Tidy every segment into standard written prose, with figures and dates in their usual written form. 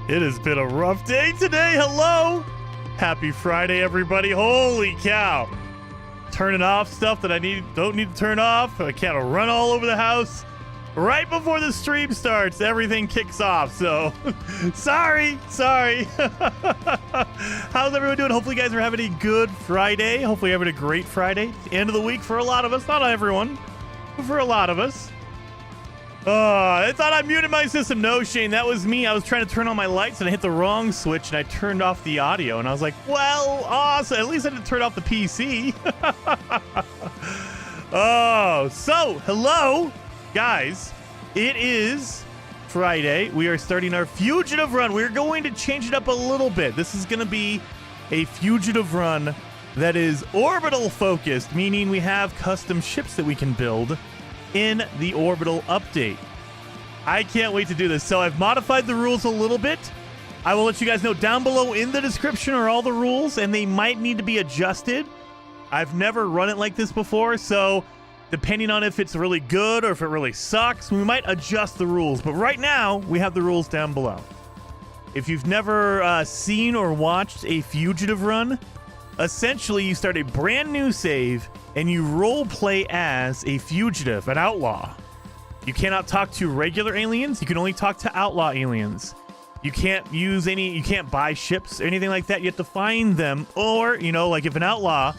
It has been a rough day today. Hello. Happy Friday, everybody. Holy cow. Turning off stuff that I don't need to turn off. I can't run all over the house. Right before the stream starts, everything kicks off. So, sorry. How's everyone doing? Hopefully you guys are having a good Friday. Hopefully you're having a great Friday. It's the end of the week for a lot of us. Not everyone, but for a lot of us. I thought I muted my system. No, Shane, that was me. I was trying to turn on my lights and I hit the wrong switch and I turned off the audio. And I was like, well, awesome. At least I didn't turn off the PC. So, hello, guys. It is Friday. We are starting our Fugitive run. We're going to change it up a little bit. This is going to be a Fugitive run that is orbital focused, meaning we have custom ships that we can build in the Orbital update. I can't wait to do this. So I've modified the rules a little bit. I will let you guys know down below in the description are all the rules, and they might need to be adjusted. I've never run it like this before, so depending on if it's really good or if it really sucks, we might adjust the rules. But right now, we have the rules down below. If you've never seen or watched a Fugitive run, essentially you start a brand new save and you role play as a fugitive, an outlaw. You cannot talk to regular aliens. You can only talk to outlaw aliens. You can't buy ships or anything like that. You have to find them. Or, like if an outlaw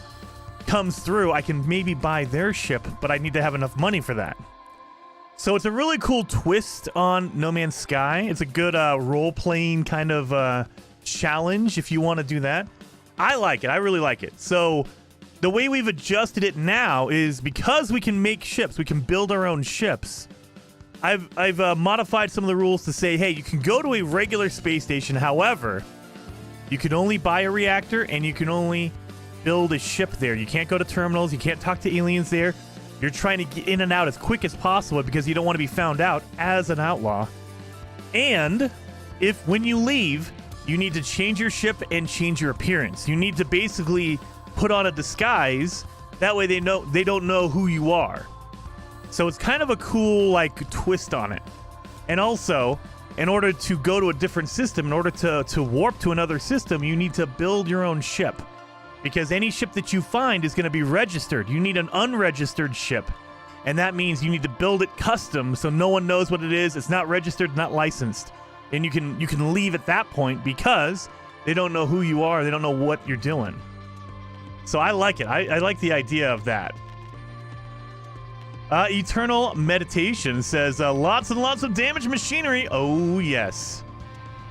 comes through, I can maybe buy their ship, but I need to have enough money for that. So it's a really cool twist on No Man's Sky. It's a good role-playing kind of challenge if you want to do that. I like it. I really like it. So the way we've adjusted it now is because we can make ships, we can build our own ships. I've modified some of the rules to say, hey, you can go to a regular space station. However, you can only buy a reactor and you can only build a ship there. You can't go to terminals. You can't talk to aliens there. You're trying to get in and out as quick as possible because you don't want to be found out as an outlaw. And when you leave, you need to change your ship and change your appearance. You need to basically put on a disguise. That way they don't know who you are. So it's kind of a cool twist on it. And also, in order to go to a different system, in order to warp to another system, you need to build your own ship. Because any ship that you find is going to be registered. You need an unregistered ship. And that means you need to build it custom so no one knows what it is. It's not registered, not licensed. And you can leave at that point because they don't know who you are. They don't know what you're doing. So I like it. I like the idea of that. Eternal Meditation says, lots and lots of damaged machinery. Oh, yes.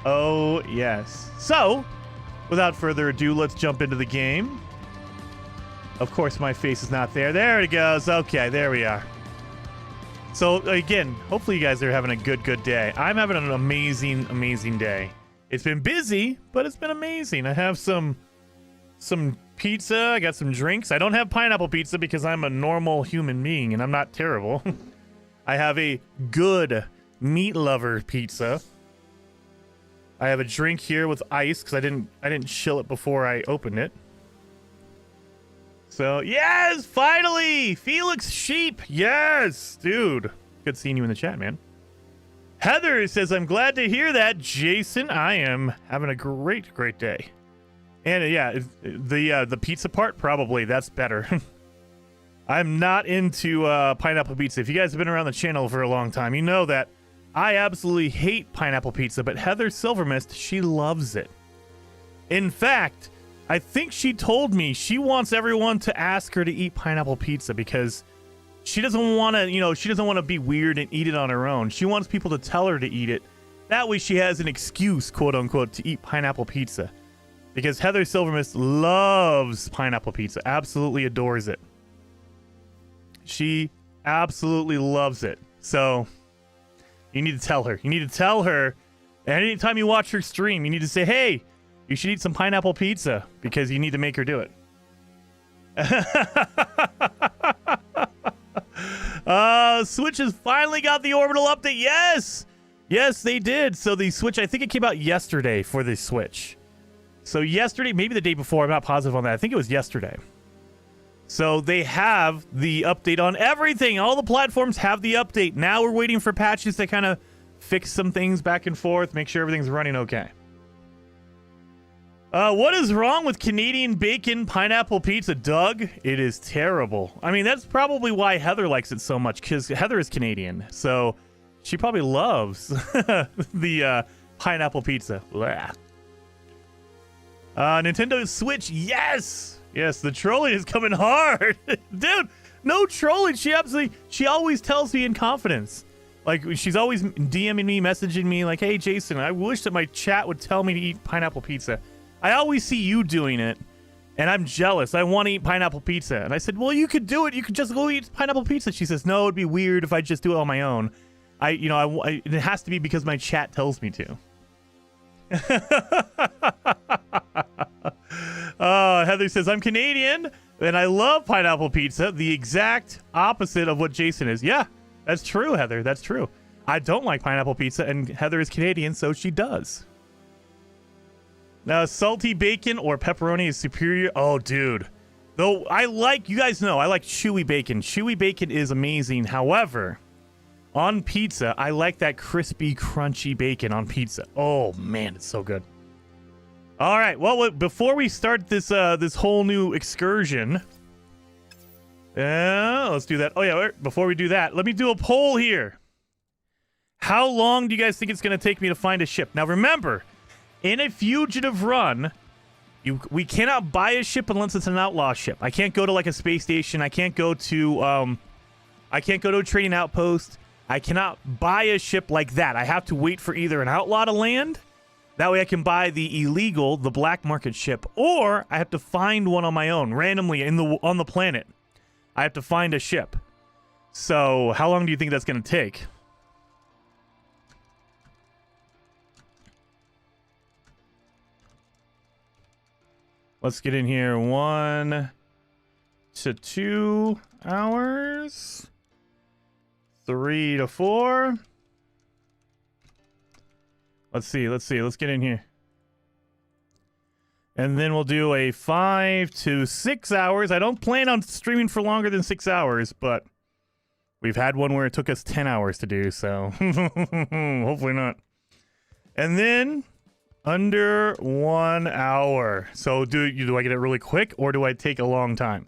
Oh, yes. So, without further ado, let's jump into the game. Of course, my face is not there. There it goes. Okay, there we are. So, again, hopefully you guys are having a good day. I'm having an amazing day. It's been busy, but it's been amazing. I have some pizza. I got some drinks. I don't have pineapple pizza because I'm a normal human being and I'm not terrible. I have a good meat lover pizza. I have a drink here with ice because I didn't chill it before I opened it. So yes, finally, Felix Sheep. Yes, dude. Good seeing you in the chat, man. Heather says, I'm glad to hear that, Jason. I am having a great day. And yeah, the pizza part, probably that's better. I'm not into pineapple pizza. If you guys have been around the channel for a long time, you know that I absolutely hate pineapple pizza, but Heather Silvermist, she loves it. In fact, I think she told me she wants everyone to ask her to eat pineapple pizza because she doesn't want to, she doesn't want to be weird and eat it on her own. She wants people to tell her to eat it. That way she has an excuse, quote unquote, to eat pineapple pizza. Because Heather Silvermist loves pineapple pizza, absolutely adores it. She absolutely loves it. So you need to tell her. You need to tell her. And anytime you watch her stream, you need to say, hey, you should eat some pineapple pizza because you need to make her do it. Switch has finally got the Orbital update. Yes. Yes, they did. So the Switch, I think it came out yesterday for the Switch. So yesterday, maybe the day before, I'm not positive on that. I think it was yesterday. So they have the update on everything. All the platforms have the update. Now we're waiting for patches to kind of fix some things back and forth, make sure everything's running okay. What is wrong with Canadian bacon pineapple pizza, Doug? It is terrible. I mean, that's probably why Heather likes it so much, because Heather is Canadian, so she probably loves the pineapple pizza. Blah. Nintendo Switch, yes! Yes, the trolling is coming hard. Dude, no trolling. She always tells me in confidence. Like, she's always DMing me, messaging me, like, hey, Jason, I wish that my chat would tell me to eat pineapple pizza. I always see you doing it, and I'm jealous. I want to eat pineapple pizza. And I said, well, you could do it. You could just go eat pineapple pizza. She says, no, it'd be weird if I just do it on my own. It has to be because my chat tells me to. Heather says, I'm Canadian, and I love pineapple pizza. The exact opposite of what Jason is. Yeah, that's true, Heather. That's true. I don't like pineapple pizza, and Heather is Canadian, so she does. Now, salty bacon or pepperoni is superior. Oh, dude. Though you guys know, I like chewy bacon. Chewy bacon is amazing. However, on pizza, I like that crispy, crunchy bacon on pizza. Oh, man, it's so good. All right, well, before we start this this whole new excursion, let's do that. Oh, yeah, before we do that, let me do a poll here. How long do you guys think it's going to take me to find a ship? Now, remember, in a fugitive run, we cannot buy a ship unless it's an outlaw ship. I can't go to like a space station. I can't go to a trading outpost. I cannot buy a ship like that. I have to wait for either an outlaw to land. That way I can buy the illegal, the black market ship, or I have to find one on my own randomly on the planet. I have to find a ship. So, how long do you think that's going to take? Let's get in here. 1 to 2 hours. 3 to 4. Let's see. Let's get in here. And then we'll do a 5 to 6 hours. I don't plan on streaming for longer than 6 hours, but we've had one where it took us 10 hours to do, so hopefully not. And then under 1 hour. So do I get it really quick, or do I take a long time?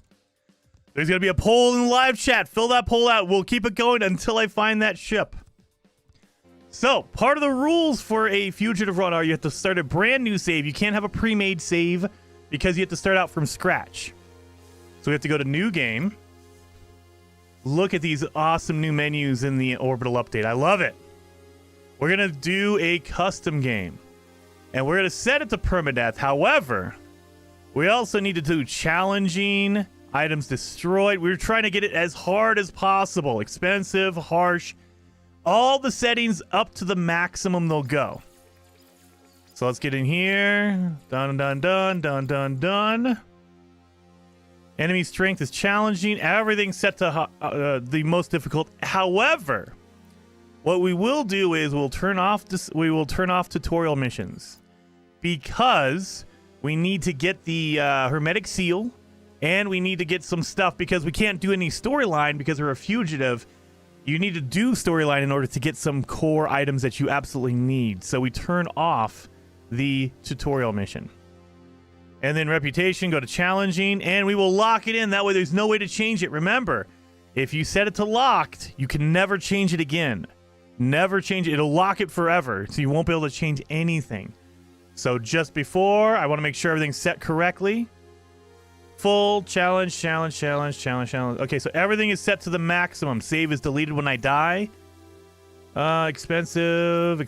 There's going to be a poll in the live chat. Fill that poll out. We'll keep it going until I find that ship. So, part of the rules for a fugitive run are you have to start a brand new save. You can't have a pre-made save because you have to start out from scratch. So we have to go to new game. Look at these awesome new menus in the Orbital update. I love it. We're going to do a custom game. And we're going to set it to permadeath. However, we also need to do challenging, items destroyed. We're trying to get it as hard as possible. Expensive, harsh. All the settings up to the maximum they'll go. So let's get in here. Done, done, done, done, done, done. Enemy strength is challenging. Everything's set to the most difficult. However, what we will do is we will turn off tutorial missions because we need to get the hermetic seal, and we need to get some stuff because we can't do any storyline because we're a fugitive. You need to do storyline in order to get some core items that you absolutely need. So we turn off the tutorial mission. And then reputation, go to challenging, and we will lock it in. That way there's no way to change it. Remember, if you set it to locked, you can never change it again. Never change it. It'll lock it forever, so you won't be able to change anything. So just before, I want to make sure everything's set correctly. Full challenge. Okay, so everything is set to the maximum. Save is deleted when I die. Expensive.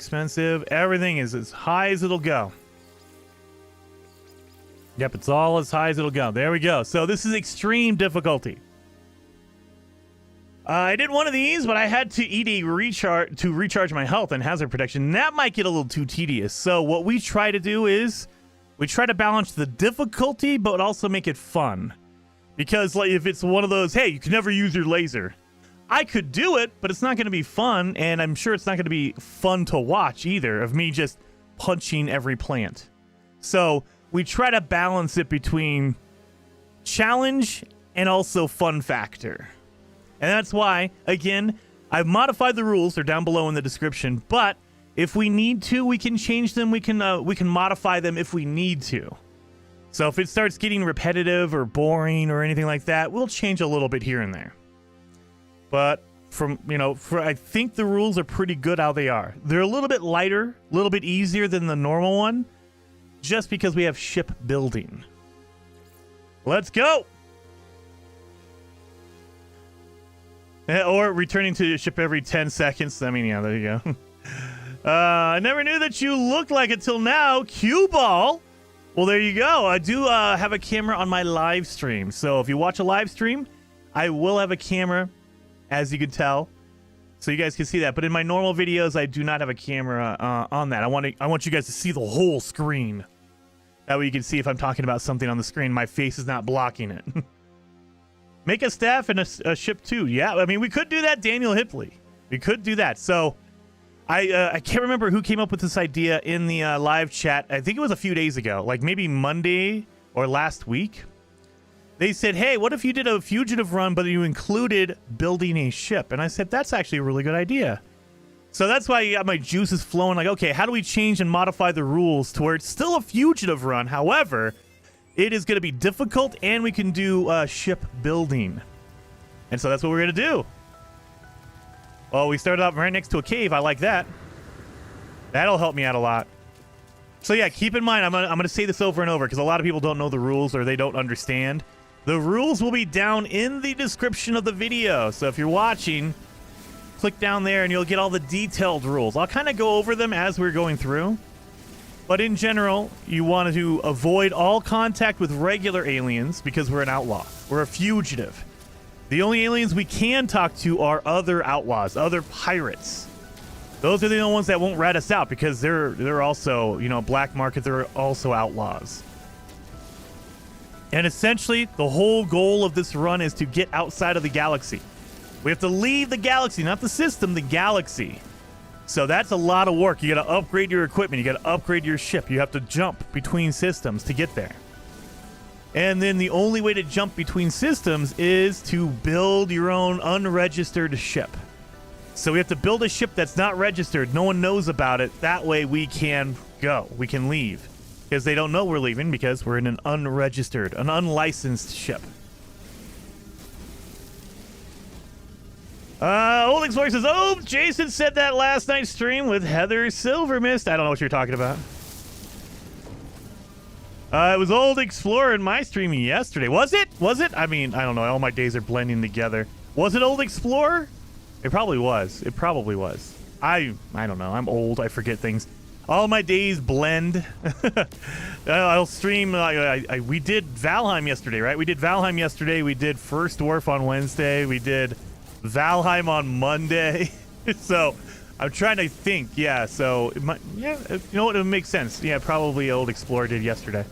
Everything is as high as it'll go. Yep, it's all as high as it'll go. There we go. So this is extreme difficulty. I did one of these, but I had to eat a recharge my health and hazard protection. That might get a little too tedious. So what we try to do is we try to balance the difficulty, but also make it fun. Because like, if it's one of those, hey, you can never use your laser. I could do it, but it's not going to be fun, and I'm sure it's not going to be fun to watch either, of me just punching every plant. So we try to balance it between challenge and also fun factor. And that's why, again, I've modified the rules. They're down below in the description. But if we need to, we can change them. We can modify them if we need to. So if it starts getting repetitive or boring or anything like that, we'll change a little bit here and there. But I think the rules are pretty good how they are. They're a little bit lighter, a little bit easier than the normal one, just because we have ship building. Let's go! Or returning to the ship every 10 seconds. I mean, yeah, there you go. I never knew that you looked like it till now. Cue ball! Well, there you go. I do have a camera on my live stream. So if you watch a live stream, I will have a camera, as you can tell. So you guys can see that. But in my normal videos, I do not have a camera on that. I want you guys to see the whole screen. That way you can see if I'm talking about something on the screen. My face is not blocking it. Make a staff and a ship too. Yeah, I mean, we could do that, Daniel Hipley. We could do that. So I can't remember who came up with this idea in the live chat. I think it was a few days ago, like maybe Monday or last week. They said, hey, what if you did a fugitive run, but you included building a ship? And I said, that's actually a really good idea. So that's why I got my juices flowing. Like, okay, how do we change and modify the rules to where it's still a fugitive run? However, it is going to be difficult, and we can do ship building. And so that's what we're going to do. Well, we started off right next to a cave. I like that. That'll help me out a lot. So yeah, keep in mind, I'm gonna say this over and over because a lot of people don't know the rules or they don't understand. The rules will be down in the description of the video. So if you're watching, click down there and you'll get all the detailed rules. I'll kind of go over them as we're going through. But in general, you want to avoid all contact with regular aliens because we're an outlaw. We're a fugitive. The only aliens we can talk to are other outlaws, other pirates. Those are the only ones that won't rat us out because they're also, black market, they're also outlaws. And essentially, the whole goal of this run is to get outside of the galaxy. We have to leave the galaxy, not the system, the galaxy. So that's a lot of work. You got to upgrade your equipment. You got to upgrade your ship. You have to jump between systems to get there. And then the only way to jump between systems is to build your own unregistered ship. So we have to build a ship that's not registered. No one knows about it. That way we can go. We can leave. Because they don't know we're leaving because we're in an unregistered, an unlicensed ship. Old Explorer says, oh, Jason said that last night's stream with Heather Silvermist. I don't know what you're talking about. It was Old Explorer in my stream yesterday. Was it? Was it? I mean, I don't know. All my days are blending together. Was it Old Explorer? It probably was. It probably was. I don't know. I'm old. I forget things. All my days blend. I'll stream. We did Valheim yesterday, right? We did Valheim yesterday. We did First Dwarf on Wednesday. We did Valheim on Monday. So I'm trying to think. Yeah. So it might, yeah. You know what? It makes sense. Yeah. Probably Old Explorer did yesterday.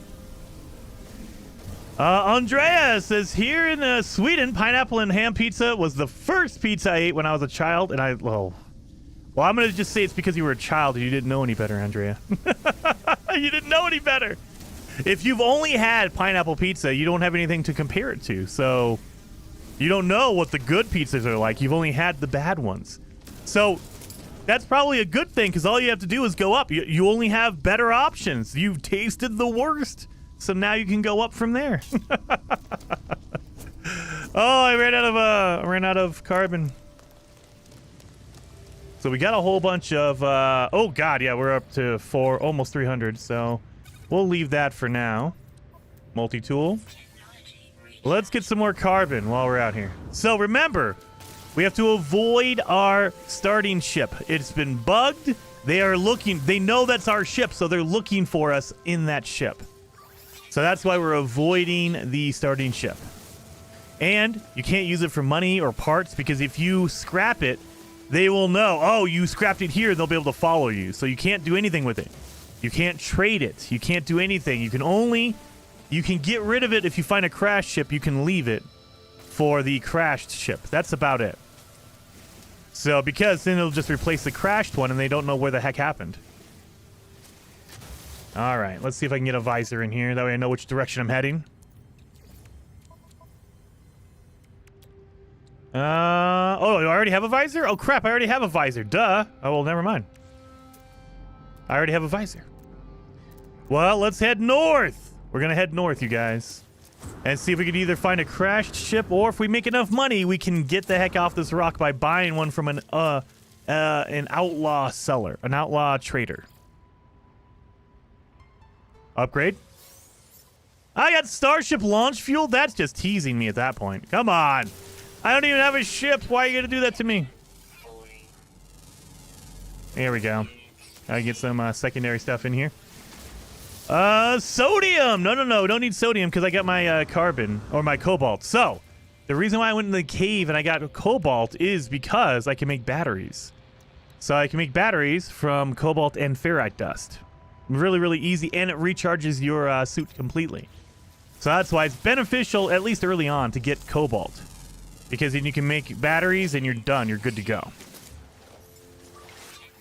Andrea says, here in Sweden, pineapple and ham pizza was the first pizza I ate when I was a child, and well, I'm going to just say it's because you were a child and you didn't know any better, Andrea. You didn't know any better. If you've only had pineapple pizza, you don't have anything to compare it to, so you don't know what the good pizzas are like. You've only had the bad ones. So that's probably a good thing, because all you have to do is go up. You only have better options. You've tasted the worst. So now you can go up from there. Oh, I ran out of carbon. So we got a whole bunch of oh god, yeah, we're up to almost 300, so we'll leave that for now. Multi-tool. Let's get some more carbon while we're out here. So remember, we have to avoid our starting ship. It's been bugged. They know that's our ship, so they're looking for us in that ship. So that's why we're avoiding the starting ship. And you can't use it for money or parts, because if you scrap it, they will know, oh, you scrapped it here, they'll be able to follow you. So you can't do anything with it. You can't trade it. You can't do anything. You can get rid of it if you find a crashed ship. You can leave it for the crashed ship. That's about it. So because then it'll just replace the crashed one and they don't know where the heck happened. All right, let's see if I can get a visor in here. That way I know which direction I'm heading. Oh, I already have a visor? Oh, crap, I already have a visor. Duh. Oh, well, never mind. I already have a visor. Well, let's head north. We're going to head north, you guys. And see if we can either find a crashed ship, or if we make enough money, we can get the heck off this rock by buying one from an outlaw seller, an outlaw trader. Upgrade. I got Starship launch fuel? That's just teasing me at that point. Come on. I don't even have a ship. Why are you going to do that to me? There we go. I get some secondary stuff in here. Sodium! No. Don't need sodium because I got my carbon, or my cobalt. So, the reason why I went in the cave and I got cobalt is because I can make batteries. So I can make batteries from cobalt and ferrite dust. Really, really easy, and it recharges your suit completely. So that's why it's beneficial, at least early on, to get cobalt. Because then you can make batteries and you're done. You're good to go.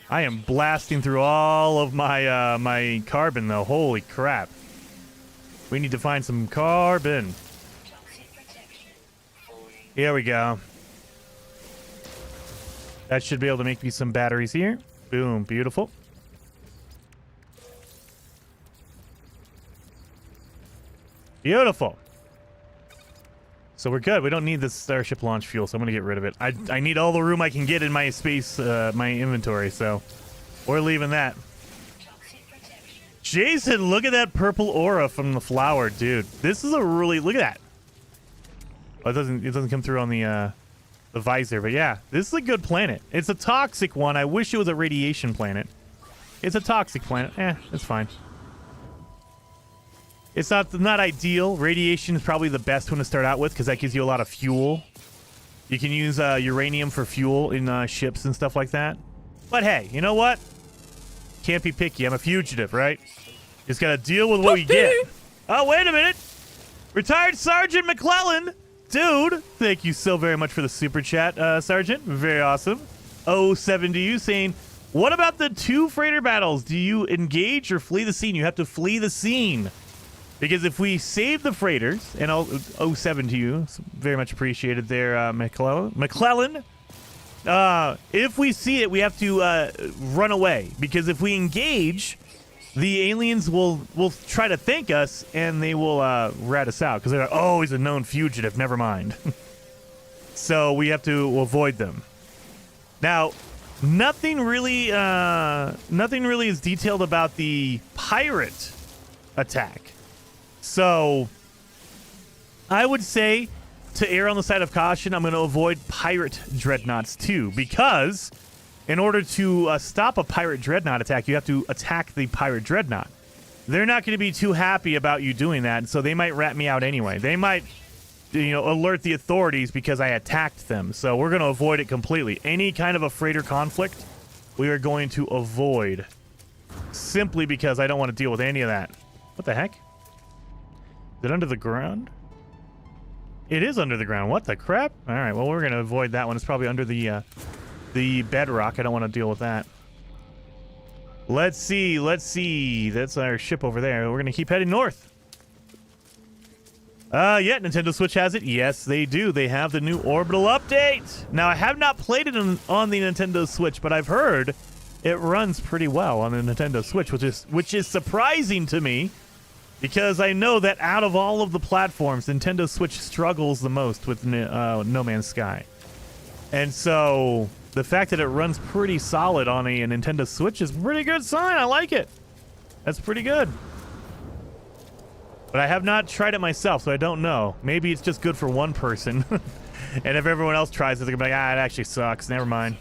I am blasting through all of my my carbon, though. Holy crap. We need to find some carbon. Here we go. That should be able to make me some batteries here. Boom. Beautiful. Beautiful. So we're good. We don't need this Starship launch fuel, so I'm going to get rid of it. I need all the room I can get in my space, my inventory, so we're leaving that. Jason, look at that purple aura from the flower, dude. This is a really... Look at that. Oh, it doesn't come through on the visor, but yeah, this is a good planet. It's a toxic one. I wish it was a radiation planet. It's a toxic planet. It's fine. It's not ideal. Radiation is probably the best one to start out with because that gives you a lot of fuel. You can use uranium for fuel in ships and stuff like that. But hey, you know what? Can't be picky. I'm a fugitive, right? Just gotta deal with what we get. Oh, wait a minute. Retired Sergeant McClellan. Dude, thank you so very much for the super chat, Sergeant. Very awesome. 07 to you saying, what about the 2 freighter battles? Do you engage or flee the scene? You have to flee the scene. Because if we save the freighters, and I'll 07 to you, very much appreciated there, McClellan. If we see it, we have to run away. Because if we engage, the aliens will try to thank us, and they will rat us out. Because they're like, oh, he's a known fugitive, never mind. So we have to avoid them. Now, nothing really is detailed about the pirate attack. So, I would say, to err on the side of caution, I'm going to avoid pirate dreadnoughts too, because in order to stop a pirate dreadnought attack, you have to attack the pirate dreadnought. They're not going to be too happy about you doing that, so they might rat me out anyway. They might, alert the authorities because I attacked them, so we're going to avoid it completely. Any kind of a freighter conflict, we are going to avoid, simply because I don't want to deal with any of that. What the heck? Is it under the ground? It is under the ground. What the crap? All right, well, we're going to avoid that one. It's probably under the bedrock. I don't want to deal with that. Let's see. That's our ship over there. We're going to keep heading north. Yeah, Nintendo Switch has it. Yes, they do. They have the new Orbital update. Now, I have not played it on the Nintendo Switch, but I've heard it runs pretty well on the Nintendo Switch, which is surprising to me. Because I know that out of all of the platforms, Nintendo Switch struggles the most with No Man's Sky. And so, the fact that it runs pretty solid on a Nintendo Switch is a pretty good sign. I like it. That's pretty good. But I have not tried it myself, so I don't know. Maybe it's just good for one person. And if everyone else tries it, they're going to be like, it actually sucks. Never mind.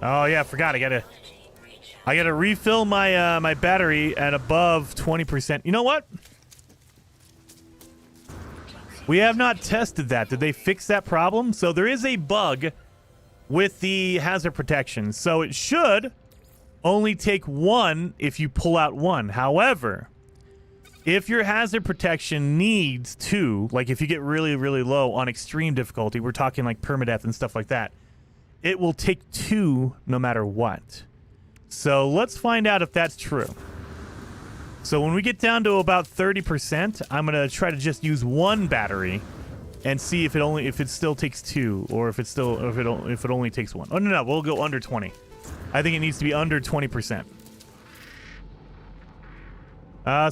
Oh, yeah, I forgot. I gotta refill my my battery at above 20%. You know what? We have not tested that. Did they fix that problem? So there is a bug with the hazard protection. So it should only take 1 if you pull out 1. However, if your hazard protection needs 2, like if you get really, really low on extreme difficulty, we're talking like permadeath and stuff like that, it will take 2 no matter what. So let's find out if that's true. So when we get down to about 30%, I'm gonna try to just use one battery and see if it still takes 2, or if it only takes 1. Oh no, we'll go under 20. I think it needs to be under 20%.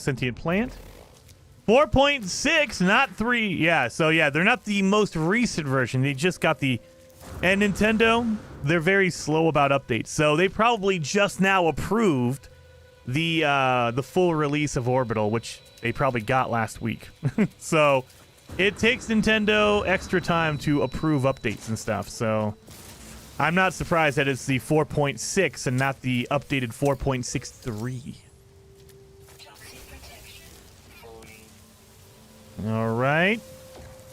Sentient plant. 4.6, not 3. Yeah, so yeah, they're not the most recent version. They just got the... And Nintendo, they're very slow about updates. So they probably just now approved the full release of Orbital, which they probably got last week. So it takes Nintendo extra time to approve updates and stuff. So I'm not surprised that it's the 4.6 and not the updated 4.63. All right,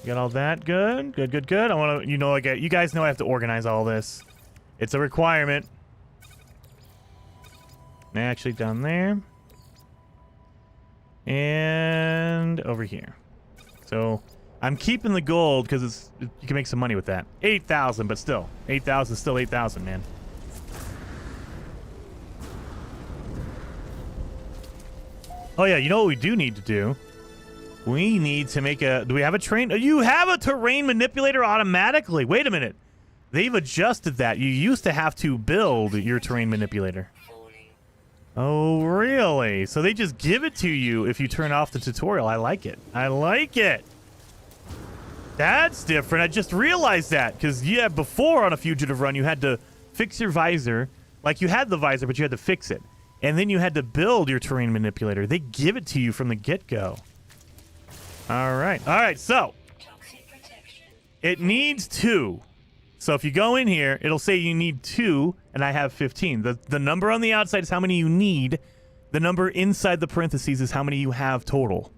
got all that good. I want to, you guys know I have to organize all this. It's a requirement. Actually, down there and over here. So I'm keeping the gold because you can make some money with that. 8,000, but still, 8,000 is still 8,000, man. Oh yeah, you know what we do need to do? We need to make a... Do we have a terrain? You have a terrain manipulator automatically. Wait a minute. They've adjusted that. You used to have to build your terrain manipulator. Oh, really? So they just give it to you if you turn off the tutorial. I like it. I like it. That's different. I just realized that. Because, yeah, before on a Fugitive run, you had to fix your visor. Like, you had the visor, but you had to fix it. And then you had to build your terrain manipulator. They give it to you from the get-go. All right, so it needs 2. So if you go in here, it'll say you need 2, and I have 15. The number on the outside is how many you need. The number inside the parentheses is how many you have total.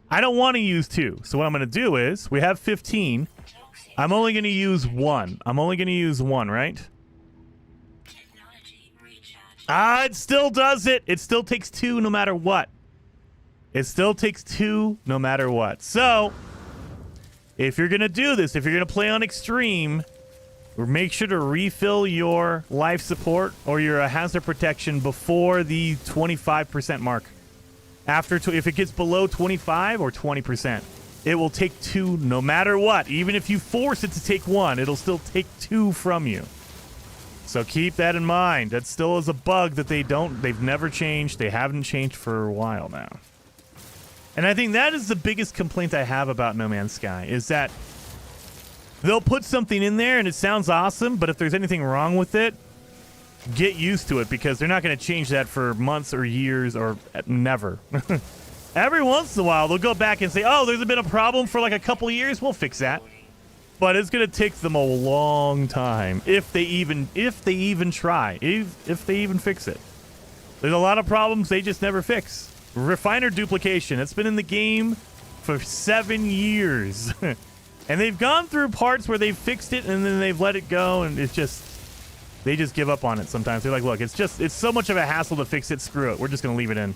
I don't want to use 2, so what I'm going to do is, we have 15. I'm only going to use 1. I'm only going to use 1, right? It still does it. It still takes 2 no matter what. It still takes 2 no matter what. So, if you're going to do this, if you're going to play on Extreme, make sure to refill your life support or your hazard protection before the 25% mark. If it gets below 25 or 20%, it will take 2 no matter what. Even if you force it to take 1, it'll still take 2 from you. So keep that in mind. That still is a bug that they've never changed. They haven't changed for a while now. And I think that is the biggest complaint I have about No Man's Sky, is that they'll put something in there and it sounds awesome, but if there's anything wrong with it, get used to it, because they're not going to change that for months or years or never. Every once in a while, they'll go back and say, oh, there's been a problem for like a couple of years. We'll fix that. But it's going to take them a long time if they even try, if they even fix it. There's a lot of problems they just never fix. Refiner duplication. It's been in the game for 7 years. And they've gone through parts where they've fixed it and then they've let it go, and it's just... They just give up on it sometimes. They're like, look, it's so much of a hassle to fix it. Screw it. We're just going to leave it in.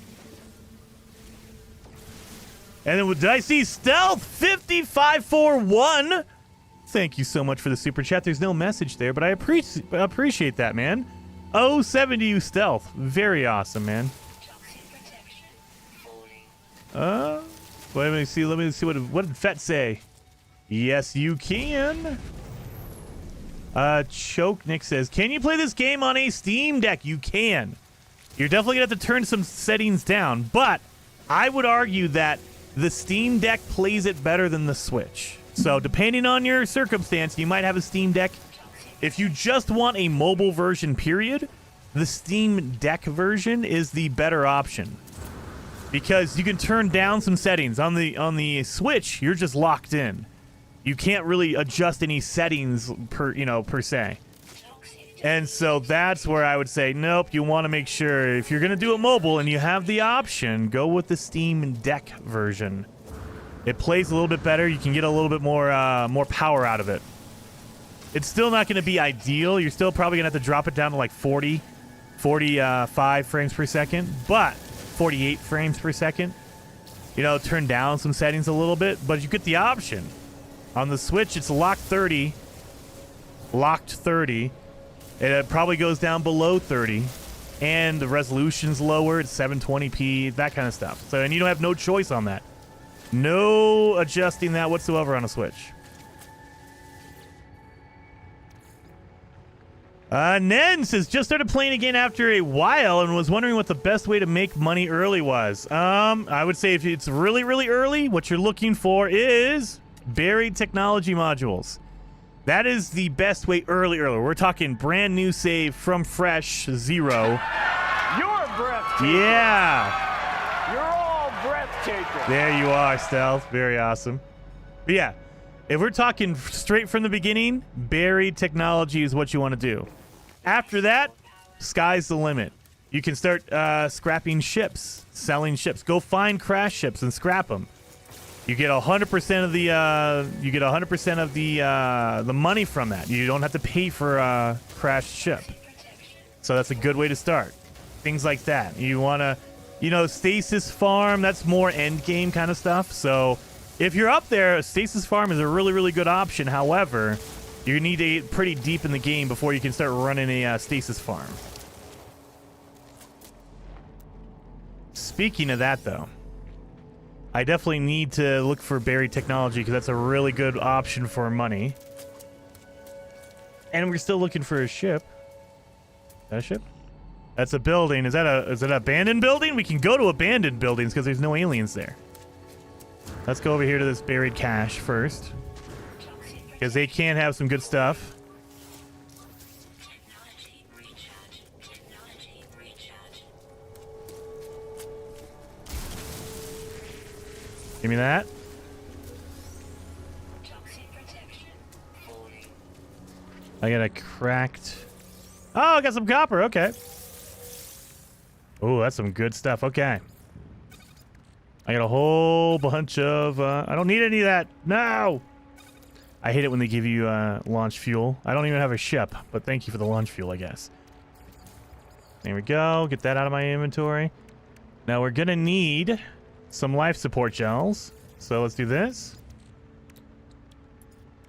And then did I see Stealth 5541? Thank you so much for the super chat. There's no message there, but I appreciate that, man. 07 to you, Stealth. Very awesome, man. Let me see what did Fett say? Yes, you can. Choke Nick says, can you play this game on a Steam Deck? You can. You're definitely gonna have to turn some settings down, but I would argue that the Steam Deck plays it better than the Switch. So depending on your circumstance, you might have a Steam Deck. If you just want a mobile version, period, the Steam Deck version is the better option. Because you can turn down some settings. On the Switch, you're just locked in. You can't really adjust any settings per se. And so that's where I would say, nope, you want to make sure if you're going to do it mobile and you have the option, go with the Steam Deck version. It plays a little bit better. You can get a little bit more power out of it. It's still not going to be ideal. You're still probably going to have to drop it down to like 45 frames per second, but 48 frames per second. Turn down some settings a little bit, but you get the option. On the Switch, it's locked 30. Locked 30. It probably goes down below 30. and the resolution's lower. It's 720p, that kind of stuff. So, and you don't have no choice on that. No adjusting that whatsoever on a Switch. Nen says, just started playing again after a while and was wondering what the best way to make money early was. I would say if it's really, really early, what you're looking for is buried technology modules. That is the best way early. We're talking brand new save from fresh, zero. You're breathtaking. Yeah. You're all breathtaking. There you are, Stealth. Very awesome. But yeah, if we're talking straight from the beginning, buried technology is what you want to do. After that, sky's the limit. You can start scrapping ships, selling ships. Go find crash ships and scrap them. You get 100% of the money from that. You don't have to pay for a crashed ship. So that's a good way to start. Things like that. You want to, stasis farm, that's more end game kind of stuff. So if you're up there, stasis farm is a really, really good option. However, you need to get pretty deep in the game before you can start running a stasis farm. Speaking of that, though, I definitely need to look for buried technology because that's a really good option for money. And we're still looking for a ship. Is that a ship? That's a building. Is it an abandoned building? We can go to abandoned buildings because there's no aliens there. Let's go over here to this buried cache first, because they can have some good stuff. Give me that. I got a cracked... Oh, I got some copper. Okay. Oh, that's some good stuff. Okay. I got a whole bunch of... I don't need any of that. No! I hate it when they give you launch fuel. I don't even have a ship, but thank you for the launch fuel, I guess. There we go. Get that out of my inventory. Now we're going to need some life support gels. So let's do this.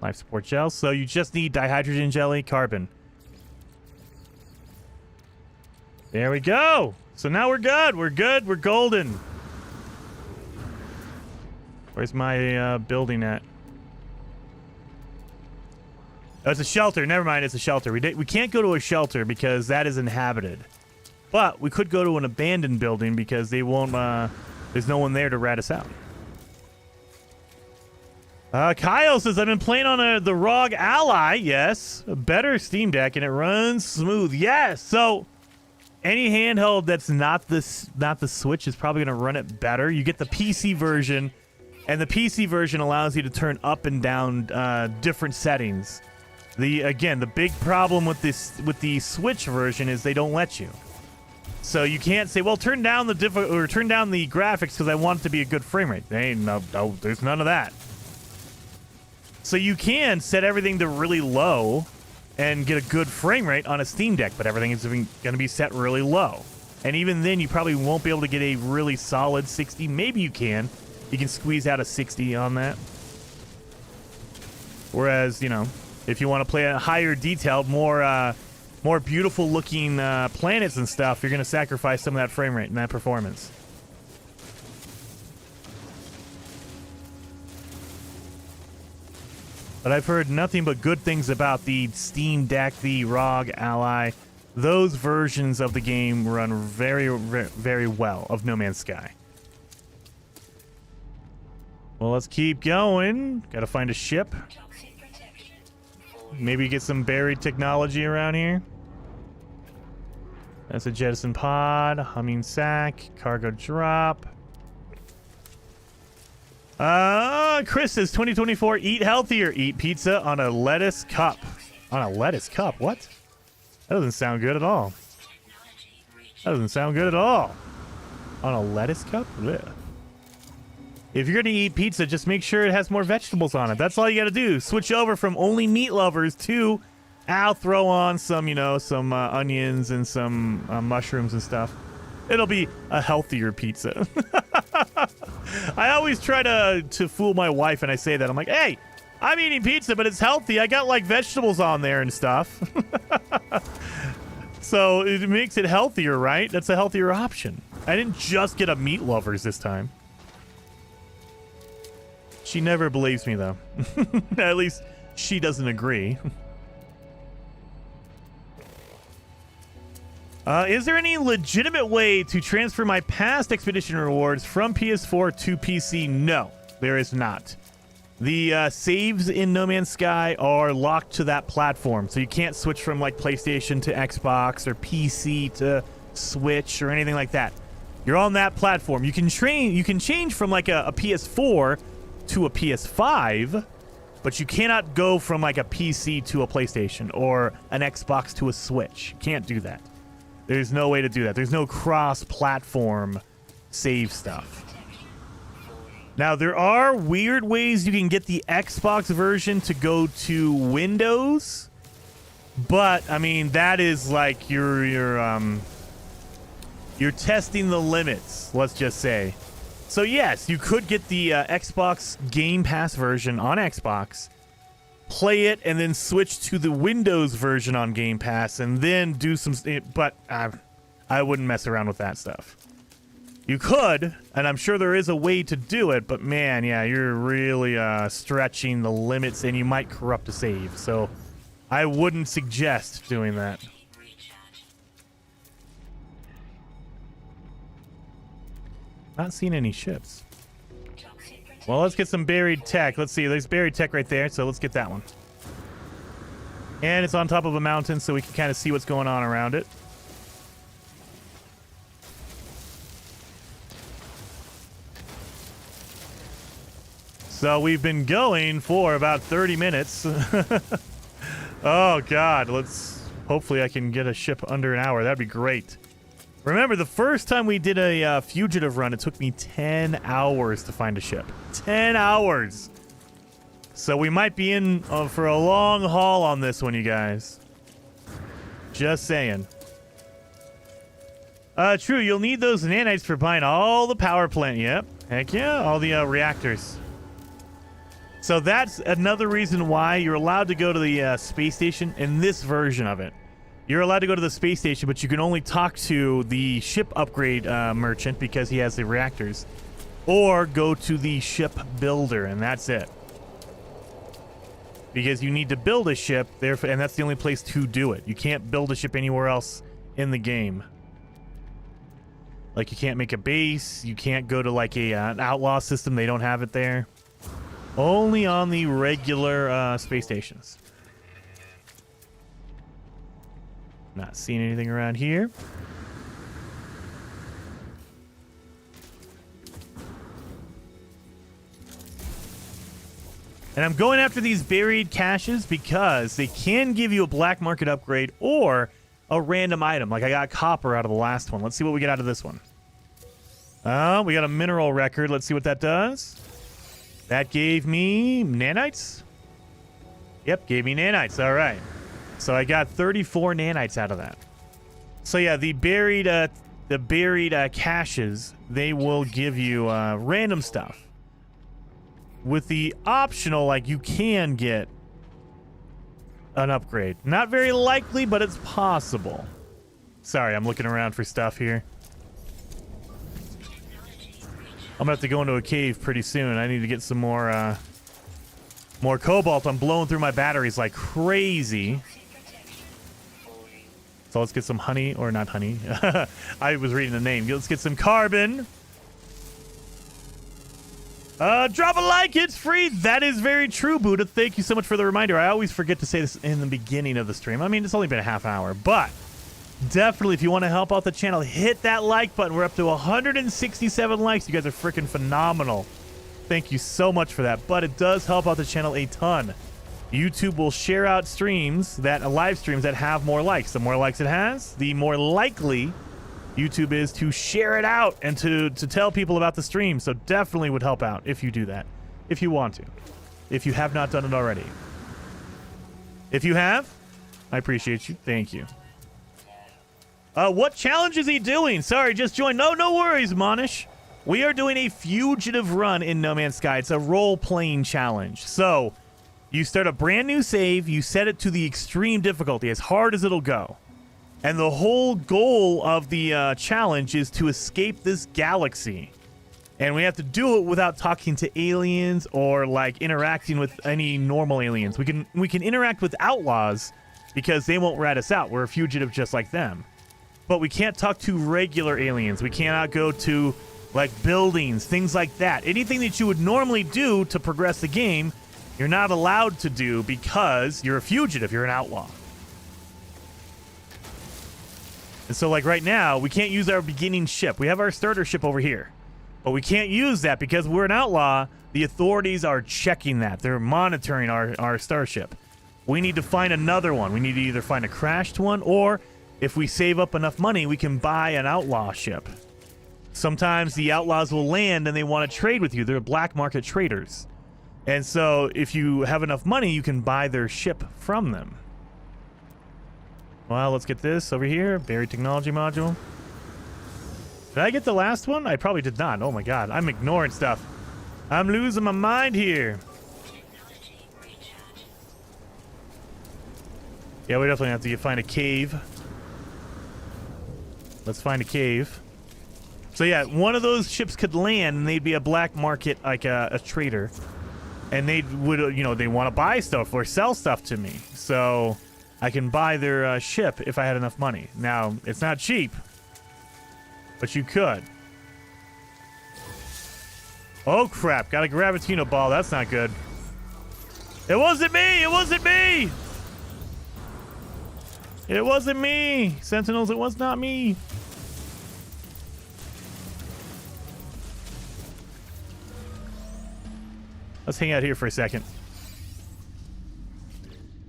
Life support gels. So you just need dihydrogen jelly, carbon. There we go. So now we're good. We're good. We're golden. Where's my building at? Oh, it's a shelter. Never mind. It's a shelter. We can't go to a shelter because that is inhabited. But we could go to an abandoned building because they won't... there's no one there to rat us out. Kyle says, I've been playing on the ROG Ally. Yes. A better Steam Deck, and it runs smooth. Yes. So any handheld that's not the Switch is probably going to run it better. You get the PC version, and the PC version allows you to turn up and down different settings. Again, the big problem with the Switch version is they don't let you. So you can't say, well, turn down the graphics because I want it to be a good frame rate. No, there's none of that. So you can set everything to really low and get a good frame rate on a Steam Deck, but everything is going to be set really low. And even then, you probably won't be able to get a really solid 60. Maybe you can. You can squeeze out a 60 on that. Whereas, if you want to play a higher detailed, more beautiful looking planets and stuff, you're going to sacrifice some of that frame rate and that performance. But I've heard nothing but good things about the Steam Deck, the ROG Ally. Those versions of the game run very, very well, of No Man's Sky. Well, let's keep going. Gotta find a ship. Maybe get some buried technology around here. That's a jettison pod, humming sack, cargo drop. Chris says 2024, eat healthier, eat pizza on a lettuce cup. On a lettuce cup? What? That doesn't sound good at all. That doesn't sound good at all. On a lettuce cup? Blech. If you're going to eat pizza, just make sure it has more vegetables on it. That's all you got to do. Switch over from only meat lovers to, I'll throw on some, some onions and some mushrooms and stuff. It'll be a healthier pizza. I always try to fool my wife, and I say that. I'm like, hey, I'm eating pizza, but it's healthy. I got, vegetables on there and stuff. So it makes it healthier, right? That's a healthier option. I didn't just get a meat lovers this time. She never believes me, though. At least she doesn't agree. Is there any legitimate way to transfer my past expedition rewards from PS4 to PC? No, there is not. The saves in No Man's Sky are locked to that platform, so you can't switch from like PlayStation to Xbox or PC to Switch or anything like that. You're on that platform. You can change from like a PS4 to a PS5, but you cannot go from like a PC to a PlayStation or an Xbox to a Switch. You can't do that. There's no way to do that. There's no cross-platform save stuff. Now, there are weird ways you can get the Xbox version to go to Windows, but I mean that is like you're testing the limits. Let's just say. So yes, you could get the Xbox Game Pass version on Xbox, play it, and then switch to the Windows version on Game Pass, and then do some. But I wouldn't mess around with that stuff. You could, and I'm sure there is a way to do it, but man, yeah, you're really stretching the limits, and you might corrupt a save. So I wouldn't suggest doing that. Not seeing any ships. Well, let's get some buried tech. Let's see. There's buried tech right there, so let's get that one. And it's on top of a mountain, so we can kind of see what's going on around it. So we've been going for about 30 minutes. Oh, God. Hopefully I can get a ship under an hour. That'd be great. Remember, the first time we did a fugitive run, it took me 10 hours to find a ship. 10 hours! So we might be in for a long haul on this one, you guys. Just saying. True, you'll need those nanites for buying all the power plant. Yep. Heck yeah, all the reactors. So that's another reason why you're allowed to go to the space station in this version of it. You're allowed to go to the space station, but you can only talk to the ship upgrade merchant because he has the reactors. Or go to the ship builder, and that's it. Because you need to build a ship, there, and that's the only place to do it. You can't build a ship anywhere else in the game. Like, you can't make a base. You can't go to, like, an outlaw system. They don't have it there. Only on the regular space stations. Not seeing anything around here. And I'm going after these buried caches because they can give you a black market upgrade or a random item. Like I got copper out of the last one. Let's see what we get out of this one. We got a mineral record. Let's see what that does. That gave me nanites. Yep, gave me nanites. All right. So I got 34 nanites out of that. So yeah, the buried caches, they will give you random stuff. With the optional, like, you can get an upgrade. Not very likely, but it's possible. Sorry, I'm looking around for stuff here. I'm gonna have to go into a cave pretty soon. I need to get some more cobalt. I'm blowing through my batteries like crazy. So let's get some honey, or not honey. I was reading the name. Let's get some carbon. Drop a like, it's free. That is very true, Buddha. Thank you so much for the reminder. I always forget to say this in the beginning of the stream. I mean, it's only been a half hour, but definitely, if you want to help out the channel, hit that like button. We're up to 167 likes. You guys are freaking phenomenal. Thank you so much for that. But it does help out the channel a ton. YouTube will share out live streams that have more likes. The more likes it has, the more likely YouTube is to share it out and to tell people about the stream. So definitely would help out if you do that, if you want to, if you have not done it already. If you have, I appreciate you. Thank you. What challenge is he doing? Sorry, just joined. No worries, Monish. We are doing a fugitive run in No Man's Sky. It's a role-playing challenge. So you start a brand new save. You set it to the extreme difficulty, as hard as it'll go. And the whole goal of the challenge is to escape this galaxy. And we have to do it without talking to aliens or like interacting with any normal aliens. We can interact with outlaws because they won't rat us out. We're a fugitive just like them. But we can't talk to regular aliens. We cannot go to like buildings, things like that. Anything that you would normally do to progress the game, you're not allowed to do because you're a fugitive, you're an outlaw. And so like right now, we can't use our beginning ship. We have our starter ship over here. But we can't use that because we're an outlaw. The authorities are checking that. They're monitoring our starship. We need to find another one. We need to either find a crashed one, or if we save up enough money, we can buy an outlaw ship. Sometimes the outlaws will land and they want to trade with you. They're black market traders. And so if you have enough money, you can buy their ship from them. Well, let's get this over here. Buried technology module. Did I get the last one? I probably did not. Oh my god, I'm ignoring stuff. I'm losing my mind here. Yeah, we definitely have to find a cave. Let's find a cave. So yeah, one of those ships could land and they'd be a black market, like a trader. And they would, you know, they want to buy stuff or sell stuff to me. So I can buy their ship if I had enough money. Now, it's not cheap. But you could. Oh, crap. Got a Gravitino ball. That's not good. It wasn't me! It wasn't me! It wasn't me! Sentinels, it was not me. Let's hang out here for a second.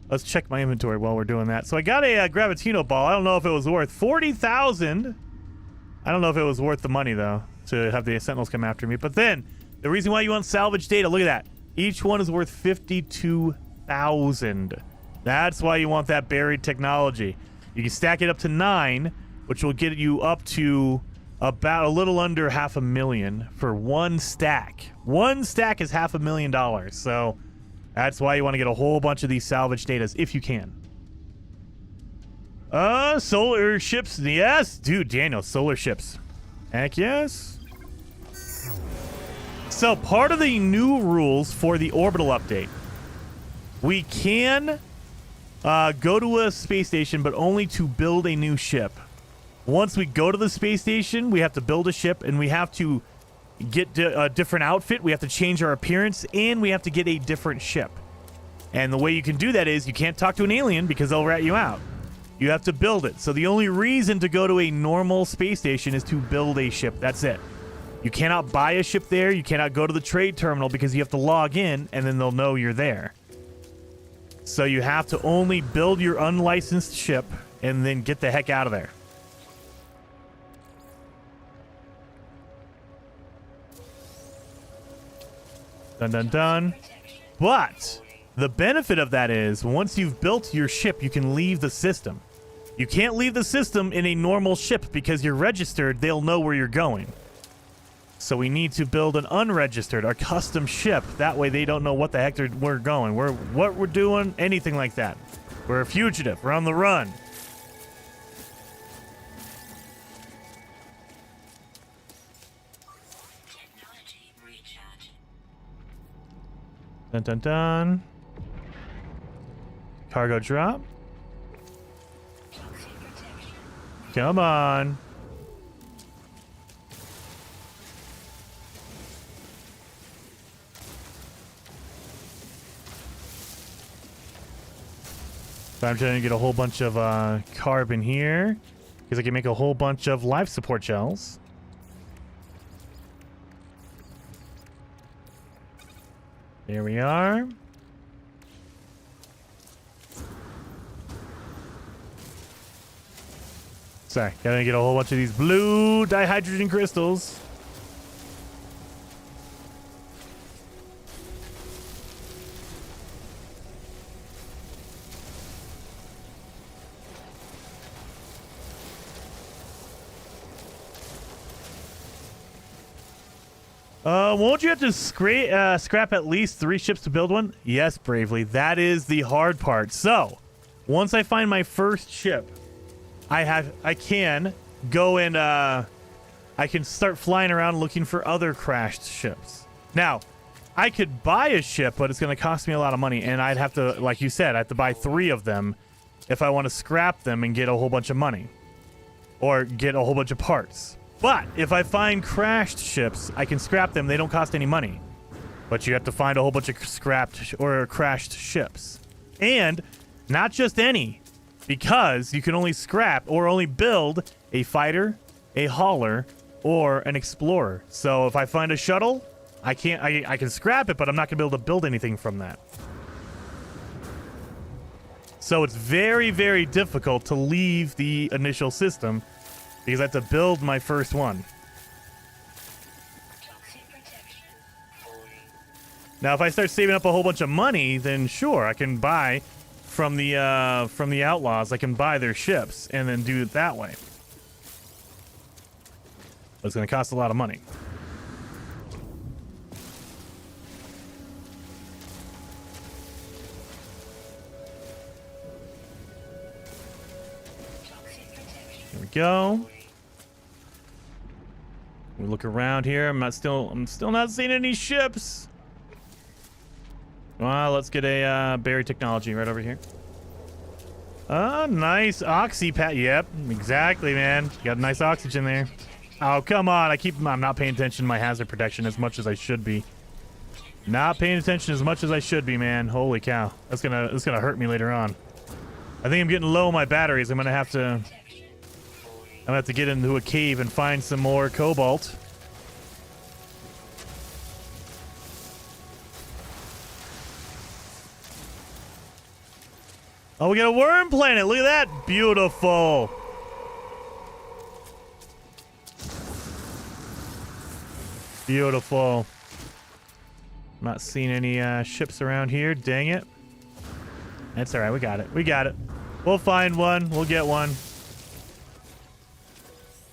Let's check my inventory while we're doing that. So I got a Gravitino ball. I don't know if it was worth 40,000. I don't know if it was worth the money, though, to have the Sentinels come after me. But then, the reason why you want salvage data, look at that. Each one is worth 52,000. That's why you want that buried technology. You can stack it up to 9, which will get you up to about a little under $500,000 for one stack. One stack is $500,000. So that's why you want to get a whole bunch of these salvage datas if you can. Solar ships. Yes, dude, Daniel, solar ships. Heck yes. So part of the new rules for the orbital update, we can go to a space station, but only to build a new ship. Once we go to the space station, we have to build a ship, and we have to get a different outfit. We have to change our appearance, and we have to get a different ship. And the way you can do that is you can't talk to an alien because they'll rat you out. You have to build it. So the only reason to go to a normal space station is to build a ship. That's it. You cannot buy a ship there. You cannot go to the trade terminal because you have to log in, and then they'll know you're there. So you have to only build your unlicensed ship and then get the heck out of there. Dun dun dun. But the benefit of that is once you've built your ship, you can leave the system. You can't leave the system in a normal ship because you're registered. They'll know where you're going. So we need to build an unregistered, a custom ship. That way they don't know what the heck we're going. What we're doing, anything like that. We're a fugitive. We're on the run. Dun dun dun. Cargo drop. Come on. So I'm trying to get a whole bunch of carbon here because I can make a whole bunch of life support gels. There we are. Sorry, gotta get a whole bunch of these blue dihydrogen crystals. Won't you have to scrap at least 3 ships to build one? Yes, Bravely. That is the hard part. So, once I find my first ship, I can go and I can start flying around looking for other crashed ships. Now, I could buy a ship, but it's going to cost me a lot of money, and I'd have to, like you said, I have to buy 3 of them if I want to scrap them and get a whole bunch of money. Or get a whole bunch of parts. But if I find crashed ships, I can scrap them. They don't cost any money. But you have to find a whole bunch of scrapped or crashed ships. And not just any, because you can only scrap or only build a fighter, a hauler, or an explorer. So if I find a shuttle, I can scrap it, but I'm not going to be able to build anything from that. So it's very, very difficult to leave the initial system because I have to build my first one. Now, if I start saving up a whole bunch of money, then sure, I can buy from the outlaws. I can buy their ships and then do it that way. But it's going to cost a lot of money. Here we go. We look around here. I'm still not seeing any ships. Well, let's get a berry technology right over here. Oh, nice oxy pad. Yep, exactly, man. You got nice oxygen there. Oh, come on. I'm not paying attention to my hazard protection as much as I should be. Not paying attention as much as I should be, man. Holy cow. That's gonna hurt me later on. I think I'm getting low on my batteries. I'm gonna have to get into a cave and find some more cobalt. Oh, we got a worm planet. Look at that. Beautiful. Beautiful. Not seeing any ships around here. Dang it. That's all right. We got it. We got it. We'll find one. We'll get one.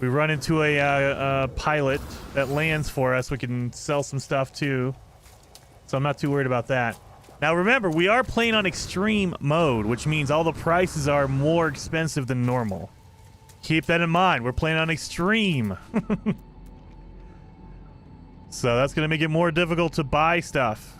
We run into a pilot that lands for us. We can sell some stuff too. So I'm not too worried about that. Now remember, we are playing on extreme mode, which means all the prices are more expensive than normal. Keep that in mind. We're playing on extreme. So that's going to make it more difficult to buy stuff.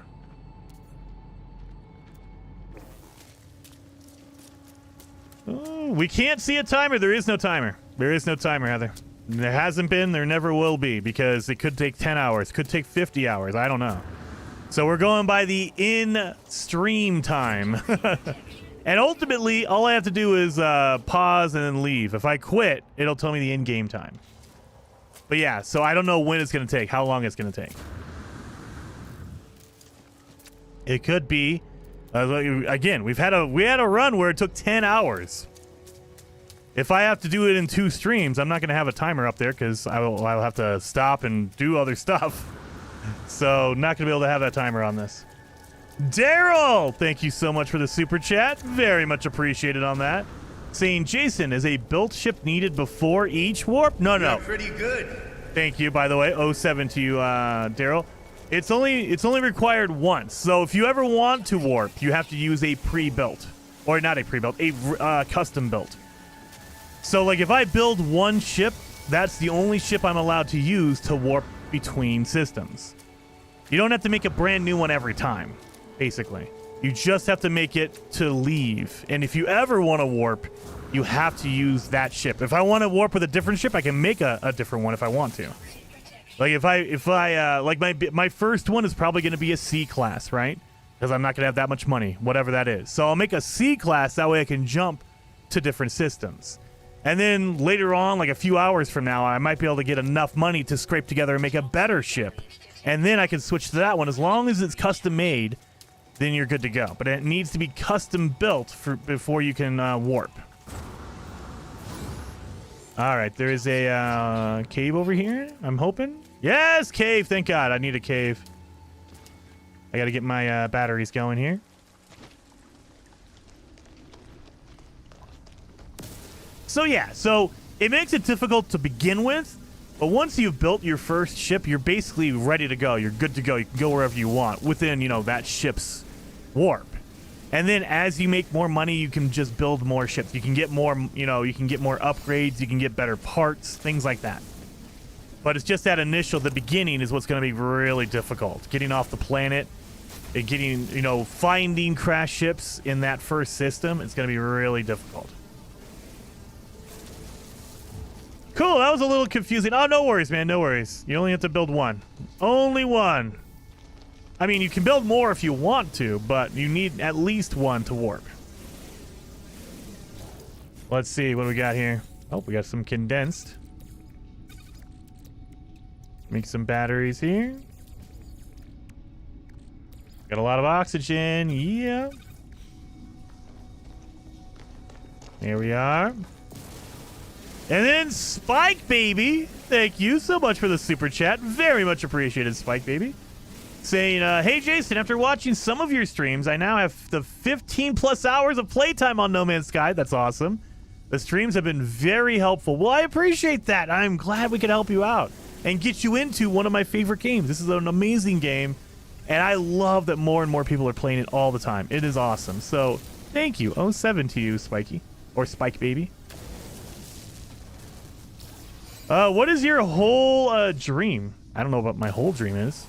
Oh, we can't see a timer. There is no timer. There is no timer, Heather. There hasn't been. There never will be, because it could take 10 hours. Could take 50 hours. I don't know. So we're going by the in-stream time. And ultimately, all I have to do is pause and then leave. If I quit, it'll tell me the in-game time. But yeah, so I don't know when it's going to take, how long it's going to take. It could be, again, we had a run where it took 10 hours. If I have to do it in 2 streams, I'm not going to have a timer up there because I'll have to stop and do other stuff. So, not going to be able to have that timer on this. Daryl! Thank you so much for the super chat. Very much appreciated on that. Saying, Jason, is a built ship needed before each warp? No. Pretty good. Thank you, by the way. 07 to you, Daryl. It's only required once. So, if you ever want to warp, you have to use a pre-built. Or not a pre-built, a custom built. So, like, if I build one ship, that's the only ship I'm allowed to use to warp between systems. You don't have to make a brand new one every time, basically. You just have to make it to leave. And if you ever want to warp, you have to use that ship. If I want to warp with a different ship, I can make a different one if I want to. Like if I like my first one is probably going to be a C class, right? Because I'm not going to have that much money, whatever that is. So I'll make a C class, that way I can jump to different systems. And then later on, like a few hours from now, I might be able to get enough money to scrape together and make a better ship. And then I can switch to that one. As long as it's custom made, then you're good to go. But it needs to be custom built before you can warp. All right, there is a cave over here, I'm hoping. Yes, cave, thank God. I need a cave. I got to get my batteries going here. So yeah, so it makes it difficult to begin with, but once you've built your first ship, you're basically ready to go. You're good to go. You can go wherever you want within, that ship's warp. And then as you make more money, you can just build more ships. You can get more, you can get more upgrades. You can get better parts, things like that. But it's just that the beginning is what's going to be really difficult. Getting off the planet and getting, finding crash ships in that first system, it's going to be really difficult. Cool, that was a little confusing. Oh, no worries, man, no worries. You only have to build one. Only one. I mean, you can build more if you want to, but you need at least one to warp. Let's see what we got here. Oh, we got some condensed. Make some batteries here. Got a lot of oxygen. Yeah. There we are. And then Spike Baby. Thank you so much for the super chat. Very much appreciated, Spike Baby. Saying, hey, Jason, after watching some of your streams, I now have the 15 plus hours of playtime on No Man's Sky. That's awesome. The streams have been very helpful. Well, I appreciate that. I'm glad we could help you out and get you into one of my favorite games. This is an amazing game, and I love that more and more people are playing it all the time. It is awesome. So, thank you. 07 to you, Spikey. Or Spike Baby. What is your whole dream? I don't know what my whole dream is.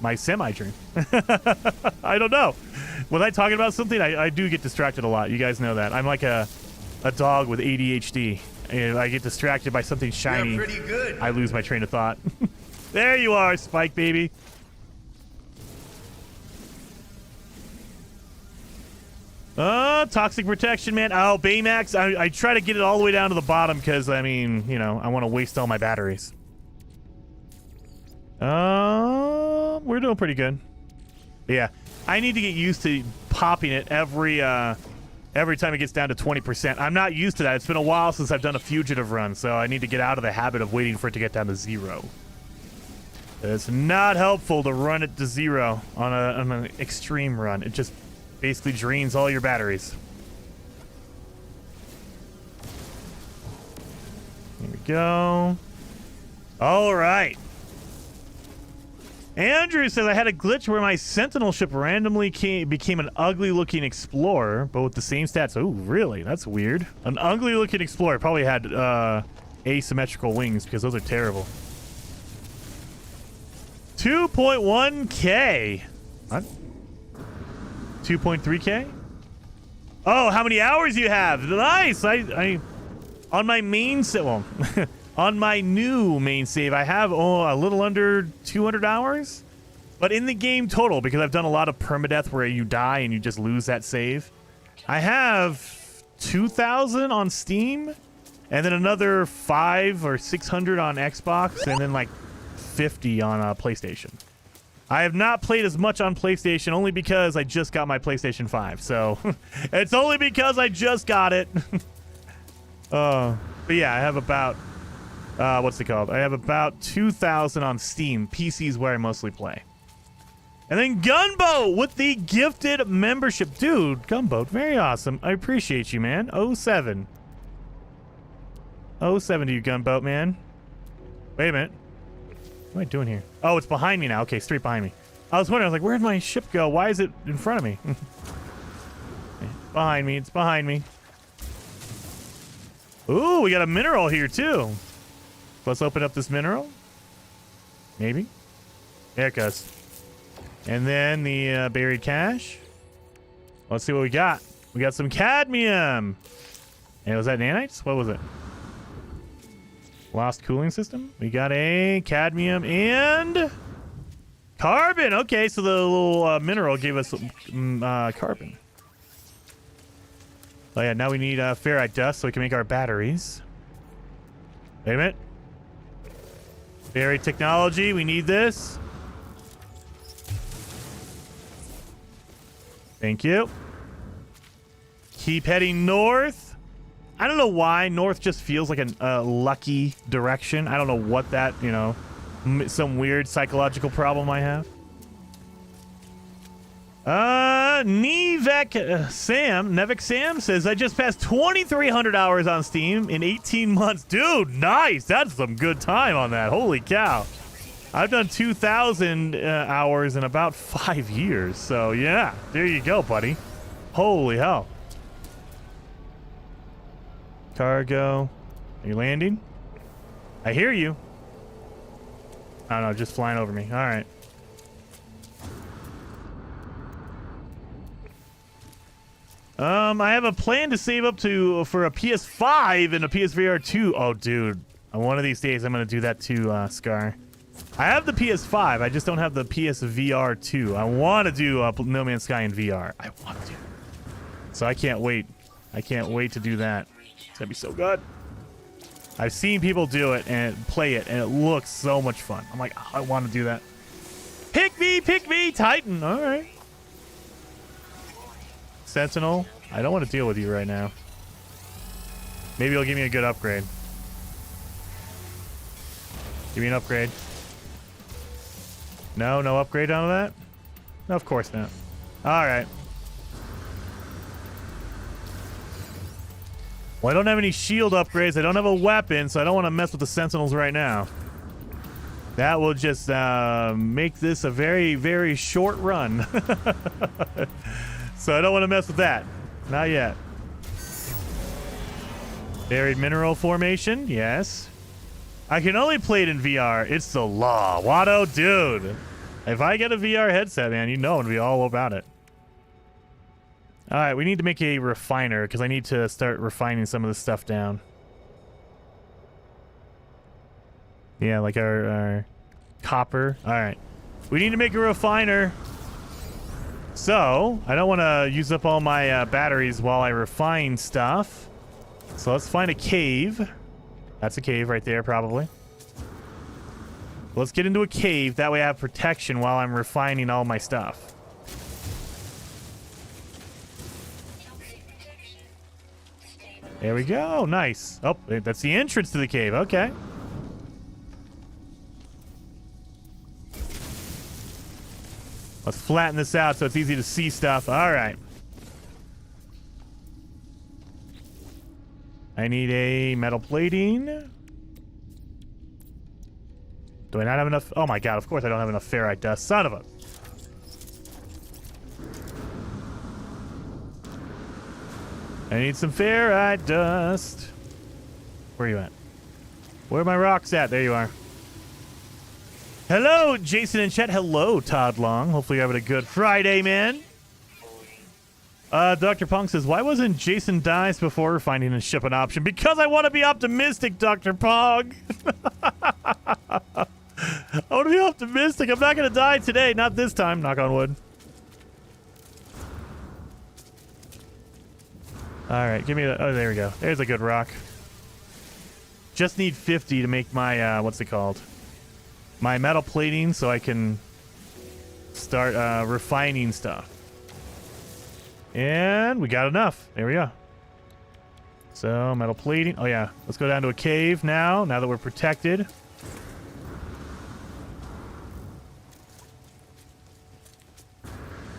My semi-dream. I don't know. When I'm talking about something, I do get distracted a lot. You guys know that. I'm like a dog with ADHD. And I get distracted by something shiny. You're pretty good. I lose my train of thought. There you are, Spike Baby. Toxic protection, man. Oh, Baymax. I try to get it all the way down to the bottom because, I mean, I want to waste all my batteries. We're doing pretty good. Yeah, I need to get used to popping it every time it gets down to 20%. I'm not used to that. It's been a while since I've done a fugitive run, so I need to get out of the habit of waiting for it to get down to 0. It's not helpful to run it to 0 on an extreme run. It just basically drains all your batteries. Here we go. All right. Andrew says, I had a glitch where my Sentinel ship randomly became an ugly-looking Explorer, but with the same stats. Oh, really? That's weird. An ugly-looking Explorer probably had asymmetrical wings, because those are terrible. 2.1K. What? 2.3K? Oh, how many hours you have? Nice! I on my main set, well, on my new main save, I have a little under 200 hours. But in the game total, because I've done a lot of permadeath where you die and you just lose that save, I have 2,000 on Steam, and then another 500 or 600 on Xbox, and then like 50 on PlayStation. I have not played as much on PlayStation only because I just got my PlayStation 5. So it's only because I just got it. But yeah, I have about what's it called? I have about 2,000 on Steam. PC's where I mostly play. And then Gunboat with the gifted membership. Dude, Gunboat, very awesome. I appreciate you, man. 07. 07 to you, Gunboat, man. Wait a minute. What am I doing here? Oh, it's behind me now. Okay, straight behind me. I was wondering, I was like, where'd my ship go? Why is it in front of me? Behind me. It's behind me. Ooh, we got a mineral here, too. Let's open up this mineral. Maybe. There it goes. And then the buried cache. Let's see what we got. We got some cadmium. And was that nanites? What was it? Lost cooling system. We got a cadmium and carbon. Okay, so the little mineral gave us carbon. Oh yeah, now we need ferrite dust so we can make our batteries. Wait a minute. Buried technology. We need this. Thank you. Keep heading north. I don't know why north just feels like a lucky direction. I don't know what that, some weird psychological problem I have. Nevek Sam says, I just passed 2,300 hours on Steam in 18 months. Dude, nice. That's some good time on that. Holy cow. I've done 2,000 hours in about 5 years. So, yeah, there you go, buddy. Holy hell. Cargo. Are you landing? I hear you. Oh no, just flying over me. All right. I have a plan to save up for a PS5 and a PSVR 2. Oh, dude. One of these days, I'm going to do that too, Scar. I have the PS5. I just don't have the PSVR 2. I want to do No Man's Sky in VR. I want to. So I can't wait. I can't wait to do that. It's going to be so good. I've seen people do it and play it, and it looks so much fun. I'm like, oh, I want to do that. Pick me, Titan. All right. Sentinel, I don't want to deal with you right now. Maybe you'll give me a good upgrade. Give me an upgrade. No upgrade on that? No, of course not. All right. Well, I don't have any shield upgrades. I don't have a weapon, so I don't want to mess with the Sentinels right now. That will just make this a very, very short run. So I don't want to mess with that. Not yet. Buried mineral formation. Yes. I can only play it in VR. It's the law. Watto, dude. If I get a VR headset, man, you know I'm going to be all about it. All right, we need to make a refiner because I need to start refining some of this stuff down. Yeah, like our copper. All right. We need to make a refiner. So, I don't want to use up all my batteries while I refine stuff. So let's find a cave. That's a cave right there, probably. Let's get into a cave. That way I have protection while I'm refining all my stuff. There we go. Nice. Oh, that's the entrance to the cave. Okay. Let's flatten this out so it's easy to see stuff. All right. I need a metal plating. Do I not have enough? Oh my god, of course I don't have enough ferrite dust. Son of a... I need some ferrite dust. Where are you at? Where are my rocks at? There you are. Hello, Jason and Chet. Hello, Todd Long. Hopefully you're having a good Friday, man. Dr. Pong says, why wasn't Jason dies before finding a shipping option? Because I want to be optimistic, Dr. Pong. I want to be optimistic. I'm not going to die today. Not this time. Knock on wood. All right. Give me the... Oh, there we go. There's a good rock. Just need 50 to make my... what's it called? My metal plating so I can start refining stuff. And we got enough. There we go. So, metal plating. Oh, yeah. Let's go down to a cave now that we're protected.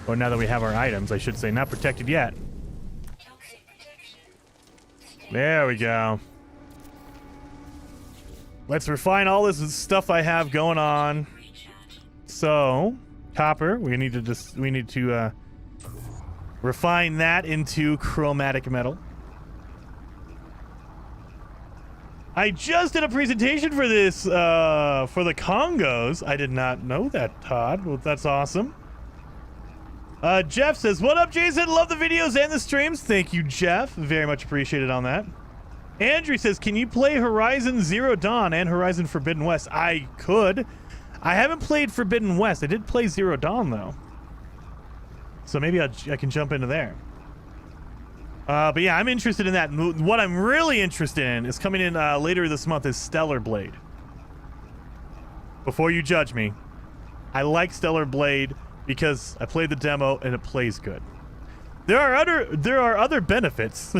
Or now that we have our items, I should say. Not protected yet. There we go. Let's refine all this stuff I have going on. So, copper. We need to refine that into chromatic metal. I just did a presentation for this for the Congos. I did not know that, Todd. Well, that's awesome. Jeff says, what up, Jason? Love the videos and the streams. Thank you, Jeff. Very much appreciated on that. Andrew says, can you play Horizon Zero Dawn and Horizon Forbidden West? I could. I haven't played Forbidden West. I did play Zero Dawn, though. So maybe I can jump into there. But yeah, I'm interested in that. What I'm really interested in is coming in later this month is Stellar Blade. Before you judge me, I like Stellar Blade because I played the demo and it plays good. There are other benefits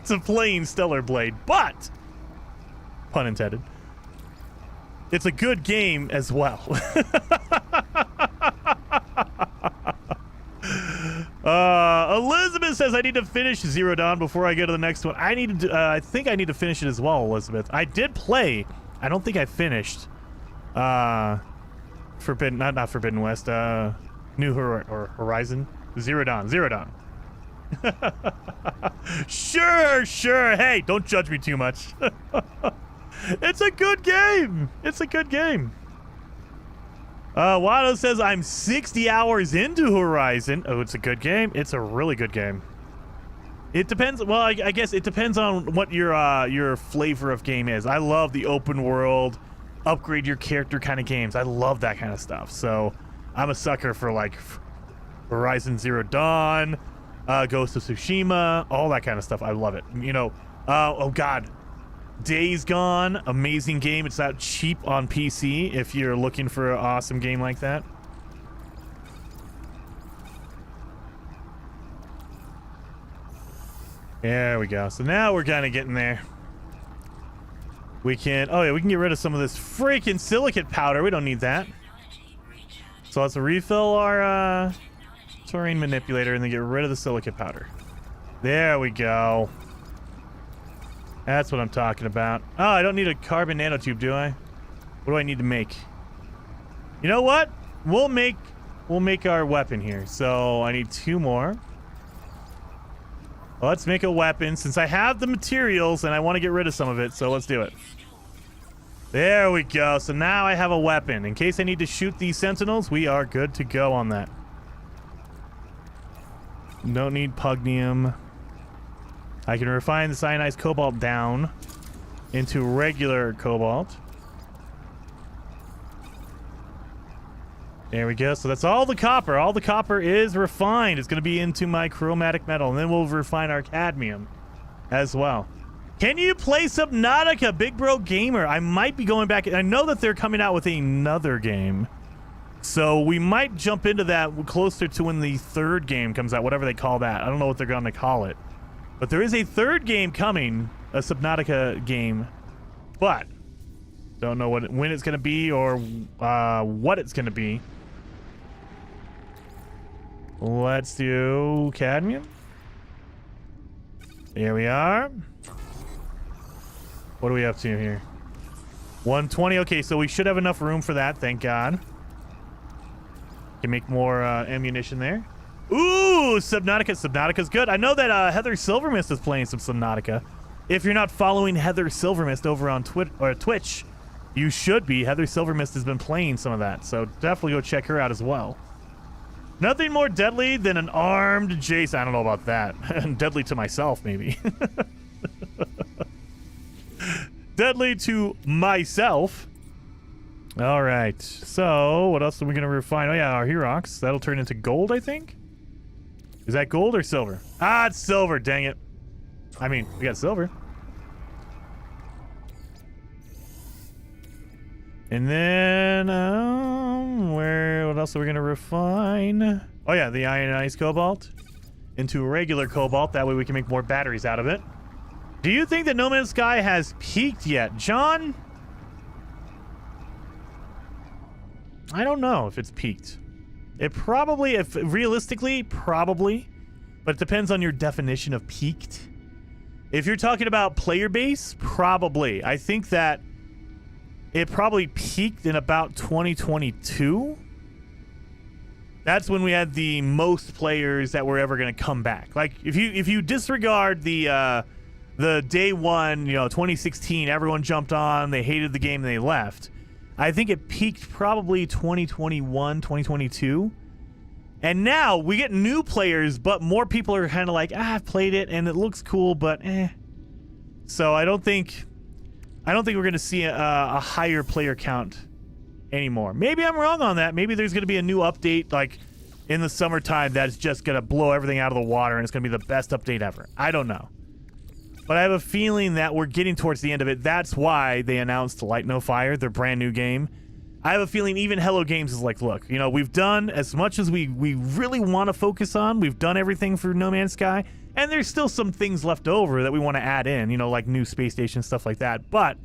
to playing Stellar Blade, but pun intended. It's a good game as well. Elizabeth says I need to finish Zero Dawn before I go to the next one. I think I need to finish it as well, Elizabeth. I did play. I don't think I finished. Not Forbidden West. New Horizon. Zero Dawn. Sure, sure. Hey, don't judge me too much. It's a good game. It's a good game. Wado says I'm 60 hours into Horizon. Oh, it's a good game. It's a really good game. It depends. Well, I guess it depends on what your flavor of game is. I love the open world, upgrade your character kind of games. I love that kind of stuff. So I'm a sucker for like Horizon Zero Dawn, Ghost of Tsushima, all that kind of stuff. I love it. You know, oh God, Days Gone, amazing game. It's not cheap on PC if you're looking for an awesome game like that. There we go. So now we're kind of getting there. We can, oh yeah, we can get rid of some of this freaking silicate powder. We don't need that. So let's refill our terrain manipulator and then get rid of the silicate powder. There we go. That's what I'm talking about. Oh, I don't need a carbon nanotube, do I? What do I need to make? You know what? We'll make our weapon here. So I need 2 more. Well, let's make a weapon since I have the materials and I want to get rid of some of it. So let's do it. There we go. So now I have a weapon. In case I need to shoot these sentinels, we are good to go on that. Don't need pugnium. I can refine the cyanized cobalt down into regular cobalt. There we go. So that's all the copper. All the copper is refined. It's going to be into my chromatic metal. And then we'll refine our cadmium as well. Can you play Subnautica, Big Bro Gamer? I might be going back. I know that they're coming out with another game. So we might jump into that closer to when the 3rd game comes out, whatever they call that. I don't know what they're going to call it. But there is a 3rd game coming, a Subnautica game. But don't know when it's going to be or what it's going to be. Let's do cadmium. There we are. What are we up to here? 120. Okay, so we should have enough room for that. Thank God. Can make more ammunition there. Ooh, Subnautica. Subnautica's good. I know that Heather Silvermist is playing some Subnautica. If you're not following Heather Silvermist over on Twitch, you should be. Heather Silvermist has been playing some of that, so definitely go check her out as well. Nothing more deadly than an armed Jason. I don't know about that. Deadly to myself, maybe. Deadly to myself. All right. So what else are we going to refine? Oh, yeah, our Herox. That'll turn into gold, I think. Is that gold or silver? Ah, it's silver. Dang it. I mean, we got silver. And then, what else are we going to refine? Oh, yeah, the ionized cobalt into regular cobalt. That way we can make more batteries out of it. Do you think that No Man's Sky has peaked yet? John? I don't know if it's peaked. It probably, if realistically, probably. But it depends on your definition of peaked. If you're talking about player base, probably. I think that it probably peaked in about 2022. That's when we had the most players that were ever going to come back. Like, if you disregard the day one, 2016, everyone jumped on, they hated the game, and they left. I think it peaked probably 2021, 2022. And now we get new players, but more people are kind of like, I've played it and it looks cool, but eh. So I don't think we're going to see a higher player count anymore. Maybe I'm wrong on that. Maybe there's going to be a new update like in the summertime that's just going to blow everything out of the water and it's going to be the best update ever. I don't know. But I have a feeling that we're getting towards the end of it. That's why they announced Light No Fire, their brand new game. I have a feeling even Hello Games is like, look, we've done as much as we really want to focus on. We've done everything for No Man's Sky. And there's still some things left over that we want to add in, like new space station, stuff like that. But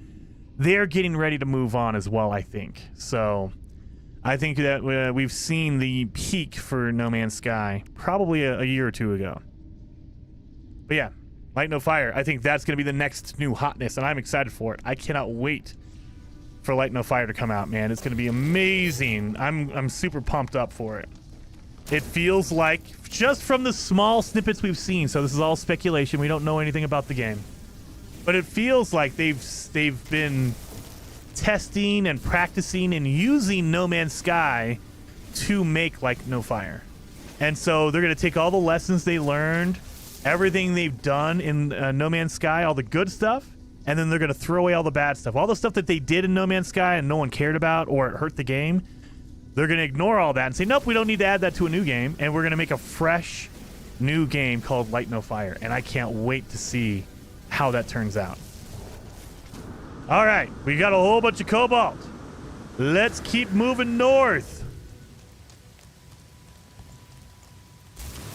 they're getting ready to move on as well, I think. So I think that we've seen the peak for No Man's Sky probably a year or two ago. But yeah. Light No Fire. I think that's going to be the next new hotness, and I'm excited for it. I cannot wait for Light No Fire to come out, man. It's going to be amazing. I'm super pumped up for it. it feels like, just from the small snippets we've seen, so this is all speculation, we don't know anything about the game, but it feels like they've been testing and practicing and using No Man's Sky to make Light No Fire. And so they're going to take all the lessons they learned, everything they've done in No Man's Sky, all the good stuff, and then they're going to throw away all the bad stuff. All the stuff that they did in No Man's Sky and no one cared about or it hurt the game, they're going to ignore all that and say, nope, we don't need to add that to a new game, and we're going to make a fresh new game called Light No Fire. And I can't wait to see how that turns out. All right, we got a whole bunch of cobalt. Let's keep moving north.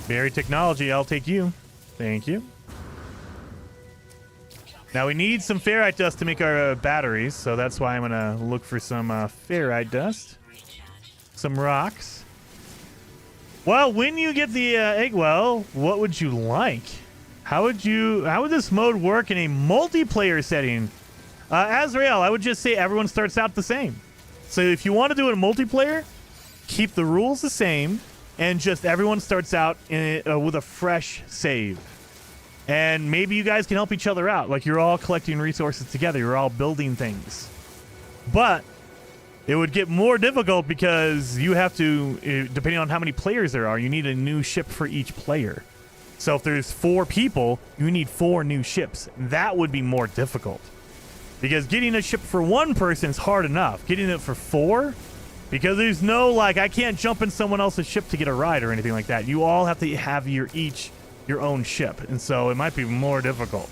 Berry technology, I'll take you. Thank you. Now we need some ferrite dust to make our batteries, so that's why I'm gonna look for some ferrite dust. Some rocks. Well, when you get the egg well, what would you like? How would this mode work in a multiplayer setting? Azrael, I would just say everyone starts out the same. So if you want to do it in multiplayer, keep the rules the same, and just everyone starts out with a fresh save. And maybe you guys can help each other out. Like, you're all collecting resources together. You're all building things. But it would get more difficult because you have to, depending on how many players there are, you need a new ship for each player. So if there's 4 people, you need 4 new ships. That would be more difficult. Because getting a ship for 1 person is hard enough. Getting it for 4? Because there's no, like, I can't jump in someone else's ship to get a ride or anything like that. You all have to have your own ship. And so it might be more difficult.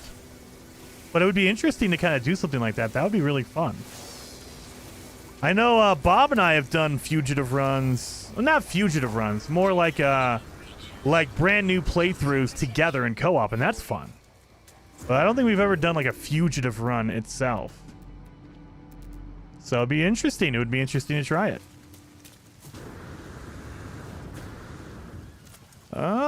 But it would be interesting to kind of do something like that. That would be really fun. I know Bob and I have done fugitive runs. Well, not fugitive runs. More like brand new playthroughs together in co-op. And that's fun. But I don't think we've ever done like a fugitive run itself. So it'd be interesting. It would be interesting to try it.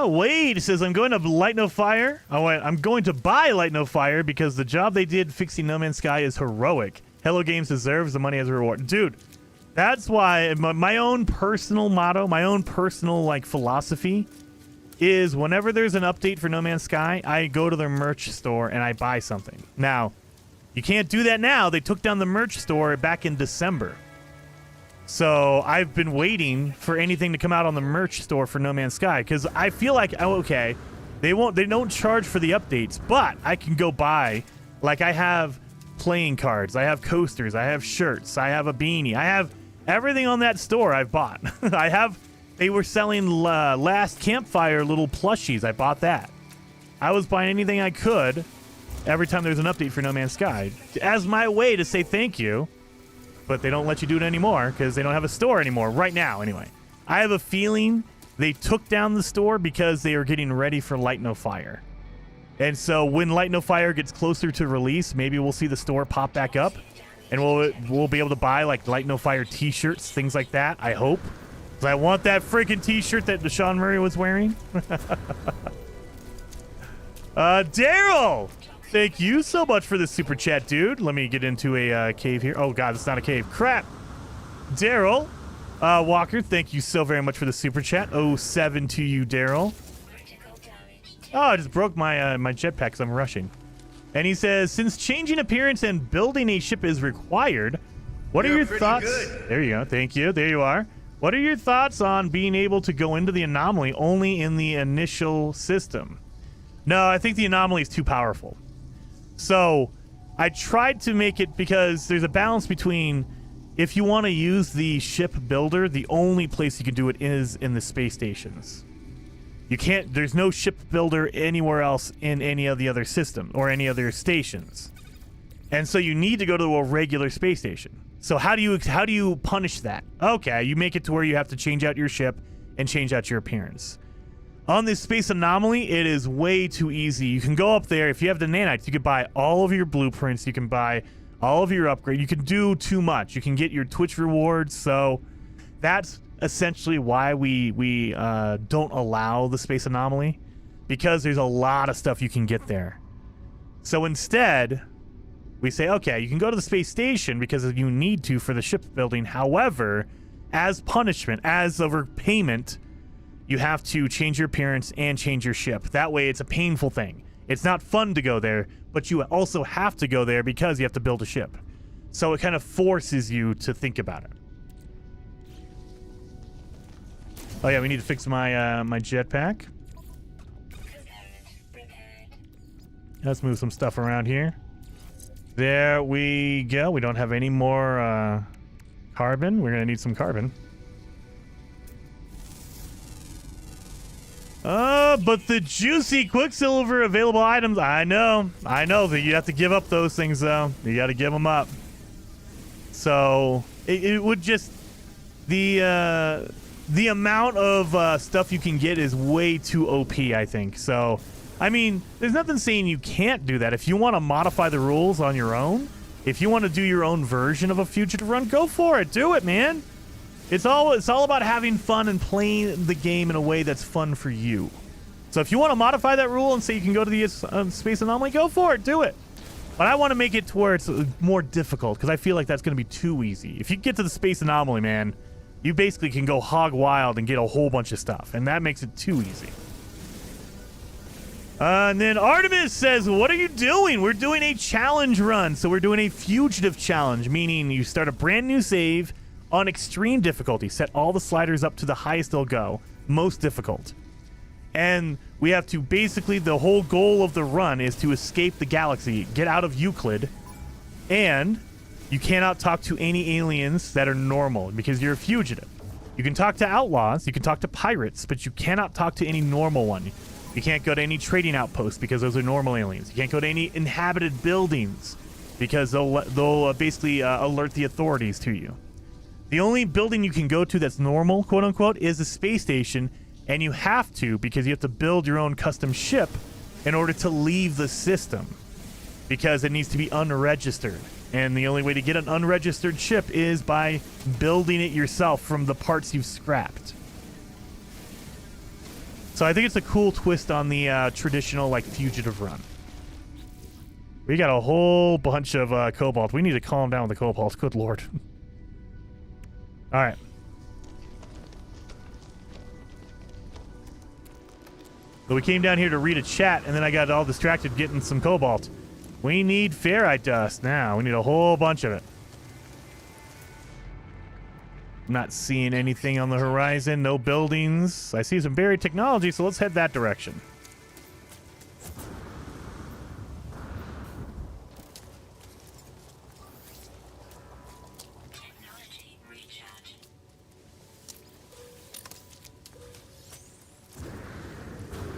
Wade says, I'm going to Light No Fire. Oh, wait, I'm going to buy Light No Fire because the job they did fixing No Man's Sky is heroic. Hello Games deserves the money as a reward. Dude, that's why my own personal motto, my own personal like philosophy is whenever there's an update for No Man's Sky, I go to their merch store and I buy something. Now, you can't do that now. They took down the merch store back in December. So I've been waiting for anything to come out on the merch store for No Man's Sky because I feel like, oh, okay, they don't charge for the updates, but I can go buy, like I have playing cards, I have coasters, I have shirts, I have a beanie, I have everything on that store I've bought. They were selling Last Campfire little plushies. I bought that. I was buying anything I could every time there's an update for No Man's Sky as my way to say thank you. But they don't let you do it anymore because they don't have a store anymore right now anyway. I have a feeling they took down the store because they are getting ready for Light No Fire. And so when Light No Fire gets closer to release, maybe we'll see the store pop back up and we'll be able to buy like Light No Fire t-shirts, things like that, I hope. Because I want that freaking t-shirt that Deshaun Murray was wearing. Daryl! Thank you so much for the super chat, dude. Let me get into a cave here. Oh, God, it's not a cave. Crap. Daryl Walker, thank you so very much for the super chat. 07 to you, Daryl. Oh, I just broke my my jetpack because I'm rushing. And he says, since changing appearance and building a ship is required, what are your thoughts? Good. There you go. Thank you. There you are. What are your thoughts on being able to go into the anomaly only in the initial system? No, I think the anomaly is too powerful. So I tried to make it because there's a balance between if you want to use the ship builder, the only place you can do it is in the space stations. You can't, there's no ship builder anywhere else in any of the other systems or any other stations. And so you need to go to a regular space station. So how do you punish that? Okay, you make it to where you have to change out your ship and change out your appearance. On this space anomaly, it is way too easy. You can go up there. If you have the nanites, you can buy all of your blueprints. You can buy all of your upgrades. You can do too much. You can get your Twitch rewards. So that's essentially why we don't allow the space anomaly, because there's a lot of stuff you can get there. So instead, we say, okay, you can go to the space station because you need to for the ship building. However, as punishment, as overpayment, you have to change your appearance and change your ship. That way, it's a painful thing. It's not fun to go there, but you also have to go there because you have to build a ship. So it kind of forces you to think about it. Oh yeah, we need to fix my my jetpack. Let's move some stuff around here. There we go. We don't have any more carbon. We're gonna need some carbon. But the juicy Quicksilver available items, I know that you have to give up those things though. You got to give them up. So it would just, the amount of stuff you can get is way too OP, I think. So, I mean, there's nothing saying you can't do that. If you want to modify the rules on your own, if you want to do your own version of a fugitive run, go for it. Do it, man. It's all about having fun and playing the game in a way that's fun for you. So if you want to modify that rule and say you can go to the space anomaly, go for it. Do it. But I want to make it to where it's more difficult because I feel like that's going to be too easy. If you get to the space anomaly, man, you basically can go hog wild and get a whole bunch of stuff, and that makes it too easy. And then Artemis says, what are you doing? We're doing a challenge run. So we're doing a fugitive challenge, meaning you start a brand new save on extreme difficulty. Set all the sliders up to the highest they'll go, most difficult. And we have to basically, the whole goal of the run is to escape the galaxy, get out of Euclid, and you cannot talk to any aliens that are normal because you're a fugitive. You can talk to outlaws, you can talk to pirates, but you cannot talk to any normal one. You can't go to any trading outposts because those are normal aliens. You can't go to any inhabited buildings because they'll basically alert the authorities to you. The only building you can go to that's normal, quote unquote, is the space station, and you have to because you have to build your own custom ship in order to leave the system because it needs to be unregistered. And the only way to get an unregistered ship is by building it yourself from the parts you've scrapped. So I think it's a cool twist on the traditional, like, fugitive run. We got a whole bunch of cobalt. We need to calm down with the cobalt. Good lord. All right. So we came down here to read a chat, and then I got all distracted getting some cobalt. We need ferrite dust now. We need a whole bunch of it. Not seeing anything on the horizon. No buildings. I see some buried technology, so let's head that direction.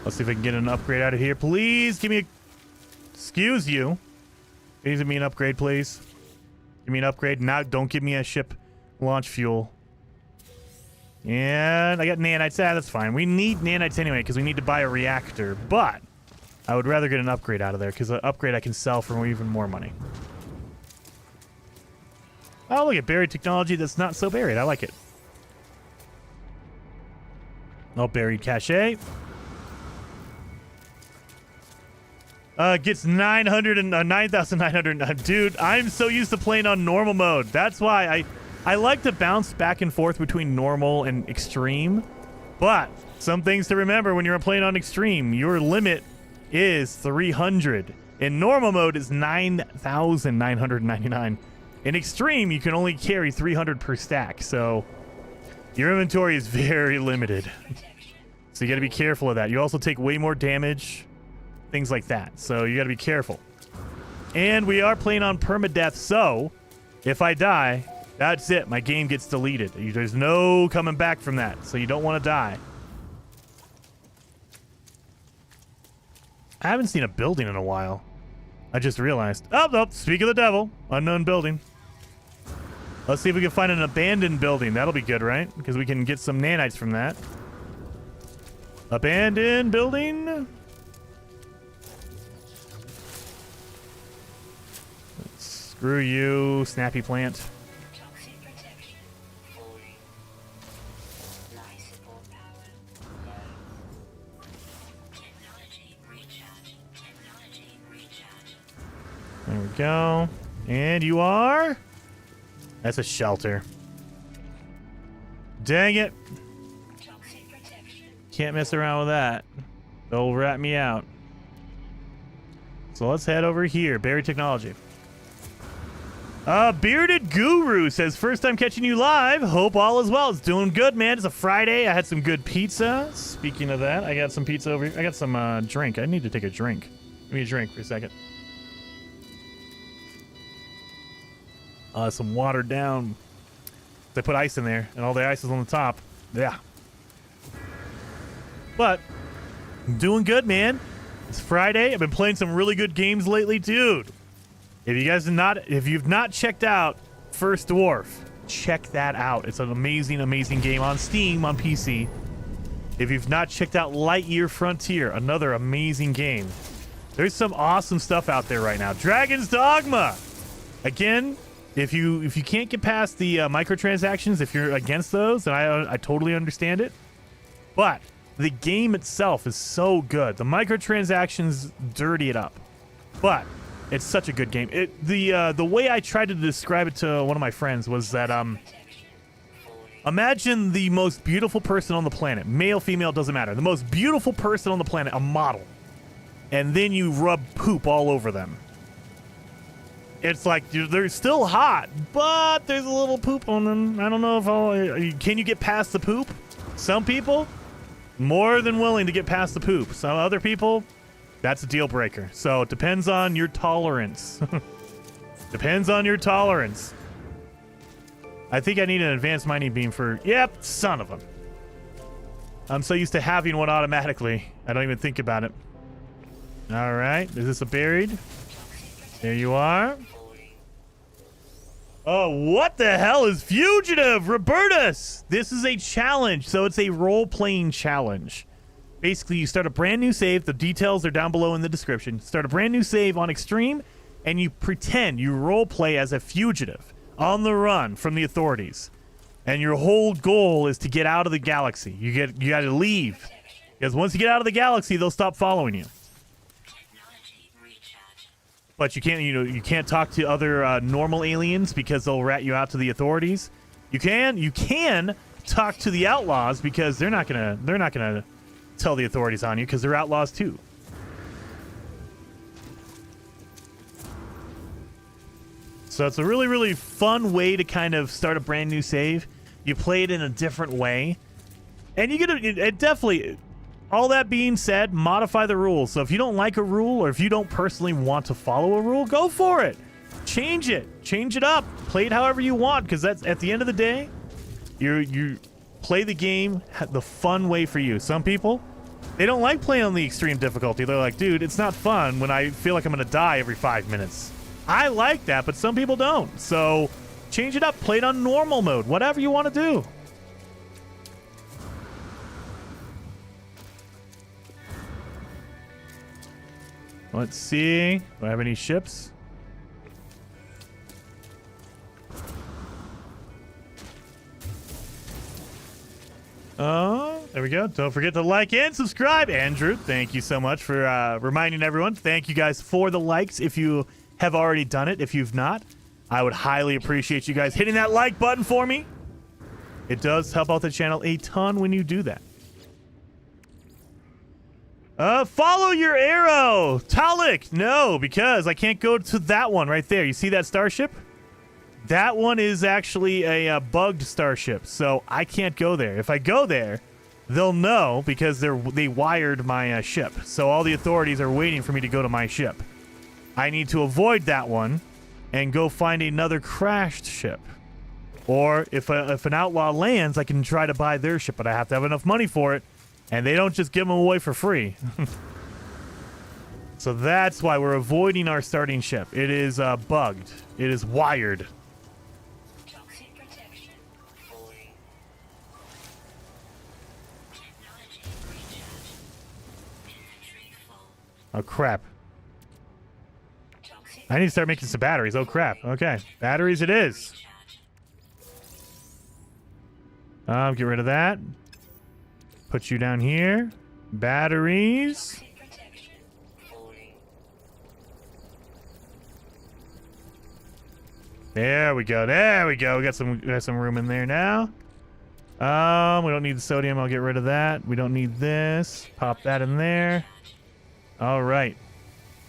Let's see if I can get an upgrade out of here. Please give me a... Excuse you. Please give me an upgrade, please. Give me an upgrade. Now, don't give me a ship launch fuel. And I got nanites. Ah, that's fine. We need nanites anyway because we need to buy a reactor. But I would rather get an upgrade out of there because an upgrade I can sell for even more money. Oh, look at buried technology that's not so buried. I like it. Oh, buried cache. Gets 9,900. Dude, I'm so used to playing on normal mode. That's why I like to bounce back and forth between normal and extreme. But some things to remember when you're playing on extreme. Your limit is 300. In normal mode is 9,999. In extreme, you can only carry 300 per stack. So your inventory is very limited. So you got to be careful of that. You also take way more damage. Things like that. So you got to be careful. And we are playing on permadeath, so if I die, that's it. My game gets deleted. There's no coming back from that, so you don't want to die. I haven't seen a building in a while. I just realized. Oh, no, speak of the devil. Unknown building. Let's see if we can find an abandoned building. That'll be good, right? Because we can get some nanites from that. Abandoned building. Screw you, snappy plant. Toxic protection falling. Lysible power low. Technology recharge. Technology recharge. There we go. And you are? That's a shelter. Dang it. Toxic protection Can't mess around with that. They'll rat me out. So let's head over here. Berry Technology. Bearded Guru says, first time catching you live. Hope all is well. It's doing good, man. It's a Friday. I had some good pizza. Speaking of that, I got some pizza over here. I got some drink. I need to take a drink. Give me a drink for a second. Some watered down. They put ice in there, and all the ice is on the top. Yeah. But I'm doing good, man. It's Friday. I've been playing some really good games lately, dude. If you've not checked out First Dwarf, check that out. It's an amazing, amazing game on Steam on PC. If you've not checked out Lightyear Frontier, another amazing game. There's some awesome stuff out there right now. Dragon's Dogma. Again, if you can't get past the microtransactions, if you're against those, then I totally understand it. But the game itself is so good. The microtransactions dirty it up. But it's such a good game. The way I tried to describe it to one of my friends was that imagine the most beautiful person on the planet, male, female, doesn't matter. The most beautiful person on the planet, a model, and then you rub poop all over them. It's like they're still hot, but there's a little poop on them. I don't know if can you get past the poop? Some people more than willing to get past the poop. Some other people, that's a deal breaker. So it depends on your tolerance. Depends on your tolerance. I think I need an advanced mining beam for... Yep, son of a... I'm so used to having one automatically. I don't even think about it. All right. Is this a buried? There you are. Oh, what the hell is Fugitive? Robertus! This is a challenge. So it's a role-playing challenge. Basically, you start a brand new save. The details are down below in the description. Start a brand new save on Extreme, and you pretend you role-play as a fugitive on the run from the authorities. And your whole goal is to get out of the galaxy. You got to leave. Because once you get out of the galaxy, they'll stop following you. But you can't talk to other normal aliens because they'll rat you out to the authorities. You can talk to the outlaws because they're not gonna tell the authorities on you because they're outlaws too. So it's a really, really fun way to kind of start a brand new save. You play it in a different way, and you get it definitely. All that being said, modify the rules. So if you don't like a rule, or if you don't personally want to follow a rule, go for it. Change it up, play it however you want, because that's at the end of the day, you play the game the fun way for you. Some people, they don't like playing on the extreme difficulty. They're like, dude, it's not fun when I feel like I'm gonna die every 5 minutes. I like that, but some people don't. So change it up, play it on normal mode, whatever you want to do. Let's see. Do I have any ships? Oh, there we go. Don't forget to like and subscribe. Andrew, thank you so much for reminding everyone. Thank you guys for the likes if you have already done it. If you've not, I would highly appreciate you guys hitting that like button for me. It does help out the channel a ton when you do that. Follow your arrow. Talik, no, because I can't go to that one right there. You see that starship? That one is actually a bugged starship, so I can't go there. If I go there, they'll know because they wired my ship. So all the authorities are waiting for me to go to my ship. I need to avoid that one and go find another crashed ship. Or if an outlaw lands, I can try to buy their ship, but I have to have enough money for it. And they don't just give them away for free. So that's why we're avoiding our starting ship. It is bugged. It is wired. Toxic protection fully. Technology recharge. Inventory full. Oh, crap. Toxic I need to start making some batteries. Oh, crap. Okay. Batteries it is. recharge. Get rid of that. Put you down here. Batteries. Toxic protection fully. There we go. There we go. We got some room in there now. We don't need the sodium. I'll get rid of that. We don't need this. Pop that in there. All right.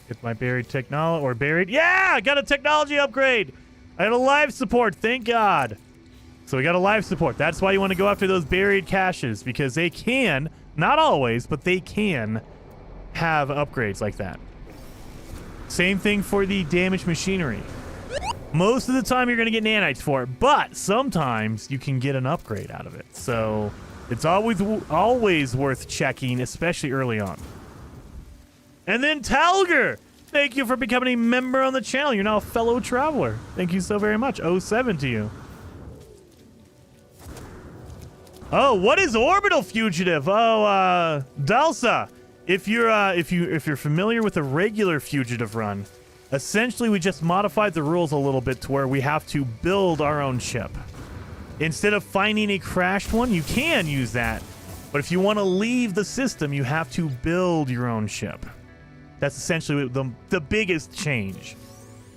Get my buried technology, or buried. Yeah, I got a technology upgrade. I had a life support. Thank God. So we got a life support. That's why you want to go after those buried caches, because they can, not always, but they can have upgrades like that. Same thing for the damaged machinery. Most of the time you're going to get nanites for it, but sometimes you can get an upgrade out of it. So it's always worth checking, especially early on. And then Talger, thank you for becoming a member on the channel. You're now a fellow traveler. Thank you so very much. 07 to you. Oh, what is Orbital Fugitive? Oh, Dalsa. If you're familiar with a regular Fugitive run, essentially we just modified the rules a little bit to where we have to build our own ship. Instead of finding a crashed one, you can use that. But if you want to leave the system, you have to build your own ship. That's essentially the biggest change,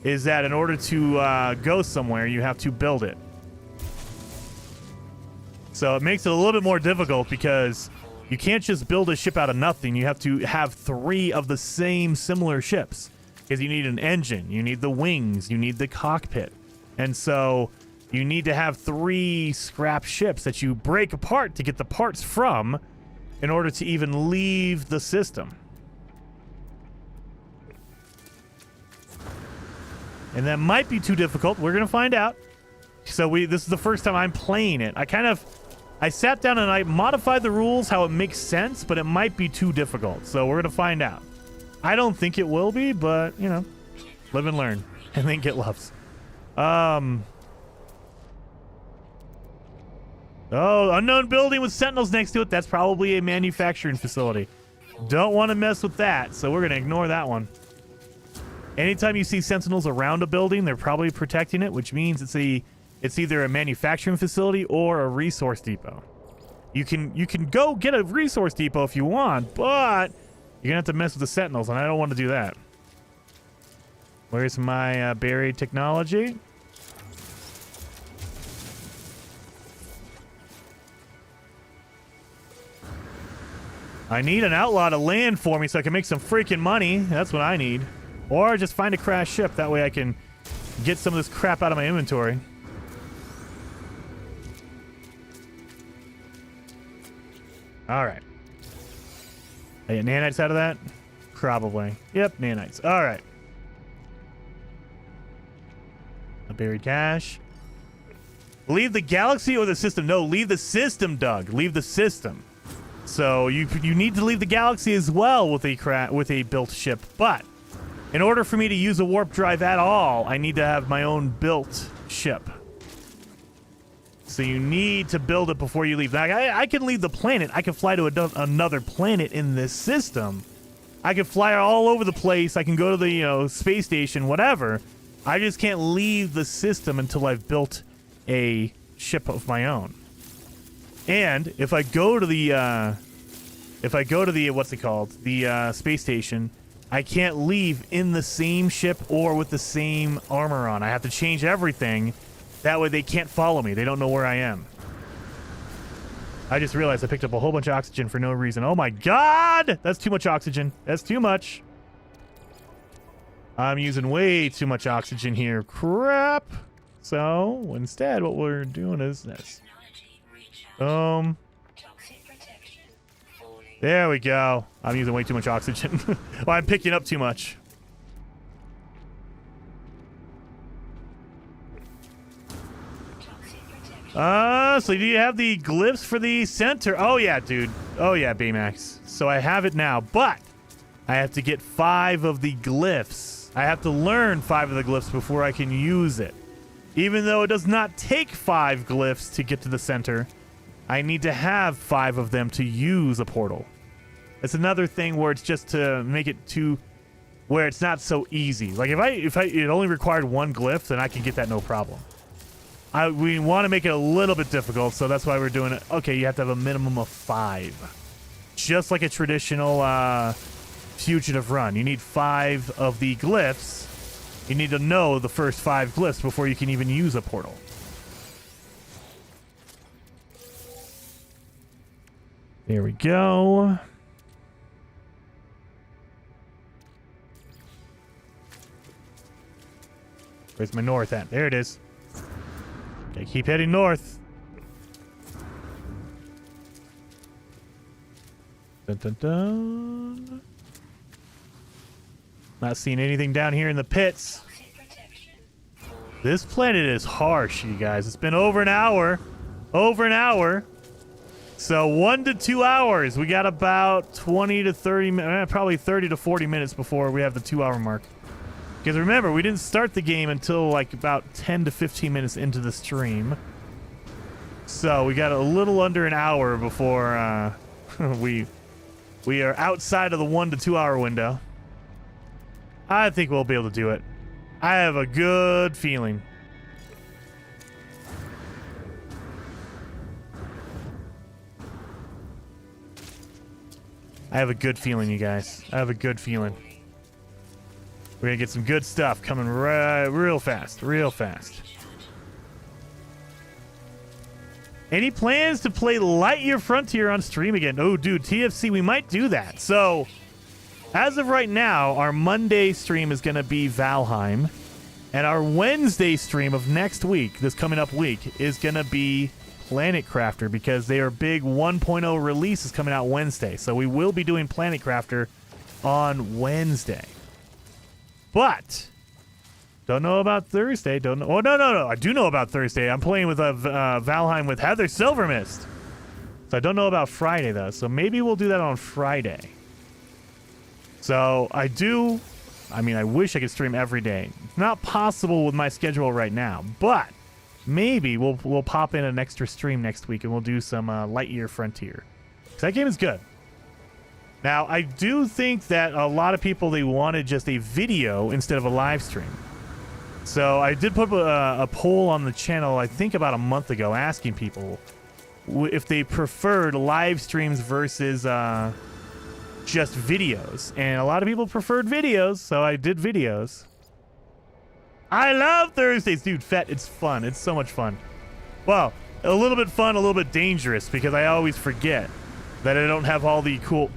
is that in order to go somewhere, you have to build it. So it makes it a little bit more difficult because you can't just build a ship out of nothing. You have to have 3 of the same similar ships, because you need an engine, you need the wings, you need the cockpit. And so you need to have 3 scrap ships that you break apart to get the parts from in order to even leave the system. And that might be too difficult. We're going to find out. So this is the first time I'm playing it. I sat down and I modified the rules how it makes sense, but it might be too difficult. So we're going to find out. I don't think it will be, but, you know, live and learn. And then get loves. Oh, unknown building with sentinels next to it. That's probably a manufacturing facility. Don't want to mess with that, so we're going to ignore that one. Anytime you see sentinels around a building, they're probably protecting it, which means it's either a manufacturing facility or a resource depot. You can go get a resource depot if you want, but you're gonna have to mess with the sentinels, and I don't want to do that. Where's my buried technology? I need an outlaw to land for me so I can make some freaking money. That's what I need. Or just find a crashed ship. That way I can get some of this crap out of my inventory. All right. I get nanites out of that? Probably. Yep, nanites. All right. A buried cache. Leave the galaxy or the system? No, leave the system, Doug. Leave the system. So you need to leave the galaxy as well with a built ship. But in order for me to use a warp drive at all, I need to have my own built ship. So you need to build it before you leave. Now, I can leave the planet. I can fly to another planet in this system. I can fly all over the place. I can go to the space station, whatever. I just can't leave the system until I've built a ship of my own. And if I go to the what's it called, the space station, I can't leave in the same ship or with the same armor on. I have to change everything. That way they can't follow me. They don't know where I am. I just realized I picked up a whole bunch of oxygen for no reason. Oh my god! That's too much oxygen. That's too much. I'm using way too much oxygen here. Crap. So, instead, what we're doing is this. There we go. I'm using way too much oxygen. Well, I'm picking up too much. So do you have the glyphs for the center? Oh, yeah, dude. Oh, yeah, Baymax. So I have it now, but I have to get 5 of the glyphs. I have to learn 5 of the glyphs before I can use it. Even though it does not take 5 glyphs to get to the center, I need to have 5 of them to use a portal. It's another thing where it's just to make it to where it's not so easy. Like if it only required 1 glyph, then I can get that no problem. We want to make it a little bit difficult, so that's why we're doing it. Okay, you have to have a minimum of 5. Just like a traditional fugitive run. You need 5 of the glyphs. You need to know the first 5 glyphs before you can even use a portal. Here we go. Where's my north at? There it is. Okay, keep heading north. Dun, dun, dun. Not seeing anything down here in the pits. This planet is harsh, you guys. It's been over an hour. Over an hour. So 1 to 2 hours. We got about 20 to 30 minutes, probably 30 to 40 minutes before we have the 2 hour mark. Because remember, we didn't start the game until like about 10 to 15 minutes into the stream. So we got a little under an hour before we are outside of the 1 to 2 hour window. I think we'll be able to do it. I have a good feeling. I have a good feeling, you guys. I have a good feeling. We're gonna get some good stuff coming real fast, real fast. Any plans to play Lightyear Frontier on stream again? Oh, dude, TFC, we might do that. So, as of right now, our Monday stream is gonna be Valheim, and our Wednesday stream of next week, this coming up week, is gonna be Planet Crafter, because their big 1.0 release is coming out Wednesday. So we will be doing Planet Crafter on Wednesday. But don't know about Thursday. Don't know. Oh, no. I do know about Thursday. I'm playing with Valheim with Heather Silvermist. So I don't know about Friday, though. So maybe we'll do that on Friday. So I wish I could stream every day. Not possible with my schedule right now. But maybe we'll pop in an extra stream next week and we'll do some Lightyear Frontier. 'Cause that game is good. Now, I do think that a lot of people, they wanted just a video instead of a live stream. So I did put a poll on the channel, I think about a month ago, asking people if they preferred live streams versus just videos. And a lot of people preferred videos, so I did videos. I love Thursdays, dude. It's fun. It's so much fun. Well, a little bit fun, a little bit dangerous, because I always forget that I don't have all the cool...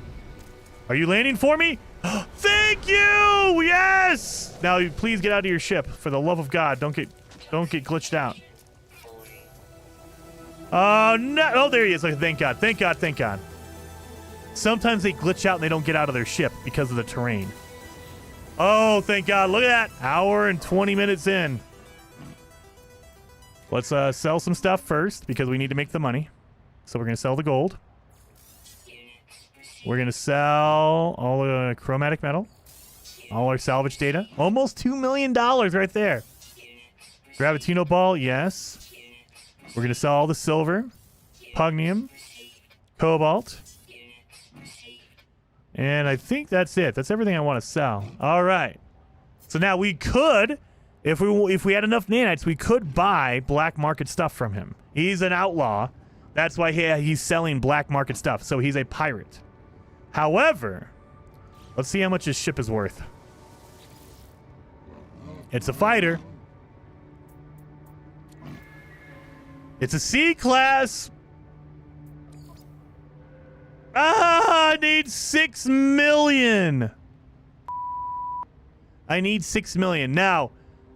Are you landing for me? Thank you! Yes! Now, please get out of your ship. For the love of God, don't get glitched out. Oh, no. Oh, there he is. Okay, thank God. Thank God. Thank God. Sometimes they glitch out and they don't get out of their ship because of the terrain. Oh, thank God. Look at that. Hour and 20 minutes in. Let's sell some stuff first because we need to make the money. So we're going to sell the gold. We're going to sell all the chromatic metal. All our salvage data. Almost $2 million right there. Gravitino ball, yes. We're going to sell all the silver. Pugnium. Cobalt. And I think that's it. That's everything I want to sell. All right. So now we could, if we had enough nanites, we could buy black market stuff from him. He's an outlaw. That's why he's selling black market stuff. So he's a pirate. However, let's see how much his ship is worth. It's a fighter. It's a C-class. I need 6 million. I need 6 million. Now,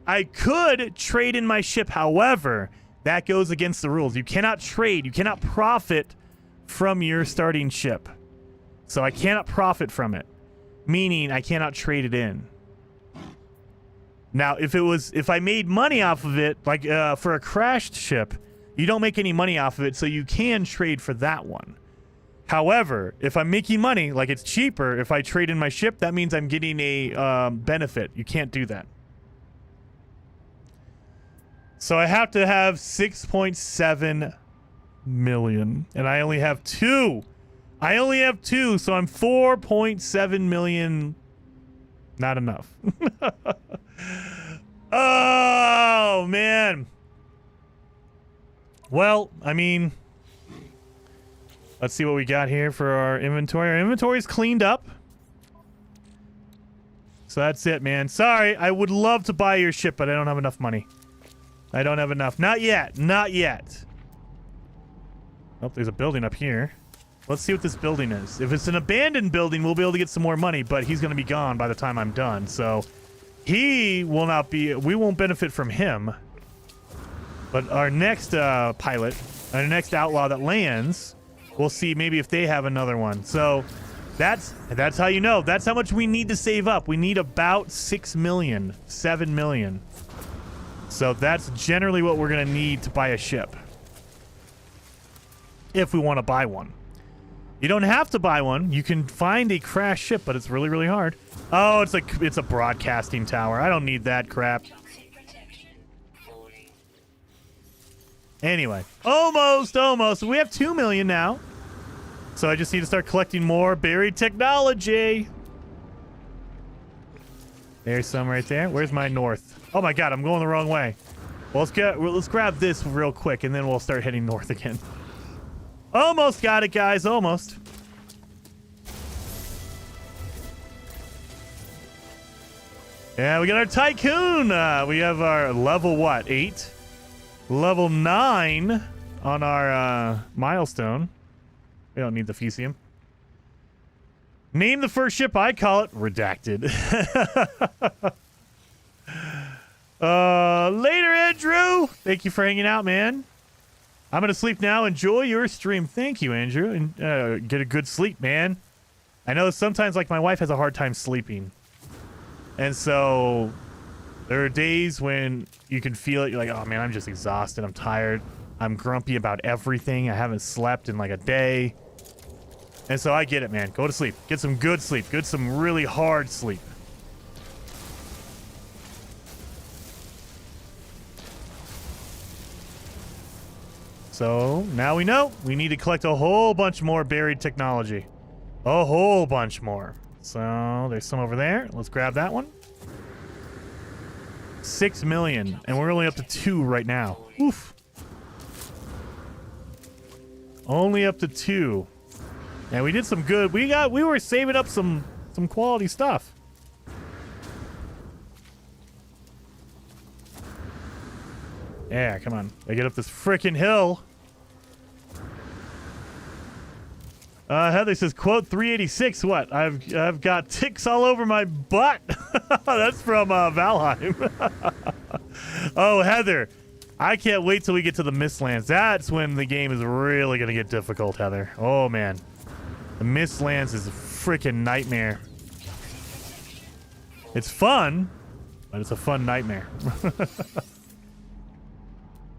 I could trade in my ship. However, that goes against the rules. You cannot trade. You cannot profit from your starting ship. So I cannot profit from it, meaning I cannot trade it in. Now, if I made money off of it, like for a crashed ship, you don't make any money off of it, so you can trade for that one. However, if I'm making money, like it's cheaper, if I trade in my ship, that means I'm getting a benefit. You can't do that. So I have to have 6.7 million, and I only have 2. I only have 2, so I'm 4.7 million. Not enough. Oh, man. Well, I mean, let's see what we got here for our inventory. Our inventory is cleaned up. So that's it, man. Sorry, I would love to buy your ship, but I don't have enough money. I don't have enough. Not yet. Not yet. Oh, there's a building up here. Let's see what this building is. If it's an abandoned building, we'll be able to get some more money, but he's going to be gone by the time I'm done. So he will not be... We won't benefit from him. But our next pilot, our next outlaw that lands, we'll see maybe if they have another one. So that's how you know. That's how much we need to save up. We need about 6 million, 7 million. So that's generally what we're going to need to buy a ship. If we want to buy one. You don't have to buy one. You can find a crashed ship, but it's really, really hard. Oh, it's a broadcasting tower. I don't need that crap. Anyway, almost. We have 2 million now. So I just need to start collecting more buried technology. There's some right there. Where's my north? Oh my god, I'm going the wrong way. Well, let's grab this real quick, and then we'll start heading north again. Almost got it, guys. Almost. Yeah, we got our Tycoon. We have our level, what, 8? Level 9 on our milestone. We don't need the Fusium. Name the first ship. I call it Redacted. Later, Andrew. Thank you for hanging out, man. I'm going to sleep now. Enjoy your stream. Thank you, Andrew. And get a good sleep, man. I know sometimes, like, my wife has a hard time sleeping. And so there are days when you can feel it. You're like, oh, man, I'm just exhausted. I'm tired. I'm grumpy about everything. I haven't slept in, like, a day. And so I get it, man. Go to sleep. Get some good sleep. Get some really hard sleep. So now we know we need to collect a whole bunch more buried technology. A whole bunch more. So there's some over there. Let's grab that one. 6 million. And we're only up to 2 right now. Oof. Only up to 2. And we did some good. We were saving up some quality stuff. Yeah, come on. I get up this frickin' hill. Heather says, quote 386. What? I've got ticks all over my butt. That's from Valheim. Oh, Heather. I can't wait till we get to the Mistlands. That's when the game is really going to get difficult, Heather. Oh, man. The Mistlands is a freaking nightmare. It's fun, but it's a fun nightmare.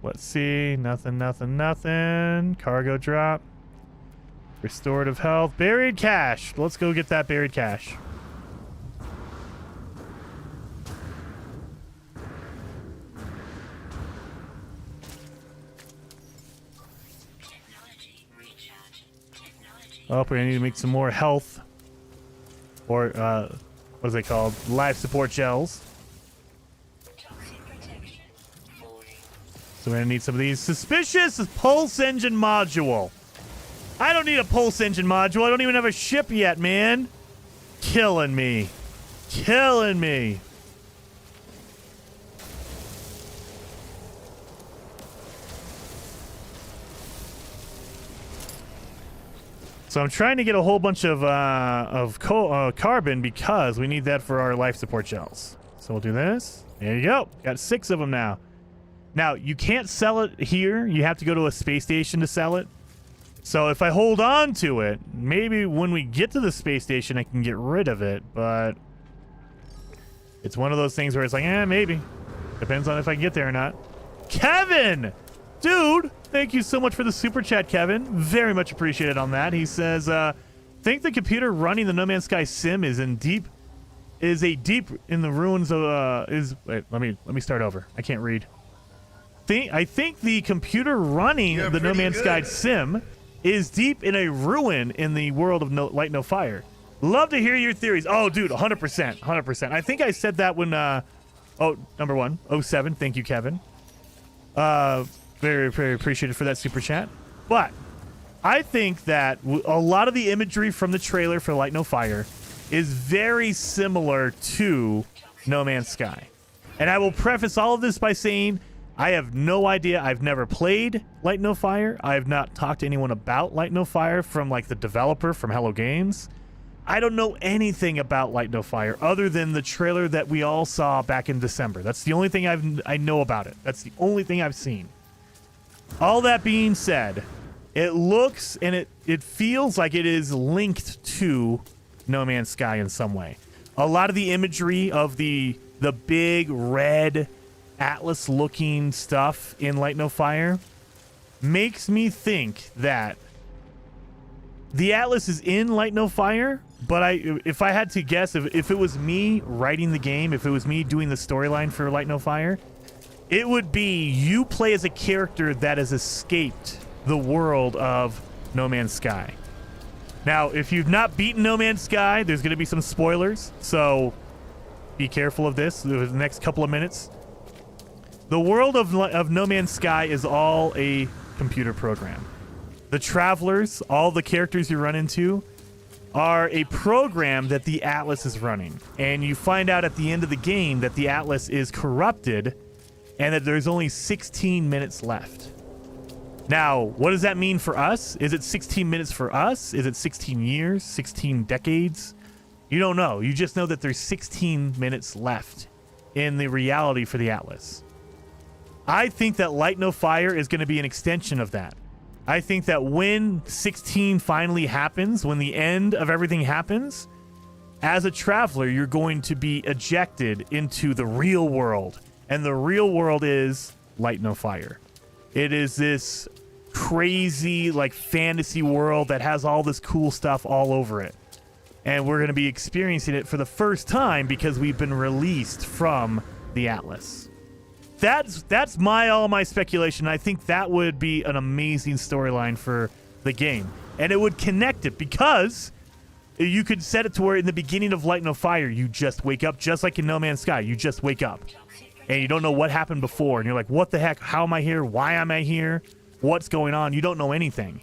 Let's see. Nothing. Cargo drop. Restorative health. Buried cash. Let's go get that buried cash. Oh, we need to make some more health. Or, what is it called? Life support gels. So we're gonna need some of these. Suspicious pulse engine module. I don't need a pulse engine module. I don't even have a ship yet, man. Killing me. Killing me. So I'm trying to get a whole bunch of carbon because we need that for our life support gels. So we'll do this. There you go. Got 6 of them now. Now, you can't sell it here. You have to go to a space station to sell it. So if I hold on to it, maybe when we get to the space station, I can get rid of it. But it's one of those things where it's like, maybe. Depends on if I can get there or not. Kevin! Dude, thank you so much for the super chat, Kevin. Very much appreciated on that. He says, think the computer running the No Man's Sky sim is deep in the ruins of wait, let me start over. I can't read. I think the computer running the No Man's Sky sim is deep in a ruin in the world of Light No Fire. Love to hear your theories. Oh, dude, 100%. I think I said that when number 1, 07. Thank you, Kevin. Very, very appreciated for that super chat. But I think that a lot of the imagery from the trailer for Light No Fire is very similar to No Man's Sky. And I will preface all of this by saying I have no idea. I've never played Light No Fire. I have not talked to anyone about Light No Fire from like the developer from Hello Games. I don't know anything about Light No Fire other than the trailer that we all saw back in December. That's the only thing I know about it. That's the only thing I've seen. All that being said, it looks and it feels like it is linked to No Man's Sky in some way. A lot of the imagery of the big red Atlas-looking stuff in Light No Fire makes me think that the Atlas is in Light No Fire, but if I had to guess, if it was me writing the game, if it was me doing the storyline for Light No Fire, it would be you play as a character that has escaped the world of No Man's Sky. Now, if you've not beaten No Man's Sky, there's going to be some spoilers, so be careful of this the next couple of minutes. The world of No Man's Sky is all a computer program. The travelers, all the characters you run into, are a program that the Atlas is running. And you find out at the end of the game that the Atlas is corrupted and that there's only 16 minutes left. Now, what does that mean for us? Is it 16 minutes for us? Is it 16 years? 16 decades? You don't know. You just know that there's 16 minutes left in the reality for the Atlas. I think that Light No Fire is going to be an extension of that. I think that when 16 finally happens, when the end of everything happens, as a traveler, you're going to be ejected into the real world. And the real world is Light No Fire. It is this crazy, like, fantasy world that has all this cool stuff all over it. And we're going to be experiencing it for the first time because we've been released from the Atlas. That's all my speculation. I think that would be an amazing storyline for the game. And it would connect it because you could set it to where in the beginning of Light No Fire, you just wake up, just like in No Man's Sky. You just wake up. And you don't know what happened before. And you're like, what the heck? How am I here? Why am I here? What's going on? You don't know anything.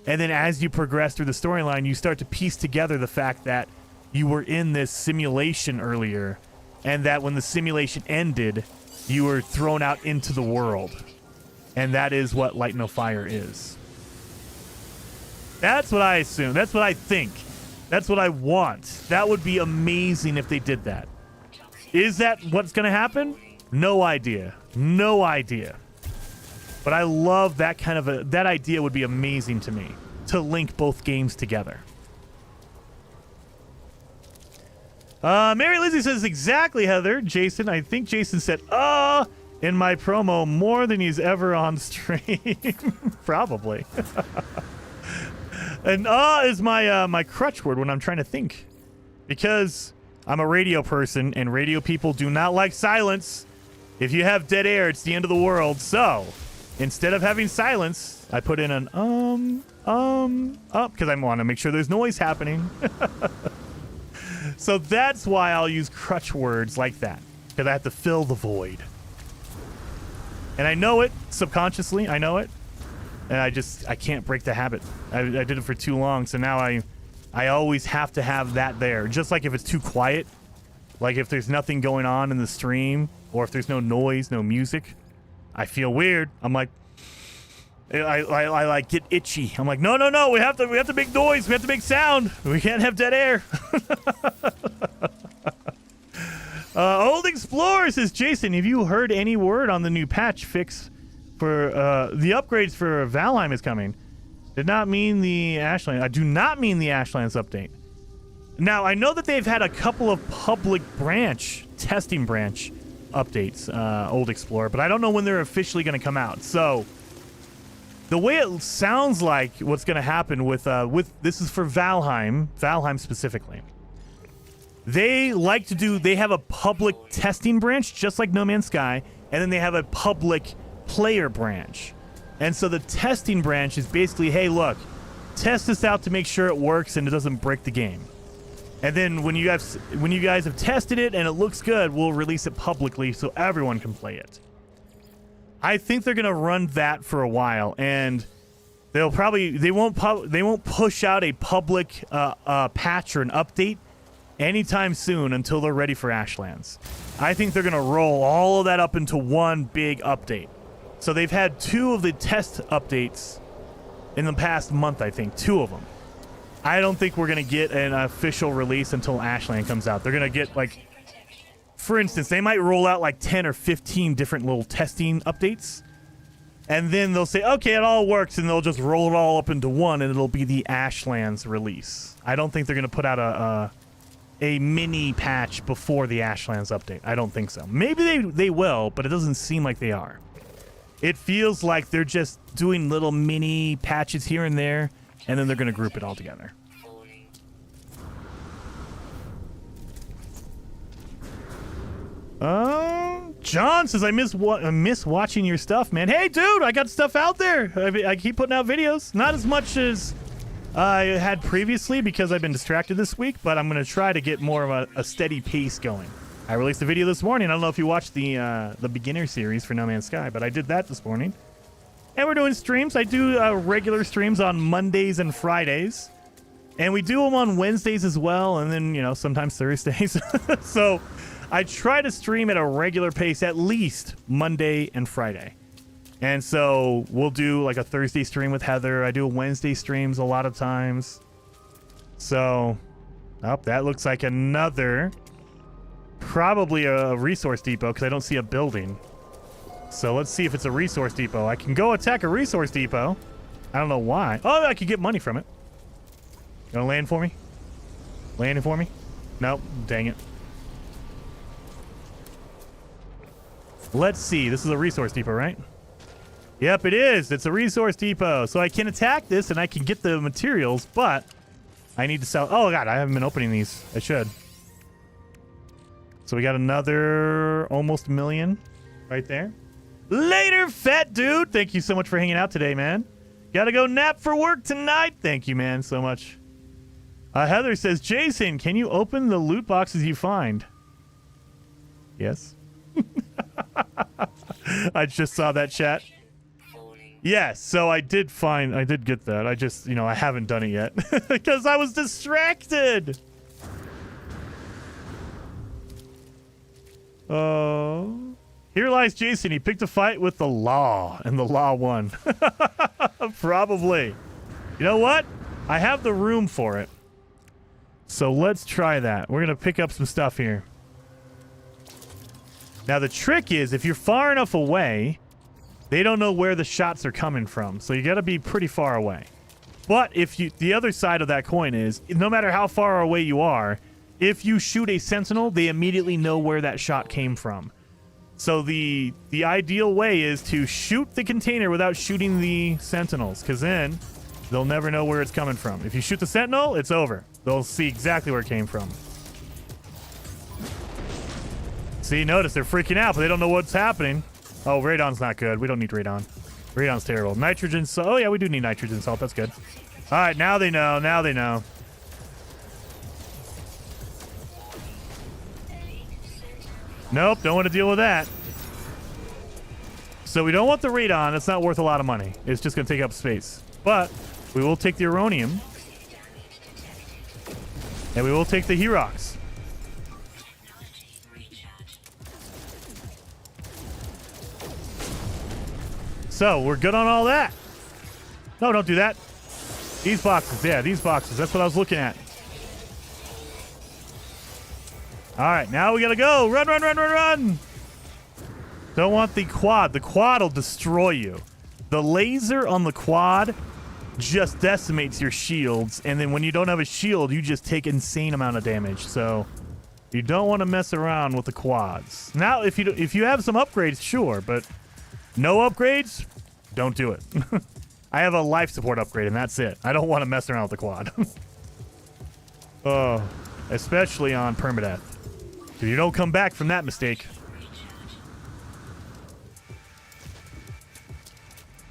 And then as you progress through the storyline, you start to piece together the fact that you were in this simulation earlier. And that when the simulation ended, you were thrown out into the world. And that is what Light No Fire is. That's what I assume. That's what I think. That's what I want. That would be amazing if they did that. Is that what's going to happen? No idea. No idea. But I love that kind of that idea would be amazing to me, to link both games together. Mary Lizzie says, exactly, Heather. Jason, I think Jason said, in my promo more than he's ever on stream. Probably. And is my crutch word when I'm trying to think. Because I'm a radio person, and radio people do not like silence. If you have dead air, it's the end of the world. So, instead of having silence, I put in an because I want to make sure there's noise happening. So that's why I'll use crutch words like that, because I have to fill the void. And I know it subconsciously. I know it. And I can't break the habit. I did it for too long, so now I always have to have that there. Just like if it's too quiet, like if there's nothing going on in the stream, or if there's no noise, no music, I feel weird. I'm like, I like get itchy. I'm like, no, we have to make noise. We have to make sound. We can't have dead air. Old Explorer says, Jason, have you heard any word on the new patch fix for the upgrades for Valheim is coming? Did not mean the Ashlands. I do not mean the Ashlands update. Now, I know that they've had a couple of public testing branch updates, Old Explorer, but I don't know when they're officially going to come out. So, the way it sounds like what's going to happen with this is for Valheim specifically. They have a public testing branch, just like No Man's Sky, and then they have a public player branch. And so the testing branch is basically, hey, look, test this out to make sure it works and it doesn't break the game. And then when you guys have tested it and it looks good, we'll release it publicly so everyone can play it. I think they're gonna run that for a while, and they won't push out a public patch or an update anytime soon until they're ready for Ashlands. I think they're gonna roll all of that up into one big update. So they've had 2 of the test updates in the past month, I think. 2 of them. I don't think we're going to get an official release until Ashland comes out. They're going to get, like, for instance, they might roll out like 10 or 15 different little testing updates. And then they'll say, okay, it all works, and they'll just roll it all up into one, and it'll be the Ashlands release. I don't think they're going to put out a mini patch before the Ashlands update. I don't think so. Maybe they will, but it doesn't seem like they are. It feels like they're just doing little mini patches here and there, and then they're going to group it all together. John says, I miss watching your stuff, man. Hey, dude, I got stuff out there. I keep putting out videos. Not as much as I had previously because I've been distracted this week, but I'm going to try to get more of a steady pace going. I released a video this morning. I don't know if you watched the beginner series for No Man's Sky, but I did that this morning. And we're doing streams. I do regular streams on Mondays and Fridays. And we do them on Wednesdays as well, and then, you know, sometimes Thursdays. So I try to stream at a regular pace at least Monday and Friday. And so we'll do like a Thursday stream with Heather. I do Wednesday streams a lot of times. So, that looks like another, probably a resource depot because I don't see a building. So let's see if it's a resource depot. I can go attack a resource depot. I don't know why. Oh, I could get money from it. You gonna land for me? Landing for me? Nope. Dang it. Let's see. This is a resource depot, right? Yep, it is. It's a resource depot. So I can attack this and I can get the materials, but I need to sell. Oh, God. I haven't been opening these. I should. So we got another almost million right there. Later, fat dude. Thank you so much for hanging out today, man. Gotta go nap for work tonight. Thank you, man, so much. Heather says, Jason, can you open the loot boxes you find? Yes. I just saw that chat. Yes, so I did get that. I just, you know, I haven't done it yet because I was distracted. Oh. Here lies Jason. He picked a fight with the law, and the law won. Probably. You know what? I have the room for it. So let's try that. We're going to pick up some stuff here. Now, the trick is, if you're far enough away, they don't know where the shots are coming from. So you got to be pretty far away. But if you, the other side of that coin is, no matter how far away you are, if you shoot a sentinel, they immediately know where that shot came from. So the ideal way is to shoot the container without shooting the sentinels, because then they'll never know where it's coming from. If you shoot the sentinel, it's over. They'll see exactly where it came from. See, notice they're freaking out, but they don't know what's happening. Oh, radon's not good. We don't need radon. Radon's terrible. Nitrogen salt. Oh, yeah, we do need nitrogen salt. That's good. All right, now they know. Now they know. Nope, don't want to deal with that. So we don't want the radon. It's not worth a lot of money. It's just going to take up space. But we will take the uranium. And we will take the Herox. So we're good on all that. No, don't do that. These boxes. Yeah, these boxes. That's what I was looking at. All right, now we got to go. Run, run, run, run, run. Don't want the quad. The quad will destroy you. The laser on the quad just decimates your shields, and then when you don't have a shield, you just take insane amount of damage. So you don't want to mess around with the quads. Now, if you have some upgrades, sure, but no upgrades, don't do it. I have a life support upgrade, and that's it. I don't want to mess around with the quad. Oh, especially on Permadeath. If you don't come back from that mistake.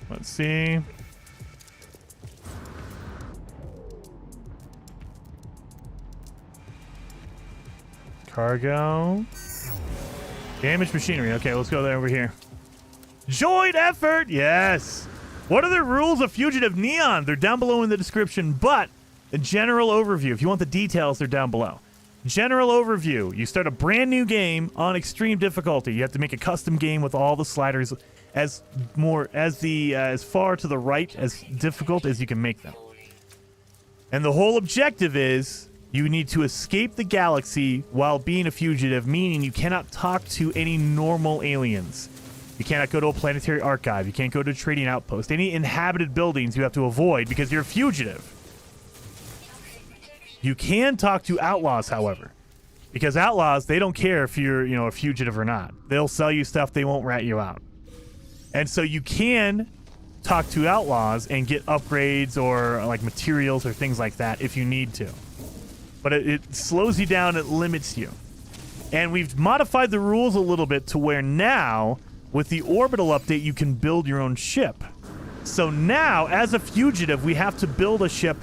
Let's see. Cargo. Damaged machinery. Okay, let's go there over here. Joint effort. Yes. What are the rules of Fugitive Neon? They're down below in the description, but a general overview. If you want the details, they're down below. General overview. You start a brand new game on extreme difficulty. You have to make a custom game with all the sliders as far to the right as difficult as you can make them. And the whole objective is you need to escape the galaxy while being a fugitive, meaning you cannot talk to any normal aliens. You cannot go to a planetary archive. You can't go to a trading outpost. Any inhabited buildings you have to avoid because you're a fugitive. You can talk to outlaws, however, because outlaws, they don't care if you're, a fugitive or not. They'll sell you stuff. They won't rat you out. And so you can talk to outlaws and get upgrades or like materials or things like that if you need to. But it slows you down. It limits you. And we've modified the rules a little bit to where now, with the Orbital update, you can build your own ship. So now, as a fugitive, we have to build a ship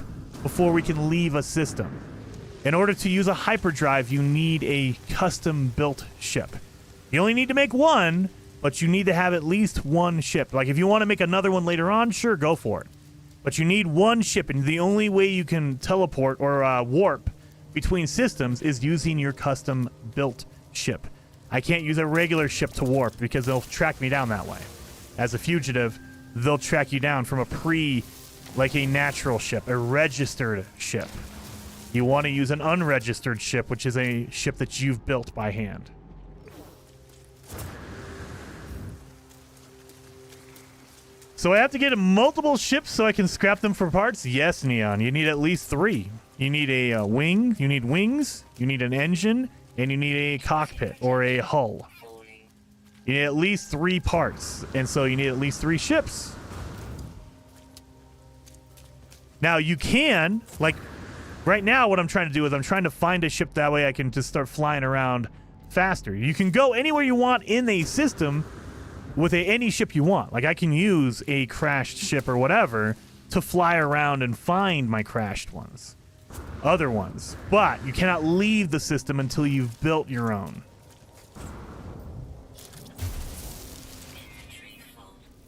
before we can leave a system. In order to use a hyperdrive, you need a custom-built ship. You only need to make one, but you need to have at least one ship. Like, if you want to make another one later on, sure, go for it. But you need one ship, and the only way you can teleport or warp between systems is using your custom-built ship. I can't use a regular ship to warp because they'll track me down that way. As a fugitive, they'll track you down from like a natural ship, a registered ship. You want to use an unregistered ship, which is a ship that you've built by hand. So I have to get multiple ships so I can scrap them for parts? Yes, Neon. You need at least 3. You need a wing, you need wings, you need an engine, and you need a cockpit or a hull. You need at least 3 parts, and so you need at least 3 ships. Now you can, like, right now what I'm trying to do is I'm trying to find a ship that way I can just start flying around faster. You can go anywhere you want in a system with any ship you want. Like, I can use a crashed ship or whatever to fly around and find my crashed ones. Other ones. But you cannot leave the system until you've built your own.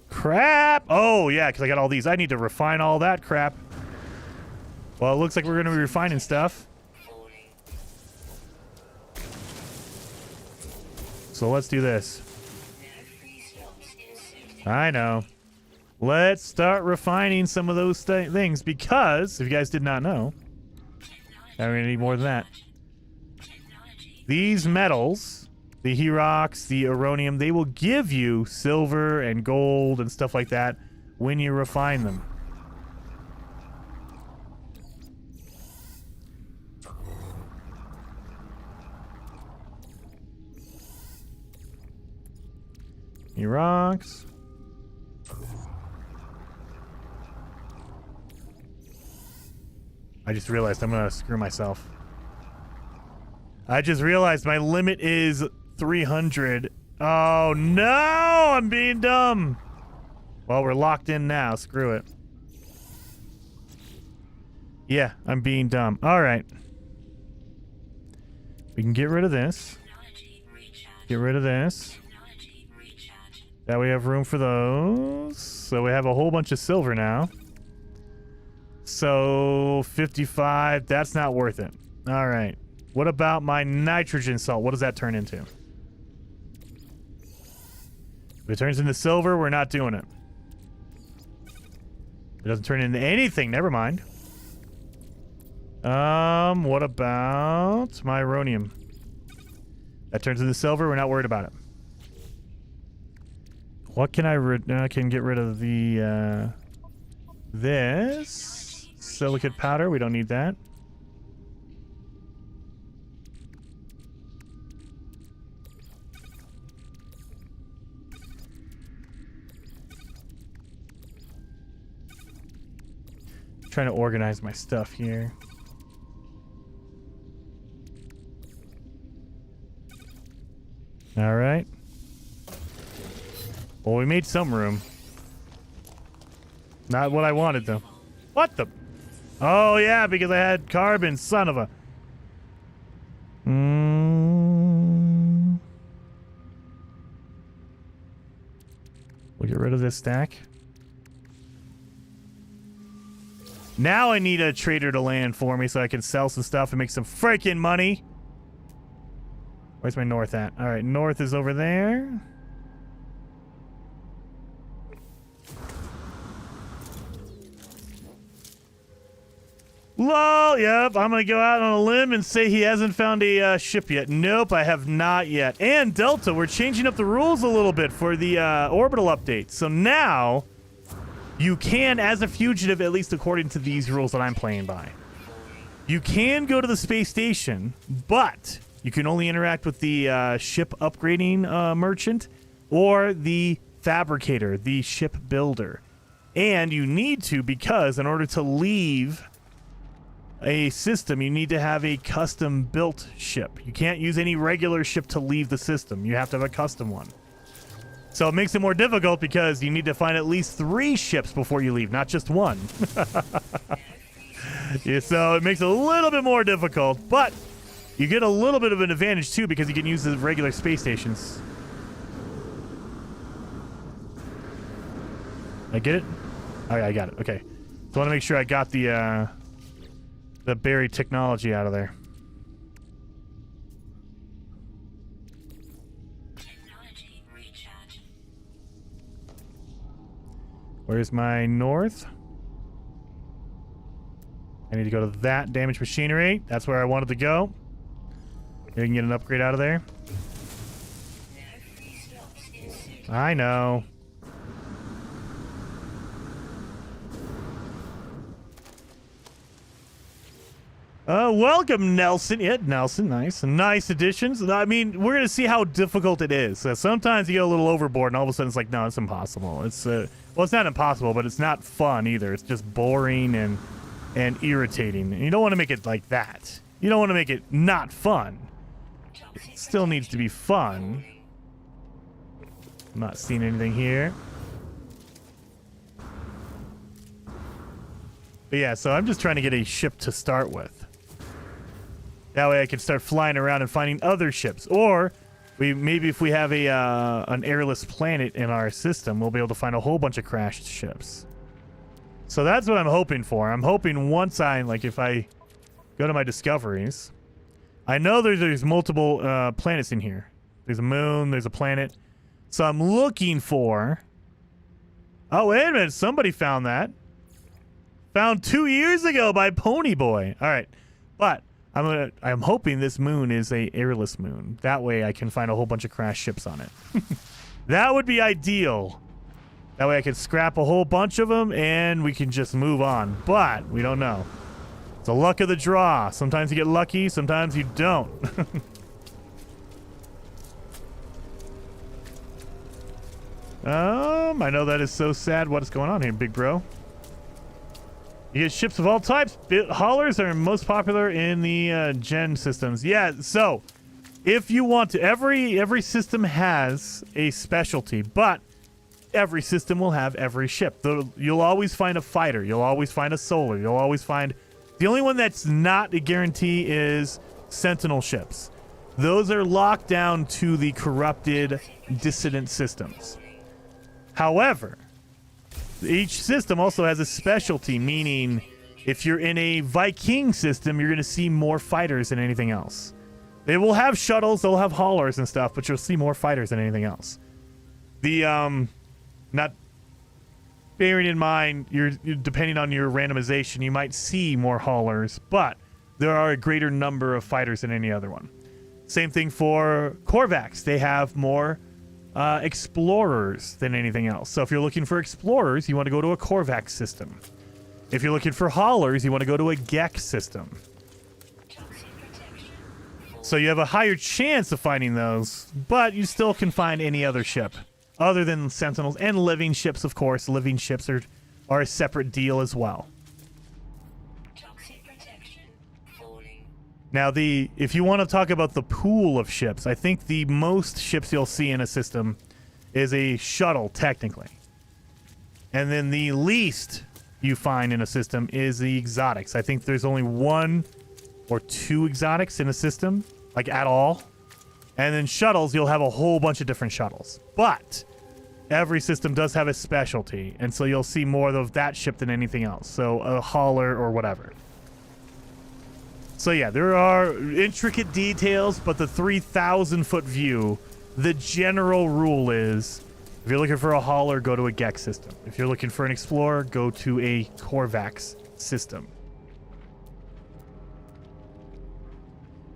Crap! Oh, yeah, because I got all these. I need to refine all that crap. Well, it looks like we're going to be refining stuff. So let's do this. I know. Let's start refining some of those things because, if you guys did not know, I'm going to need more than that. These metals, the Herox, the Uranium, they will give you silver and gold and stuff like that when you refine them. Herox. I just realized I'm gonna screw myself. I just realized my limit is 300. Oh no! I'm being dumb. Well, we're locked in now. Screw it. Yeah, I'm being dumb. All right. We can get rid of this. Get rid of this. That we have room for those. So we have a whole bunch of silver now. So 55, that's not worth it. All right. What about my nitrogen salt? What does that turn into? If it turns into silver, we're not doing it. It doesn't turn into anything. Never mind. What about my uranium? That turns into silver. We're not worried about it. What can I can get rid of the this silicate powder? We don't need that. Trying to organize my stuff here. All right. Well, we made some room. Not what I wanted, though. What the? Oh, yeah, because I had carbon, son of a... We'll get rid of this stack. Now I need a trader to land for me so I can sell some stuff and make some freaking money. Where's my north at? All right, north is over there. Lol, yep, I'm gonna go out on a limb and say he hasn't found a ship yet. Nope, I have not yet. And Delta, we're changing up the rules a little bit for the orbital update. So now, you can, as a fugitive, at least according to these rules that I'm playing by, you can go to the space station, but you can only interact with the ship upgrading merchant or the fabricator, the ship builder. And you need to, because in order to leave a system, you need to have a custom built ship. You can't use any regular ship to leave the system. You have to have a custom one. So it makes it more difficult because you need to find at least 3 ships before you leave, not just one. Yeah, so it makes it a little bit more difficult, but you get a little bit of an advantage too because you can use the regular space stations. I get it? Oh, yeah, I got it. Okay. So I want to make sure I got the buried technology out of there. Technology recharge. Where's my north? I need to go to that damaged machinery. That's where I wanted to go. You can get an upgrade out of there. No free slots in suit. I know. Welcome, Nelson. Yeah, Nelson, nice. Nice additions. I mean, we're going to see how difficult it is. Sometimes you get a little overboard, and all of a sudden it's like, no, it's impossible. It's, well, it's not impossible, but it's not fun either. It's just boring and irritating. And you don't want to make it like that. You don't want to make it not fun. It still needs to be fun. I'm not seeing anything here. But yeah, so I'm just trying to get a ship to start with. That way I can start flying around and finding other ships. Or maybe if we have an airless planet in our system, we'll be able to find a whole bunch of crashed ships. So that's what I'm hoping for. I'm hoping once if I go to my discoveries, I know there's multiple planets in here. There's a moon, there's a planet. So I'm looking for... Oh, wait a minute. Somebody found that. Found 2 years ago by Ponyboy. All right. But I'm hoping this moon is a airless moon. That way I can find a whole bunch of crashed ships on it. That would be ideal. That way I can scrap a whole bunch of them and we can just move on. But we don't know. It's the luck of the draw. Sometimes you get lucky, sometimes you don't. I know that is so sad. What is going on here, big bro? You get ships of all types. Haulers are most popular in the gen systems. Yeah, so if you want to, every system has a specialty, but every system will have every ship. You'll always find a fighter. You'll always find a solar. You'll always find... The only one that's not a guarantee is Sentinel ships. Those are locked down to the corrupted dissident systems. However... Each system also has a specialty, meaning if you're in a Viking system, you're going to see more fighters than anything else. They will have shuttles, they'll have haulers and stuff, but you'll see more fighters than anything else. Not bearing in mind, depending on your randomization, you might see more haulers, but there are a greater number of fighters than any other one. Same thing for Korvax. They have more explorers than anything else. So if you're looking for explorers, you want to go to a Korvax system. If you're looking for haulers, you want to go to a Gex system. So you have a higher chance of finding those, but you still can find any other ship other than Sentinels and living ships, of course. Living ships are a separate deal as well. Now, if you want to talk about the pool of ships, I think the most ships you'll see in a system is a shuttle, technically. And then the least you find in a system is the exotics. I think there's only 1 or 2 exotics in a system, like at all. And then shuttles, you'll have a whole bunch of different shuttles. But every system does have a specialty, and so you'll see more of that ship than anything else. So a hauler or whatever. So yeah, there are intricate details, but the 3,000-foot view, the general rule is, if you're looking for a hauler, go to a Gex system. If you're looking for an explorer, go to a Korvax system.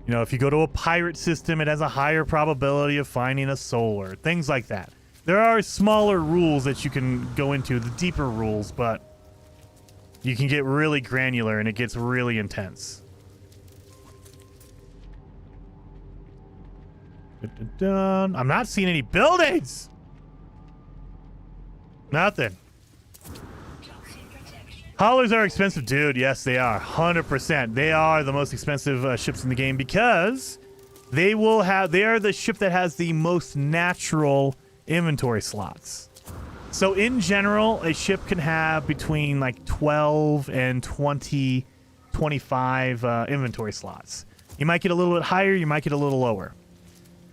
You know, if you go to a pirate system, it has a higher probability of finding a solar, things like that. There are smaller rules that you can go into, the deeper rules, but you can get really granular and it gets really intense. I'm not seeing any buildings. Nothing. Haulers are expensive, dude. Yes, they are. 100%. They are the most expensive ships in the game because they are the ship that has the most natural inventory slots. So in general, a ship can have between like 12 and 20, 25 inventory slots. You might get a little bit higher, you might get a little lower.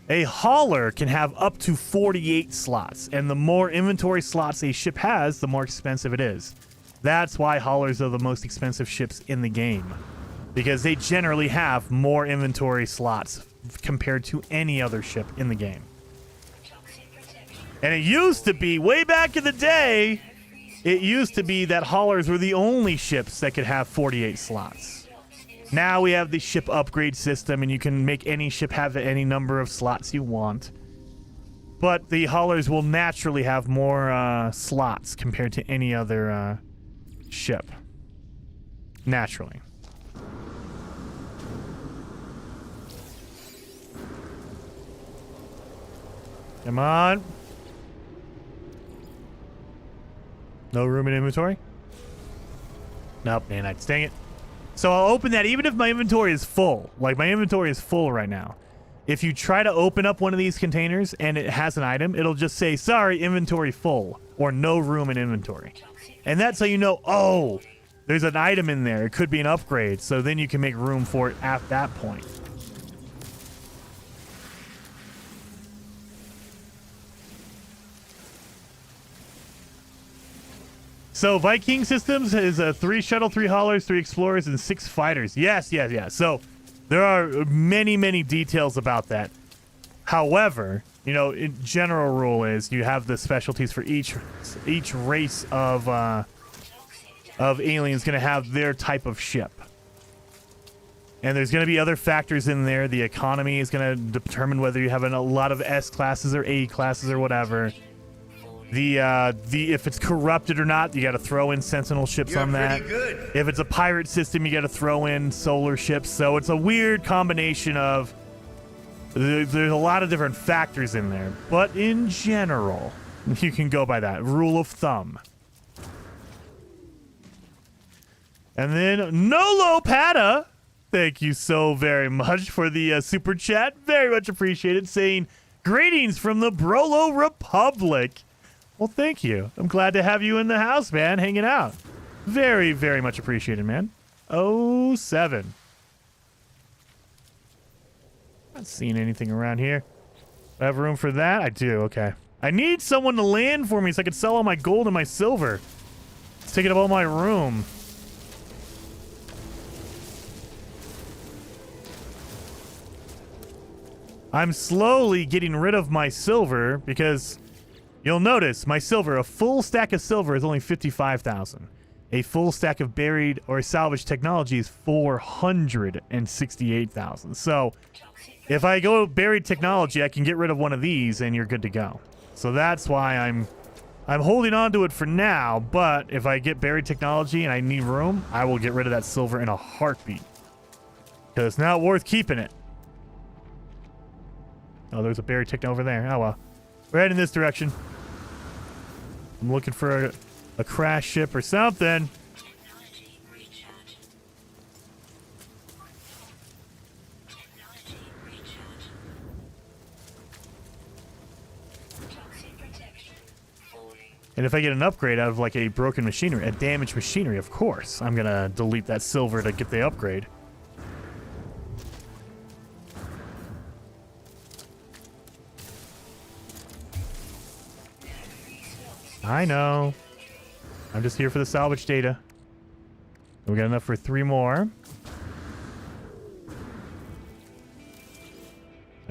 A hauler can have up to 48 slots, and the more inventory slots a ship has, the more expensive it is. That's why haulers are the most expensive ships in the game, because they generally have more inventory slots compared to any other ship in the game. And it used to be, way back in the day, it used to be that haulers were the only ships that could have 48 slots. Now we have the ship upgrade system, and you can make any ship have any number of slots you want. But the haulers will naturally have more slots compared to any other ship. Naturally. Come on. No room in inventory? Nope, nanites. Dang it. So I'll open that even if my inventory is full. Like, my inventory is full right now. If you try to open up one of these containers and it has an item, it'll just say, sorry, inventory full, or no room in inventory. And that's how you know, oh, there's an item in there. It could be an upgrade. So then you can make room for it at that point. So Viking Systems is 3 shuttle, 3 haulers, 3 explorers, and 6 fighters. Yes. So there are many, many details about that. However, you know, general rule is you have the specialties for each race of aliens going to have their type of ship. And there's going to be other factors in there. The economy is going to determine whether you have a lot of S classes or A classes or whatever. If it's corrupted or not, you got to throw in sentinel ships on that. Good. If it's a pirate system, you got to throw in solar ships. So it's a weird combination of. There's a lot of different factors in there, but in general, you can go by that rule of thumb. And then Nolo Pata, thank you so very much for the super chat. Very much appreciated. Saying greetings from the Brolo Republic. Well, thank you. I'm glad to have you in the house, man, hanging out. Very, very much appreciated, man. 07. Not seeing anything around here. I have room for that? I do, okay. I need someone to land for me so I can sell all my gold and my silver. It's taking up all my room. I'm slowly getting rid of my silver because you'll notice my silver, a full stack of silver is only 55,000. A full stack of buried or salvaged technology is 468,000. So if I go buried technology, I can get rid of one of these and you're good to go. So that's why I'm holding on to it for now, but if I get buried technology and I need room, I will get rid of that silver in a heartbeat. Because it's not worth keeping it. Oh, there's a buried tech over there. Oh well. We're heading this direction. I'm looking for a crash ship or something. Technology recharge. Technology recharge. Toxic protection falling. And if I get an upgrade out of like a broken machinery, a damaged machinery, of course, I'm gonna delete that silver to get the upgrade. I know. I'm just here for the salvage data. We got enough for 3 more.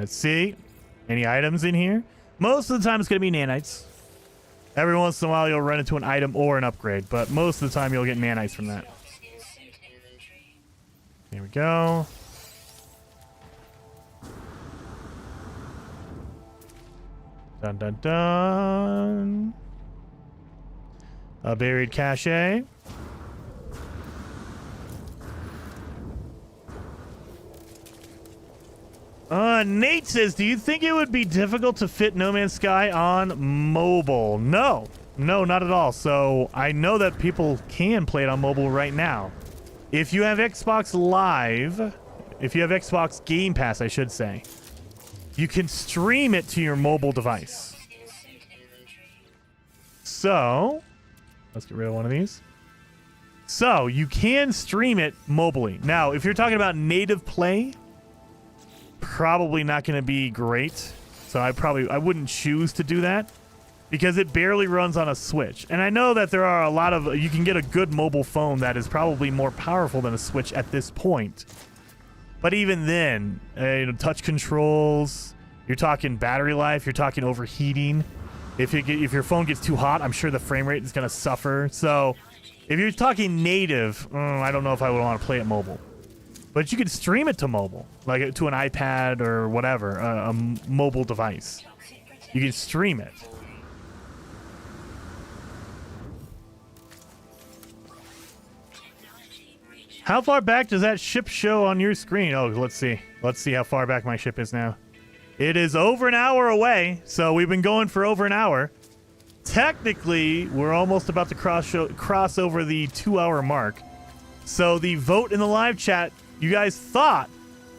Let's see. Any items in here? Most of the time it's going to be nanites. Every once in a while you'll run into an item or an upgrade, but most of the time you'll get nanites from that. There we go. Dun dun dun. A buried cache. Nate says, do you think it would be difficult to fit No Man's Sky on mobile? No, not at all. So I know that people can play it on mobile right now. If you have Xbox Live, if you have Xbox Game Pass, I should say, you can stream it to your mobile device. So let's get rid of one of these. So you can stream it mobily. Now, if you're talking about native play, probably not going to be great. So I wouldn't choose to do that because it barely runs on a Switch. And I know that there are a lot of, you can get a good mobile phone that is probably more powerful than a Switch at this point. But even then, touch controls, you're talking battery life, you're talking overheating. If your phone gets too hot, I'm sure the frame rate is going to suffer. So if you're talking native, I don't know if I would want to play it mobile. But you could stream it to mobile, like to an iPad or whatever, a mobile device. You can stream it. How far back does that ship show on your screen? Oh, let's see. Let's see how far back my ship is now. It is over an hour away, so we've been going for over an hour. Technically, we're almost about to cross over the 2-hour mark. So the vote in the live chat, you guys thought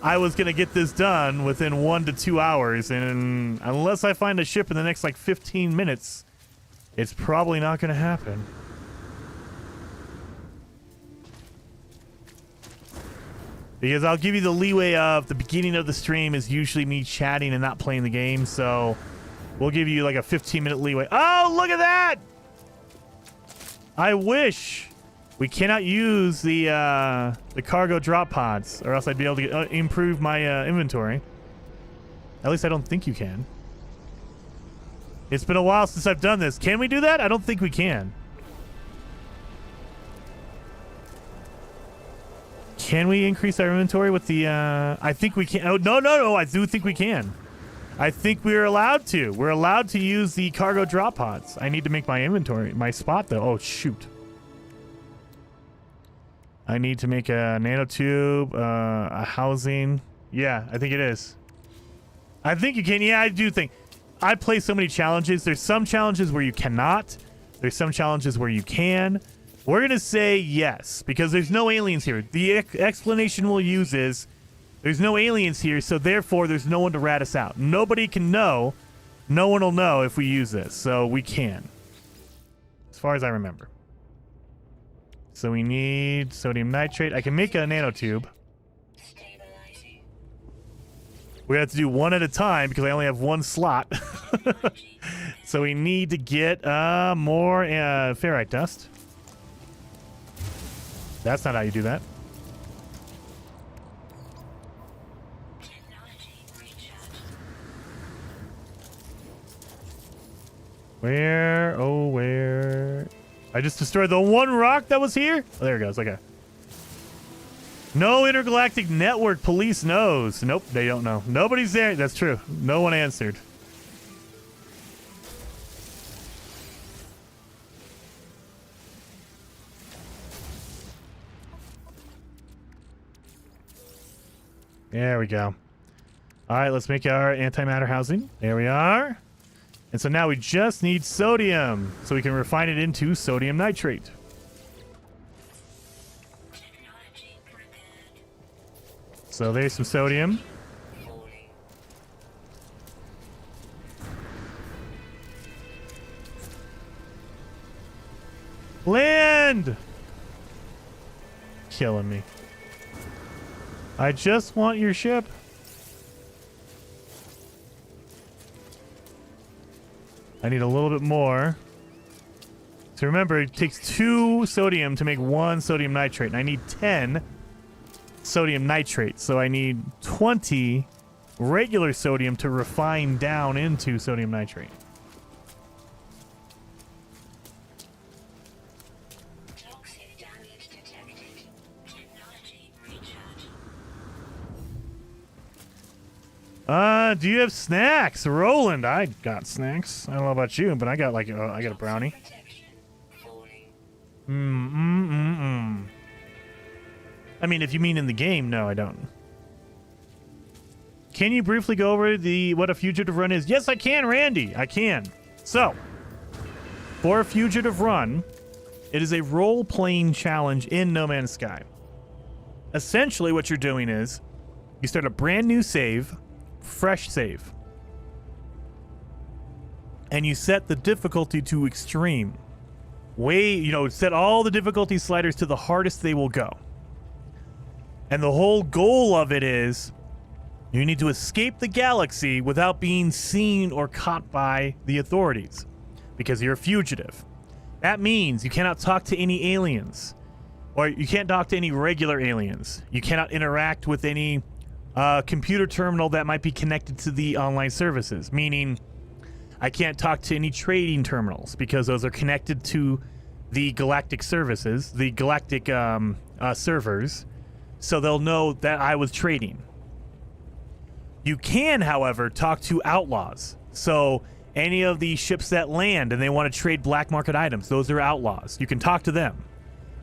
I was going to get this done within 1 to 2 hours, and unless I find a ship in the next, 15 minutes, it's probably not going to happen. Because I'll give you the leeway of the beginning of the stream is usually me chatting and not playing the game, so we'll give you a 15-minute leeway. Oh, look at that! I wish we cannot use the cargo drop pods, or else I'd be able to improve my inventory. At least I don't think you can. It's been a while since I've done this. Can we do that? I don't think we can. Can we increase our inventory with the, I think we can. Oh, no, I do think we can. I think we're allowed to. We're allowed to use the cargo drop pods. I need to make my inventory, my spot, though. Oh, shoot. I need to make a nanotube, a housing. Yeah, I think it is. I think you can. Yeah, I do think. I play so many challenges. There's some challenges where you cannot. There's some challenges where you can. We're going to say yes, because there's no aliens here. The explanation we'll use is there's no aliens here, so therefore there's no one to rat us out. Nobody can know. No one will know if we use this, so we can. As far as I remember. So we need sodium nitrate. I can make a nanotube. We have to do one at a time because I only have one slot. So we need to get more ferrite dust. That's not how you do that. Where? Oh, where? I just destroyed the one rock that was here? Oh, there it goes. Okay. No intergalactic network police knows. Nope, they don't know. Nobody's there. That's true. No one answered. There we go. All right, let's make our antimatter housing. There we are. And so now we just need sodium so we can refine it into sodium nitrate. So there's some sodium. Land! Killing me. I just want your ship. I need a little bit more. So remember, it takes 2 sodium to make 1 sodium nitrate, and I need 10 sodium nitrate. So I need 20 regular sodium to refine down into sodium nitrate. Toxic damage detected. Technology recharge. Do you have snacks? Roland, I got snacks. I don't know about you, but I got like, I got a brownie. Protection. Falling. I mean, if you mean in the game, no, I don't. Can you briefly go over what a fugitive run is? Yes, I can, Randy. I can. So, for a fugitive run, it is a role-playing challenge in No Man's Sky. Essentially, what you're doing is you start a brand new save, fresh save, and you set the difficulty to extreme. Set all the difficulty sliders to the hardest they will go. And the whole goal of it is you need to escape the galaxy without being seen or caught by the authorities because you're a fugitive. That means you cannot talk to any aliens, or you can't talk to any regular aliens. You cannot interact with any computer terminal that might be connected to the online services, meaning I can't talk to any trading terminals because those are connected to the galactic services, the galactic servers, so they'll know that I was trading. You can, however, talk to outlaws. So any of the ships that land and they want to trade black market items, those are outlaws. You can talk to them.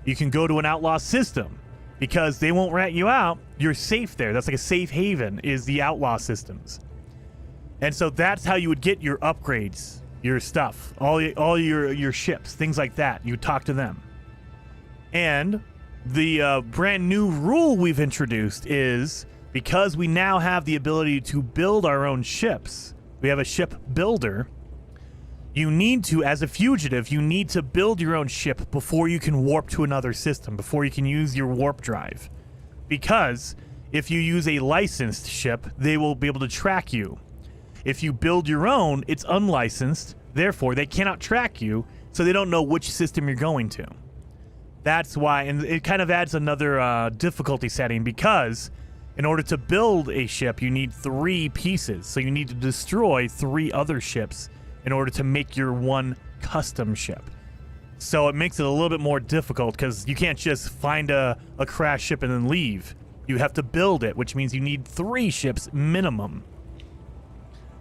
You can go to an outlaw system because they won't rat you out. You're safe there. That's like a safe haven is the outlaw systems. And so that's how you would get your upgrades, your stuff, all your ships, things like that. You talk to them. And the brand new rule we've introduced is because we now have the ability to build our own ships, we have a ship builder, you need to, as a fugitive, you need to build your own ship before you can warp to another system, before you can use your warp drive. Because if you use a licensed ship, they will be able to track you. If you build your own, it's unlicensed, therefore they cannot track you, so they don't know which system you're going to. That's why, and it kind of adds another difficulty setting because in order to build a ship, you need 3 pieces. So you need to destroy 3 other ships in order to make your one custom ship. So it makes it a little bit more difficult because you can't just find a crash ship and then leave. You have to build it, which means you need 3 ships minimum.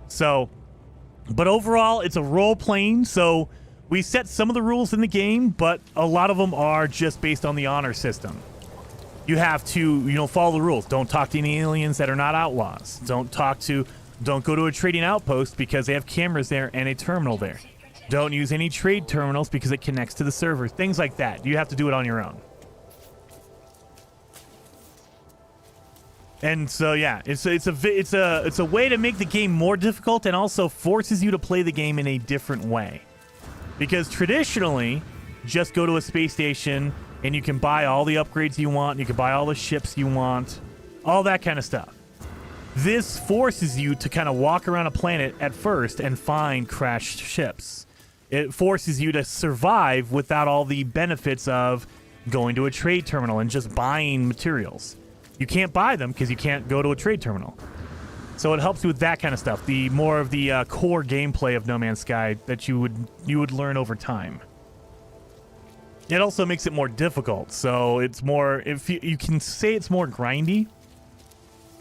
So, but overall, it's a role-playing, so we set some of the rules in the game, but a lot of them are just based on the honor system. You have to, follow the rules. Don't talk to any aliens that are not outlaws. Don't go to a trading outpost because they have cameras there and a terminal there. Don't use any trade terminals because it connects to the servers. Things like that. You have to do it on your own. And so yeah, it's a way to make the game more difficult and also forces you to play the game in a different way. Because traditionally, just go to a space station and you can buy all the upgrades you want, you can buy all the ships you want, all that kind of stuff. This forces you to kind of walk around a planet at first and find crashed ships. It forces you to survive without all the benefits of going to a trade terminal and just buying materials. You can't buy them because you can't go to a trade terminal. So it helps you with that kind of stuff. The more of the core gameplay of No Man's Sky that you would learn over time. It also makes it more difficult. So it's more, if you can say it's more grindy,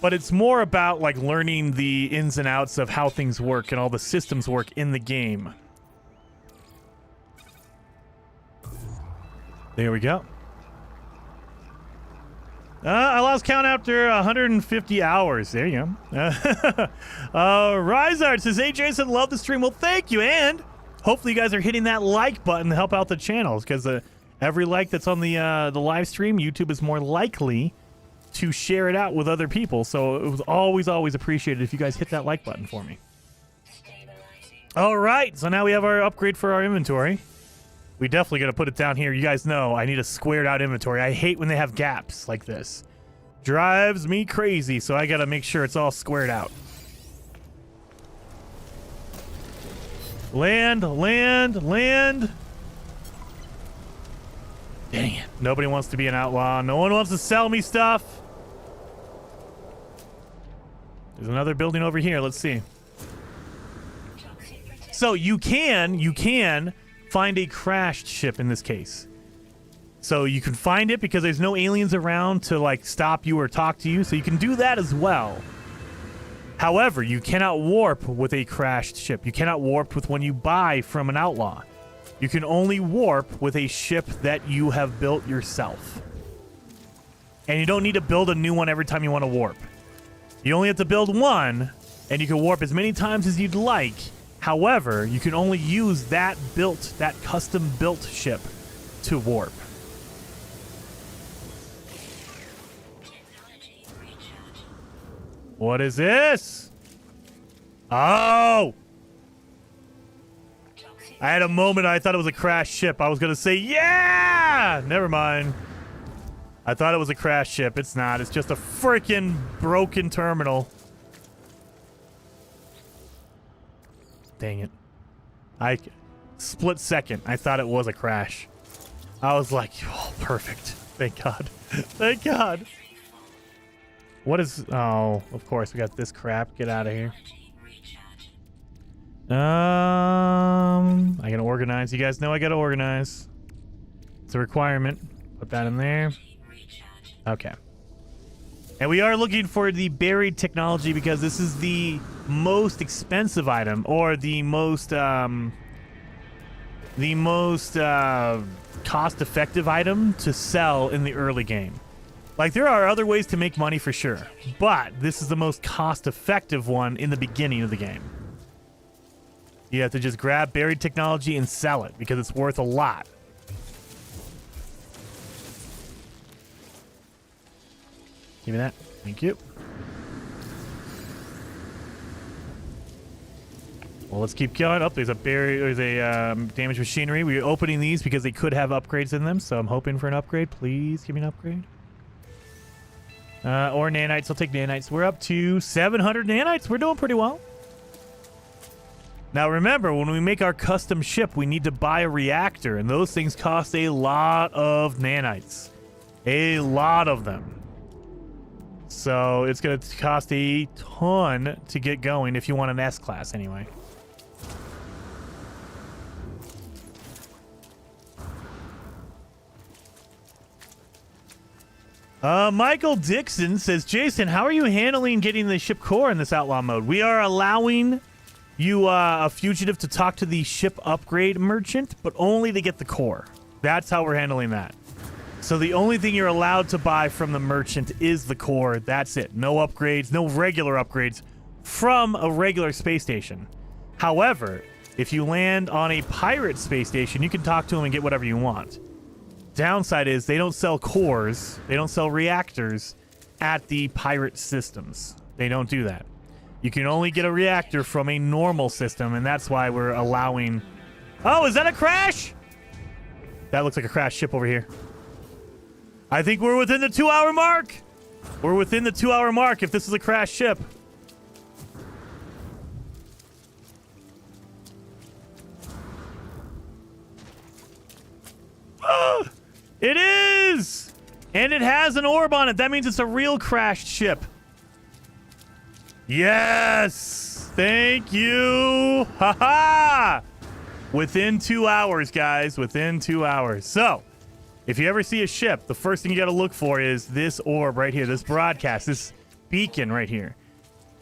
but it's more about like learning the ins and outs of how things work and all the systems work in the game. There we go. I lost count after 150 hours. There you go. Rizard says, hey, Jason, love the stream. Well, thank you. And hopefully you guys are hitting that like button to help out the channels because every like that's on the live stream, YouTube is more likely to share it out with other people. So it was always appreciated if you guys hit that like button for me. All right. So now we have our upgrade for our inventory. We definitely got to put it down here. You guys know I need a squared out inventory. I hate when they have gaps like this. Drives me crazy, so I got to make sure it's all squared out. Land. Dang it. Nobody wants to be an outlaw. No one wants to sell me stuff. There's another building over here. Let's see. Toxic protection. So you can find a crashed ship in this case. So you can find it because there's no aliens around to like stop you or talk to you. So you can do that as well. However, you cannot warp with a crashed ship. You cannot warp with one you buy from an outlaw. You can only warp with a ship that you have built yourself. And you don't need to build a new one every time you want to warp. You only have to build one, and you can warp as many times as you'd like. However, you can only use that custom-built ship to warp. Technology recharge. What is this? Oh! Toxic. I had a moment I thought it was a crashed ship. I was going to say, yeah! Never mind. I thought it was a crashed ship. It's not. It's just a freaking broken terminal. Dang it. Split second, I thought it was a crash. I was like, oh, perfect. Thank God. Thank God. What is... Oh, of course, we got this crap. Get out of here. Technology recharge. I gotta organize. You guys know I gotta organize. It's a requirement. Put that in there. Recharge. Okay. And we are looking for the buried technology because this is the most expensive item, or the most cost-effective item to sell in the early game. Like, there are other ways to make money for sure, but this is the most cost-effective one in the beginning of the game. You have to just grab buried technology and sell it because it's worth a lot. Give me that. Thank you. Well, let's keep going. Oh, there's a damaged machinery. We're opening these because they could have upgrades in them, so I'm hoping for an upgrade. Please give me an upgrade. Or nanites. I'll take nanites. We're up to 700 nanites. We're doing pretty well. Now, remember, when we make our custom ship, we need to buy a reactor, and those things cost a lot of nanites. A lot of them. So it's going to cost a ton to get going if you want an S-Class anyway. Michael Dixon says, Jason, how are you handling getting the ship core in this outlaw mode? We are allowing you, a fugitive, to talk to the ship upgrade merchant, but only to get the core. That's how we're handling that. So the only thing you're allowed to buy from the merchant is the core. That's it. No upgrades, no regular upgrades from a regular space station. However, if you land on a pirate space station, you can talk to them and get whatever you want. Downside is they don't sell cores, they don't sell reactors at the pirate systems. They don't do that. You can only get a reactor from a normal system, and that's why we're allowing... Oh, is that a crash? That looks like a crashed ship over here. I think we're within the 2-hour mark. We're within the 2-hour mark if this is a crashed ship. Oh, it is! And it has an orb on it. That means it's a real crashed ship. Yes! Thank you! Ha-ha! Within 2 hours, guys. Within 2 hours. So, if you ever see a ship, the first thing you got to look for is this orb right here, this broadcast, this beacon right here.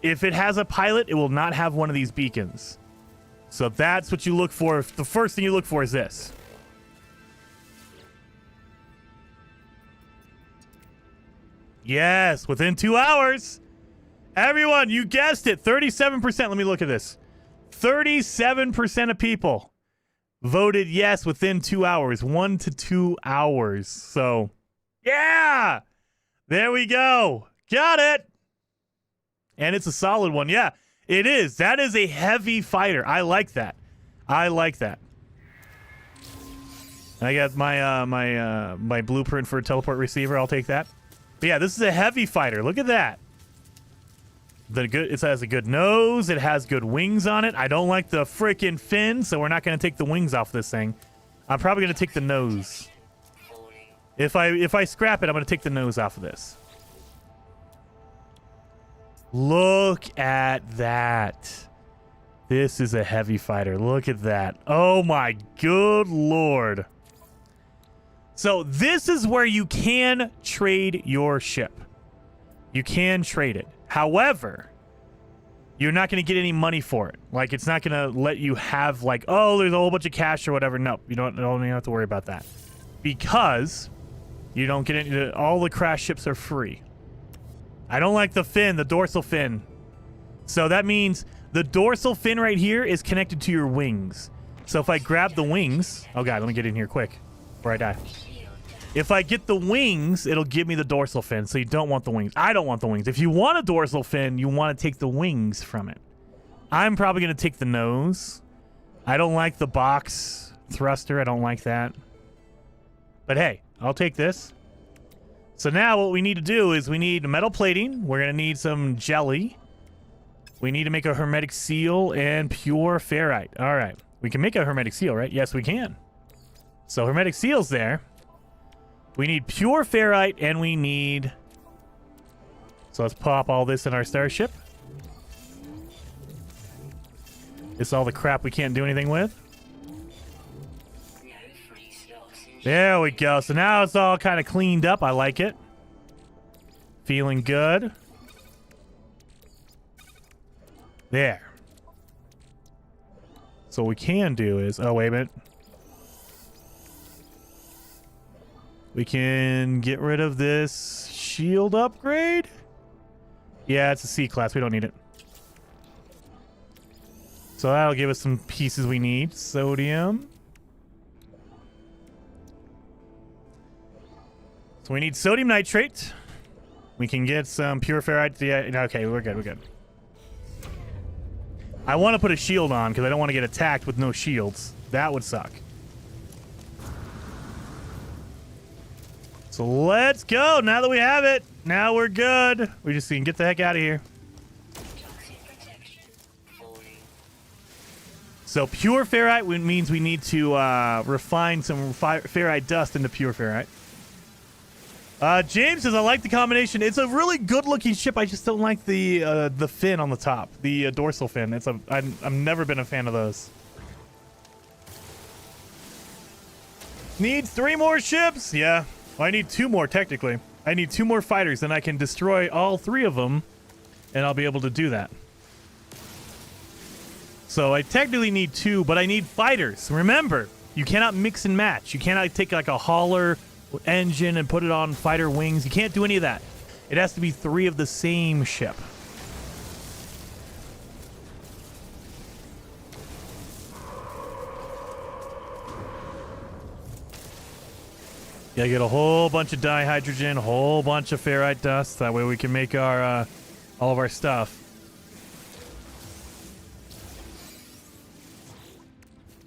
If it has a pilot, it will not have one of these beacons. So that's what you look for. The first thing you look for is this. Yes, within 2 hours. Everyone, you guessed it. 37%. Let me look at this. 37% of people voted yes within 2 hours. 1 to 2 hours. So, yeah. There we go. Got it. And it's a solid one. Yeah, it is. That is a heavy fighter. I like that. I like that. I got my my blueprint for a teleport receiver. I'll take that. But yeah, this is a heavy fighter. Look at that. It has a good nose. It has good wings on it. I don't like the freaking fin, so we're not going to take the wings off this thing. I'm probably going to take the nose. If I scrap it, I'm going to take the nose off of this. Look at that. This is a heavy fighter. Look at that. Oh my good lord. So this is where you can trade your ship. You can trade it. However, you're not going to get any money for it. Like, it's not going to let you have, like, oh, there's a whole bunch of cash or whatever. No, you don't even have to worry about that. Because you don't get any, all the crash ships are free. I don't like the fin, the dorsal fin. So that means the dorsal fin right here is connected to your wings. So if I grab the wings, oh god, let me get in here quick before I die. If I get the wings, it'll give me the dorsal fin. So you don't want the wings. I don't want the wings. If you want a dorsal fin, you want to take the wings from it. I'm probably going to take the nose. I don't like the box thruster. I don't like that. But hey, I'll take this. So now what we need to do is we need metal plating. We're going to need some jelly. We need to make a hermetic seal and pure ferrite. All right. We can make a hermetic seal, right? Yes, we can. So hermetic seal's there. We need pure ferrite, and we need... So let's pop all this in our starship. This is all the crap we can't do anything with. There we go. So now it's all kind of cleaned up. I like it. Feeling good. There. So what we can do is... Oh, wait a minute. We can get rid of this shield upgrade. Yeah, it's a C class. We don't need it. So that'll give us some pieces we need. Sodium. So we need sodium nitrate. We can get some pure ferrite. Yeah, okay, we're good. We're good. I want to put a shield on because I don't want to get attacked with no shields. That would suck. So let's go. Now that we have it, now we're good. We just can get the heck out of here. So pure ferrite means we need to refine some ferrite dust into pure ferrite. James says, I like the combination. It's a really good-looking ship. I just don't like the fin on the top, the dorsal fin. I've never been a fan of those. Needs 3 more ships. Yeah. Well, I need 2 more, technically. I need 2 more fighters, and I can destroy all 3 of them, and I'll be able to do that. So I technically need 2, but I need fighters. Remember, you cannot mix and match. You cannot take like a hauler engine and put it on fighter wings. You can't do any of that. It has to be 3 of the same ship. Yeah, get a whole bunch of dihydrogen, a whole bunch of ferrite dust. That way we can make our all of our stuff.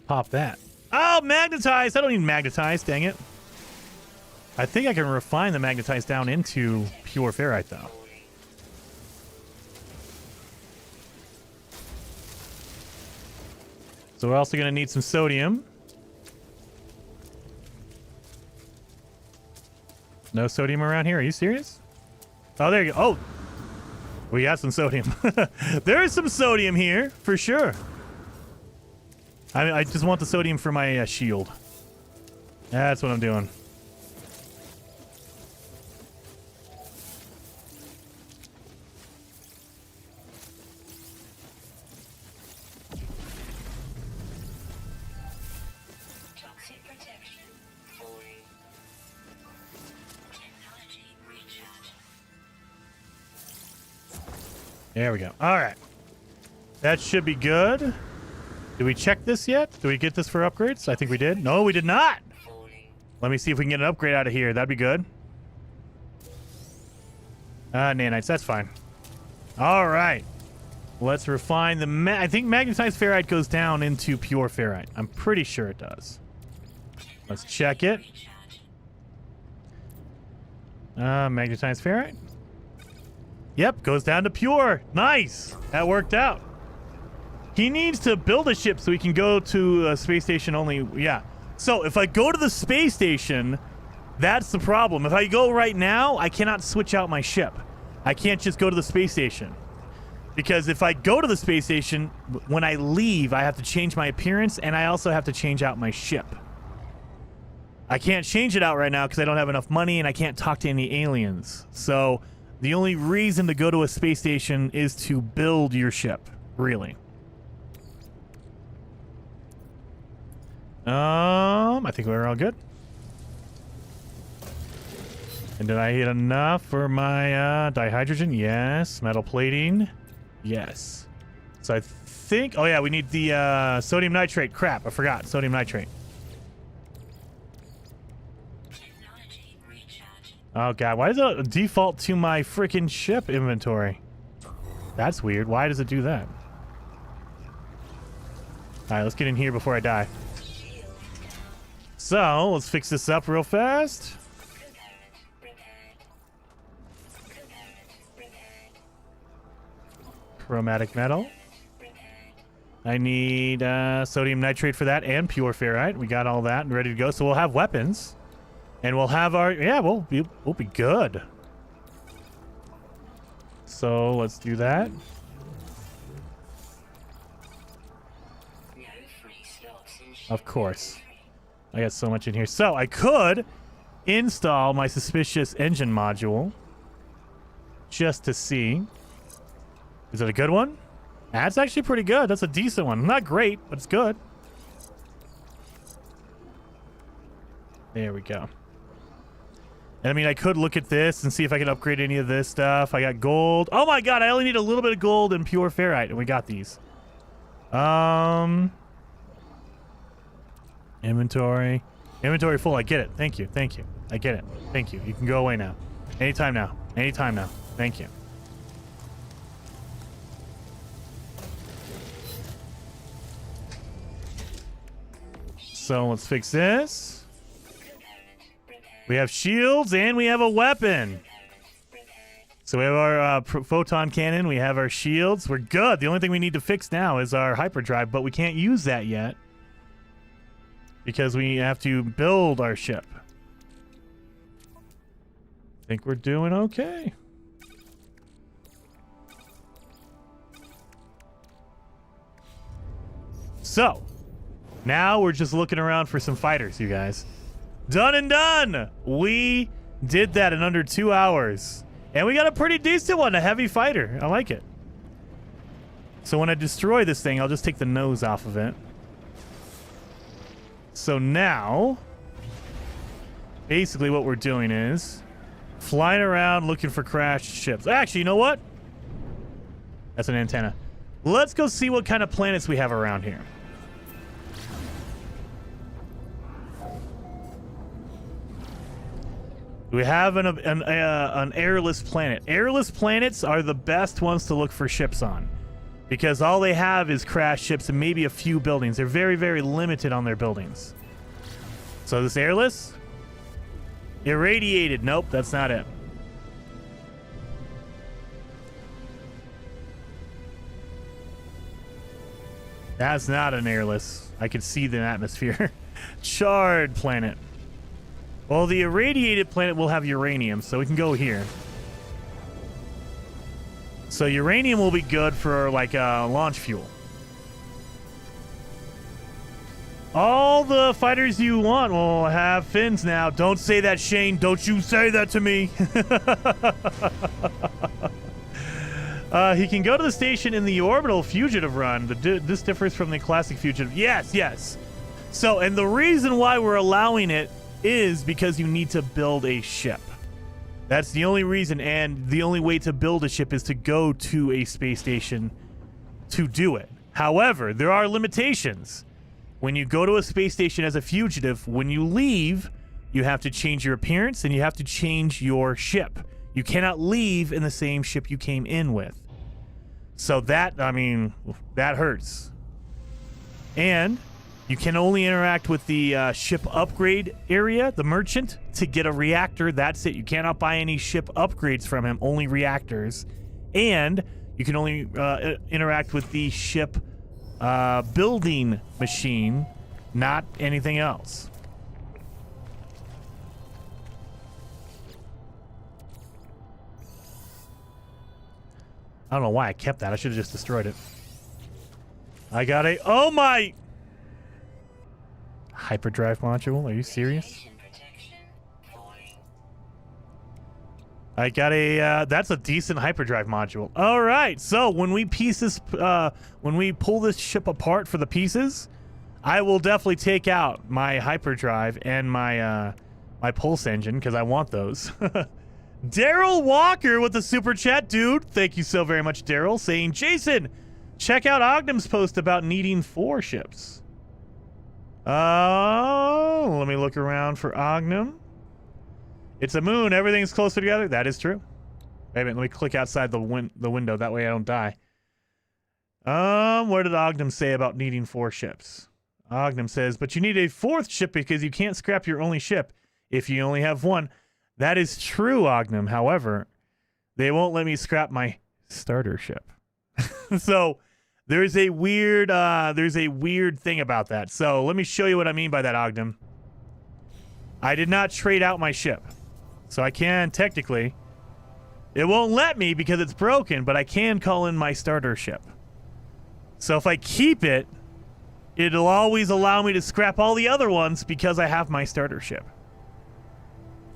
Pop that. Oh, magnetized! I don't need magnetized, dang it. I think I can refine the magnetized down into pure ferrite, though. So we're also going to need some sodium. No sodium around here. Are you serious? Oh, there you go. Oh, we got some sodium. There is some sodium here for sure. I just want the sodium for my shield. That's what I'm doing. There we go. All right. That should be good. Did we check this yet? Did we get this for upgrades? I think we did. No, we did not. Let me see if we can get an upgrade out of here. That'd be good. Nanites. That's fine. All right. Let's refine the... I think magnetized ferrite goes down into pure ferrite. I'm pretty sure it does. Let's check it. Magnetized ferrite. Yep, goes down to pure. Nice. That worked out. He needs to build a ship so he can go to a space station only. Yeah. So if I go to the space station, that's the problem. If I go right now, I cannot switch out my ship. I can't just go to the space station. Because if I go to the space station, when I leave, I have to change my appearance, and I also have to change out my ship. I can't change it out right now because I don't have enough money, and I can't talk to any aliens. So the only reason to go to a space station is to build your ship, really. I think we're all good. And did I hit enough for my dihydrogen? Yes. Metal plating? Yes. So I think... Oh, yeah, we need the sodium nitrate. Crap, I forgot. Sodium nitrate. Technology recharge. Oh, God. Why does it default to my freaking ship inventory? That's weird. Why does it do that? All right, let's get in here before I die. So, let's fix this up real fast. Chromatic metal. I need sodium nitrate for that and pure ferrite. We got all that and ready to go. So we'll have weapons. And we'll have our... Yeah, we'll be good. So let's do that. Of course. I got so much in here. So I could install my suspicious engine module just to see. Is it a good one? That's actually pretty good. That's a decent one. Not great, but it's good. There we go. And I mean, I could look at this and see if I can upgrade any of this stuff. I got gold. Oh my god, I only need a little bit of gold and pure ferrite, and we got these. Inventory. Inventory full. I get it. Thank you. Thank you. I get it. Thank you. You can go away now. Anytime now. Anytime now. Thank you. So let's fix this. We have shields and we have a weapon. So we have our photon cannon. We have our shields. We're good. The only thing we need to fix now is our hyperdrive, but we can't use that yet because we have to build our ship. I think we're doing okay. So now we're just looking around for some fighters, you guys. Done and done! We did that in under 2 hours. And we got a pretty decent one, a heavy fighter. I like it. So when I destroy this thing, I'll just take the nose off of it. So now, basically what we're doing is flying around looking for crashed ships. Actually, you know what? That's an antenna. Let's go see what kind of planets we have around here. We have an airless planet. Airless planets are the best ones to look for ships on because all they have is crashed ships and maybe a few buildings. They're very, very limited on their buildings. So this airless? Irradiated. Nope, that's not it. That's not an airless. I can see the atmosphere. Charred planet. Well, the irradiated planet will have uranium, so we can go here. So uranium will be good for, like, launch fuel. All the fighters you want will have fins now. Don't say that, Shane. Don't you say that to me. He can go to the station in the Orbital Fugitive run. This differs from the classic Fugitive. Yes, yes. So, and the reason why we're allowing it is because you need to build a ship. That's the only reason, and the only way to build a ship is to go to a space station to do it. However, there are limitations. When you go to a space station as a fugitive, when you leave, you have to change your appearance and you have to change your ship. You cannot leave in the same ship you came in with. So that, I mean, that hurts. And you can only interact with the ship upgrade area, the merchant, to get a reactor. That's it. You cannot buy any ship upgrades from him, only reactors. And you can only interact with the ship building machine, not anything else. I don't know why I kept that. I should have just destroyed it. I got a... Oh my... Hyperdrive module? Are you serious? Radiation protection falling. I got a... that's a decent hyperdrive module. All right. So when we piece this... when we pull this ship apart for the pieces, I will definitely take out my hyperdrive and my... my pulse engine, because I want those. Daryl Walker with the super chat, dude. Thank you so very much, Daryl, saying, Jason, check out Ogden's post about needing 4 ships. Oh, let me look around for Ogden. It's a moon. Everything's closer together. That is true. Wait a minute. Let me click outside the window. That way I don't die. What did Ogden say about needing 4 ships? Ogden says, but you need a 4th ship because you can't scrap your only ship if you only have 1. That is true, Ognum. However, they won't let me scrap my starter ship. So there's a weird thing about that. So let me show you what I mean by that, Ognum. I did not trade out my ship. So I can technically. It won't let me because it's broken, but I can call in my starter ship. So if I keep it, it'll always allow me to scrap all the other ones because I have my starter ship.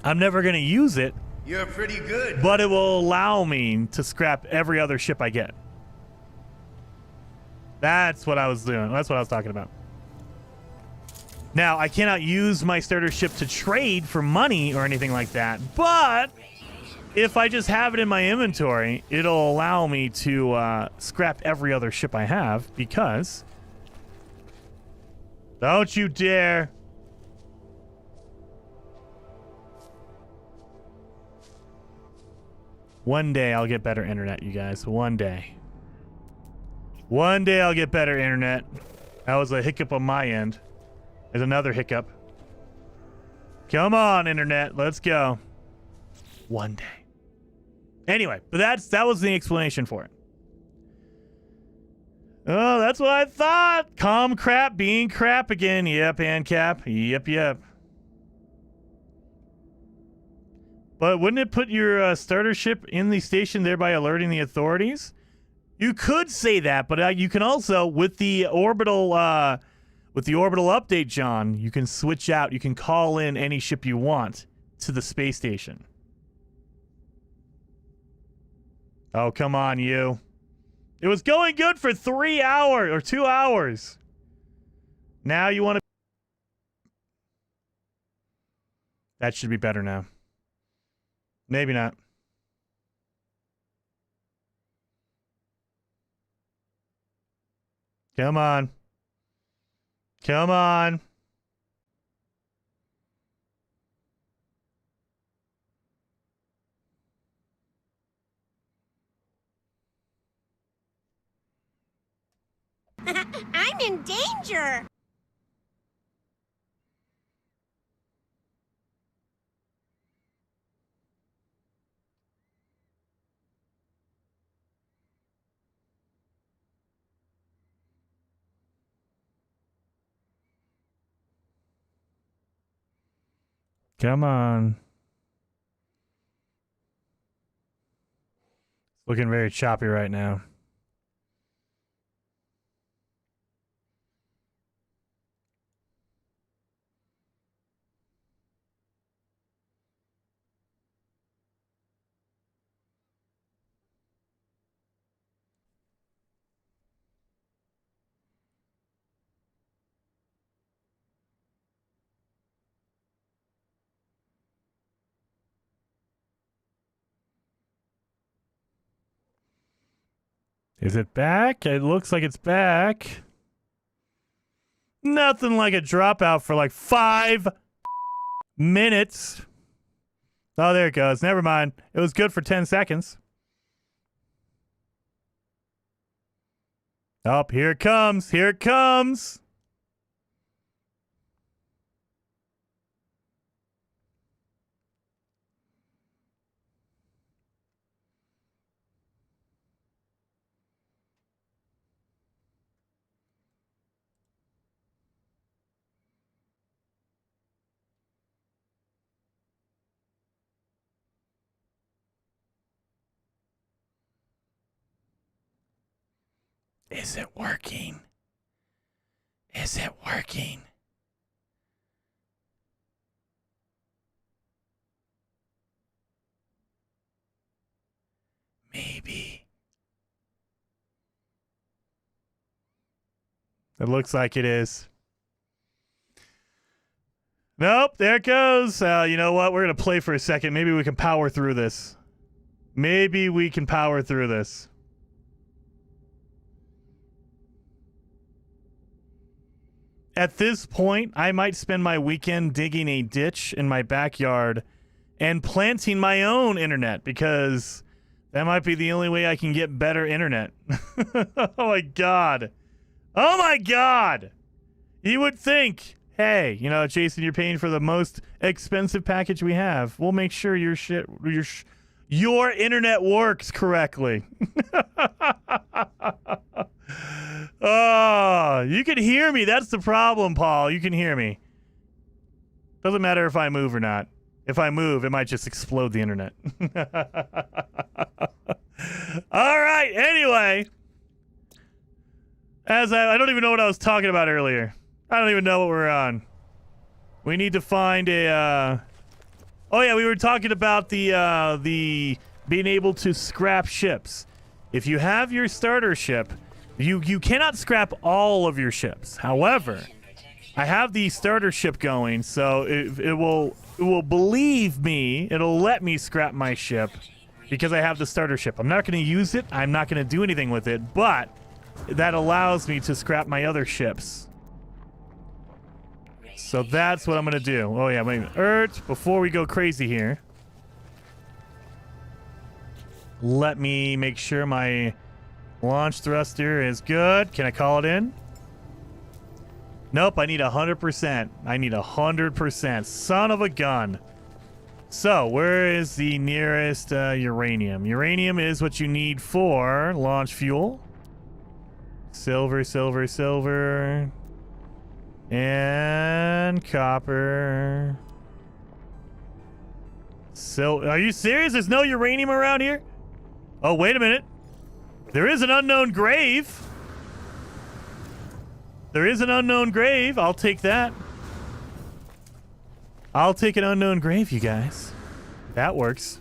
I'm never going to use it. You're pretty good. But it will allow me to scrap every other ship I get. That's what I was doing. That's what I was talking about. Now, I cannot use my starter ship to trade for money or anything like that. But if I just have it in my inventory, it'll allow me to scrap every other ship I have because... Don't you dare... One day I'll get better internet, you guys. One day. One day I'll get better internet. That was a hiccup on my end. There's another hiccup. Come on, internet. Let's go. One day. Anyway, but that was the explanation for it. Oh, that's what I thought. Calm crap being crap again. Yep, ANCAP. Yep. But wouldn't it put your starter ship in the station, thereby alerting the authorities? You could say that, but you can also, with the orbital update, John, you can switch out. You can call in any ship you want to the space station. Oh, come on, you. It was going good for 3 hours or 2 hours. Now you want to... That should be better now. Maybe not. Come on. Come on. I'm in danger. Come on. Looking very choppy right now. Is it back? It looks like it's back. Nothing like a dropout for like 5 minutes. Oh, there it goes. Never mind. It was good for 10 seconds. Oh, here it comes. Here it comes. Is it working? Is it working? Maybe. It looks like it is. Nope, there it goes. You know what? We're going to play for a second. Maybe we can power through this. Maybe we can power through this. At this point, I might spend my weekend digging a ditch in my backyard and planting my own internet because that might be the only way I can get better internet. Oh my God. Oh my God. You would think, hey, you know, Jason, you're paying for the most expensive package we have. We'll make sure your internet works correctly. Oh, you can hear me. That's the problem, Paul. You can hear me. Doesn't matter if I move or not. If I move, it might just explode the internet. All right. Anyway, I don't even know what I was talking about earlier. I don't even know what we're on. We need to find a. Oh yeah, we were talking about the being able to scrap ships. If you have your starter ship, you cannot scrap all of your ships. However, I have the starter ship going, so it will believe me. It'll let me scrap my ship because I have the starter ship. I'm not going to use it. I'm not going to do anything with it, but that allows me to scrap my other ships. So that's what I'm going to do. Oh yeah, wait a minute. Before we go crazy here, let me make sure my launch thruster is good. Can I call it in? Nope, I need 100%. I need 100%. Son of a gun. So, where is the nearest uranium? Uranium is what you need for launch fuel. Silver, silver, silver. And copper. So, are you serious? There's no uranium around here? Oh, wait a minute. There is an unknown grave. There is an unknown grave. I'll take that. I'll take an unknown grave, you guys. That works.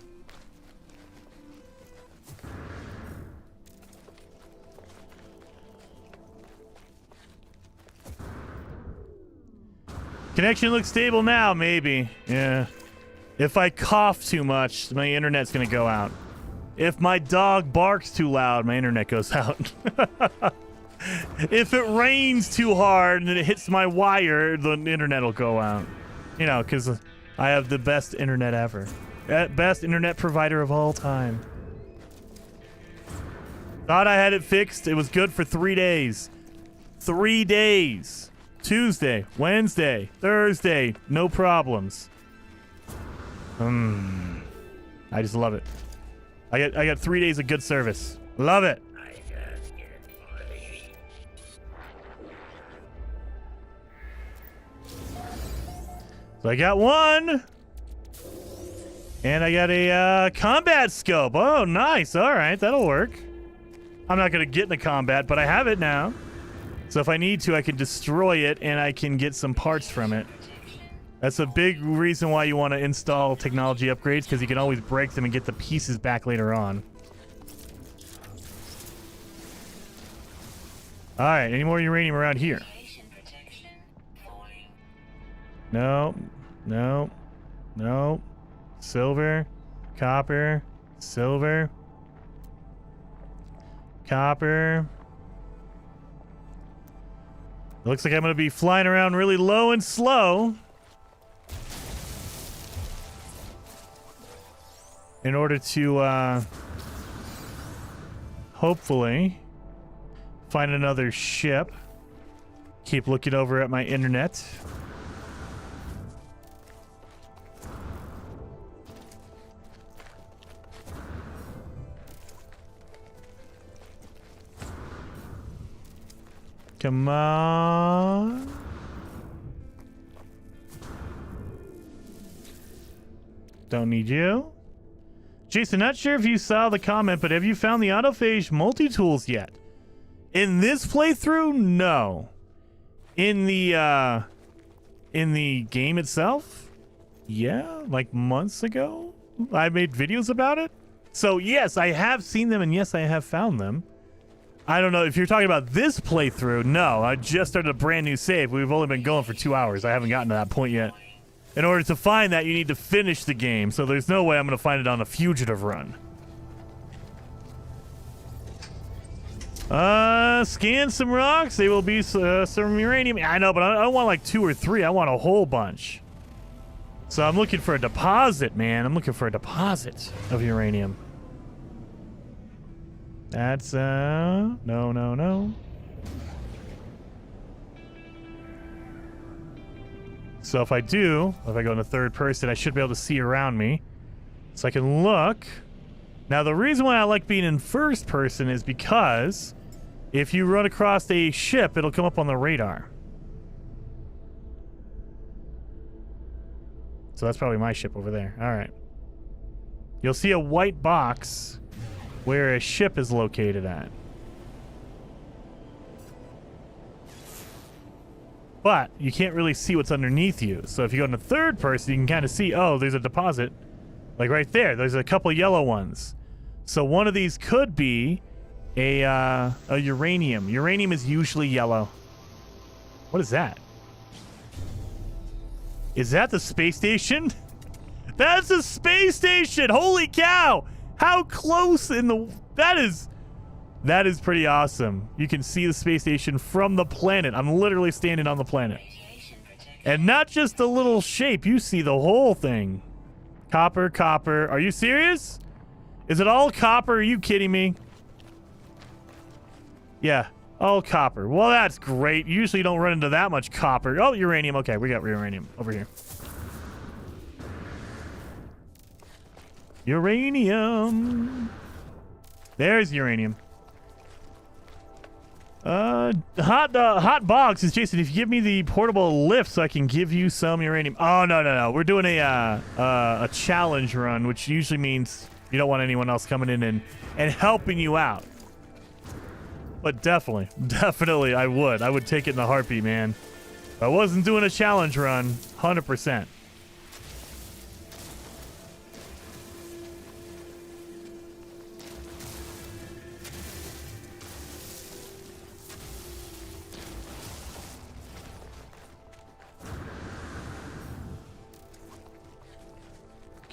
Connection looks stable now, maybe. Yeah. If I cough too much, my internet's gonna go out. If my dog barks too loud, my internet goes out. If it rains too hard and it hits my wire, the internet will go out. You know, because I have the best internet ever. Best internet provider of all time. Thought I had it fixed. It was good for 3 days. 3 days. Tuesday, Wednesday, Thursday, no problems. I just love it. I got 3 days of good service. Love it. So I got one. And I got a combat scope. Oh, nice. All right, that'll work. I'm not going to get in the combat, but I have it now. So if I need to, I can destroy it and I can get some parts from it. That's a big reason why you want to install technology upgrades, because you can always break them and get the pieces back later on. All right, any more uranium around here? No, no, no. Silver, copper, silver, copper. Looks like I'm going to be flying around really low and slow in order to hopefully find another ship. Keep looking over at my internet. Come on. Don't need you. Jason, not sure if you saw the comment, but have you found the autophage multi-tools yet? In this playthrough, no. In the game itself, yeah, like months ago, I made videos about it. So yes, I have seen them, and yes, I have found them. I don't know if you're talking about this playthrough. No, I just started a brand new save. We've only been going for 2 hours. I haven't gotten to that point yet. In order to find that, you need to finish the game. So there's no way I'm going to find it on a fugitive run. Scan some rocks. They will be some uranium. I know, but I don't want like 2 or 3. I want a whole bunch. So I'm looking for a deposit, man. I'm looking for a deposit of uranium. That's, no. So if I go into third person, I should be able to see around me. So I can look. Now, the reason why I like being in first person is because if you run across a ship, it'll come up on the radar. So that's probably my ship over there. All right. You'll see a white box where a ship is located at. But you can't really see what's underneath you. So if you go into third person, you can kind of see, oh, there's a deposit. Like right there. There's a couple yellow ones. So one of these could be a uranium. Uranium is usually yellow. What is that? Is that the space station? That's a space station! Holy cow! How close in the... That is pretty awesome. You can see the space station from the planet. I'm literally standing on the planet. And not just a little shape. You see the whole thing. Copper, copper. Are you serious? Is it all copper? Are you kidding me? Yeah, all copper. Well, that's great. Usually you don't run into that much copper. Oh, uranium. Okay, we got uranium over here. Uranium. There's uranium. Hot box is Jason. If you give me the portable lift, so I can give you some uranium. Oh no. We're doing a challenge run, which usually means you don't want anyone else coming in and helping you out. But definitely, I would take it in a heartbeat, man. If I wasn't doing a challenge run, 100%.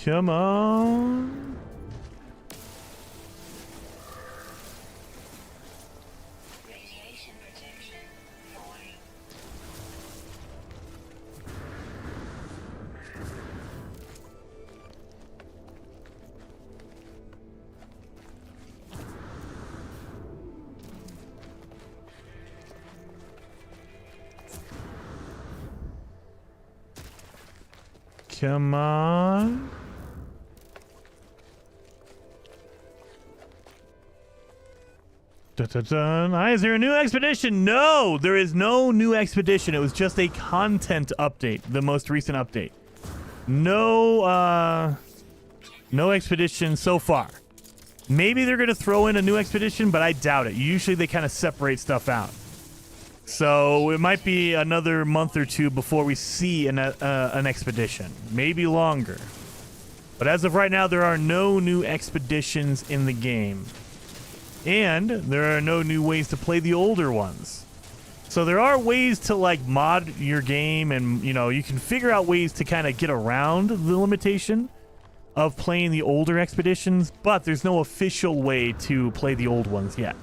Come on. Radiation protection falling. Come on. Hi, is there a new expedition? No, there is no new expedition. It was just a content update, the most recent update. No expedition so far. Maybe they're going to throw in a new expedition, but I doubt it. Usually they kind of separate stuff out. So it might be another month or two before we see an expedition. Maybe longer. But as of right now, there are no new expeditions in the game. And there are no new ways to play the older ones. So there are ways to like mod your game, and you can figure out ways to kind of get around the limitation of playing the older expeditions, but there's no official way to play the old ones yet.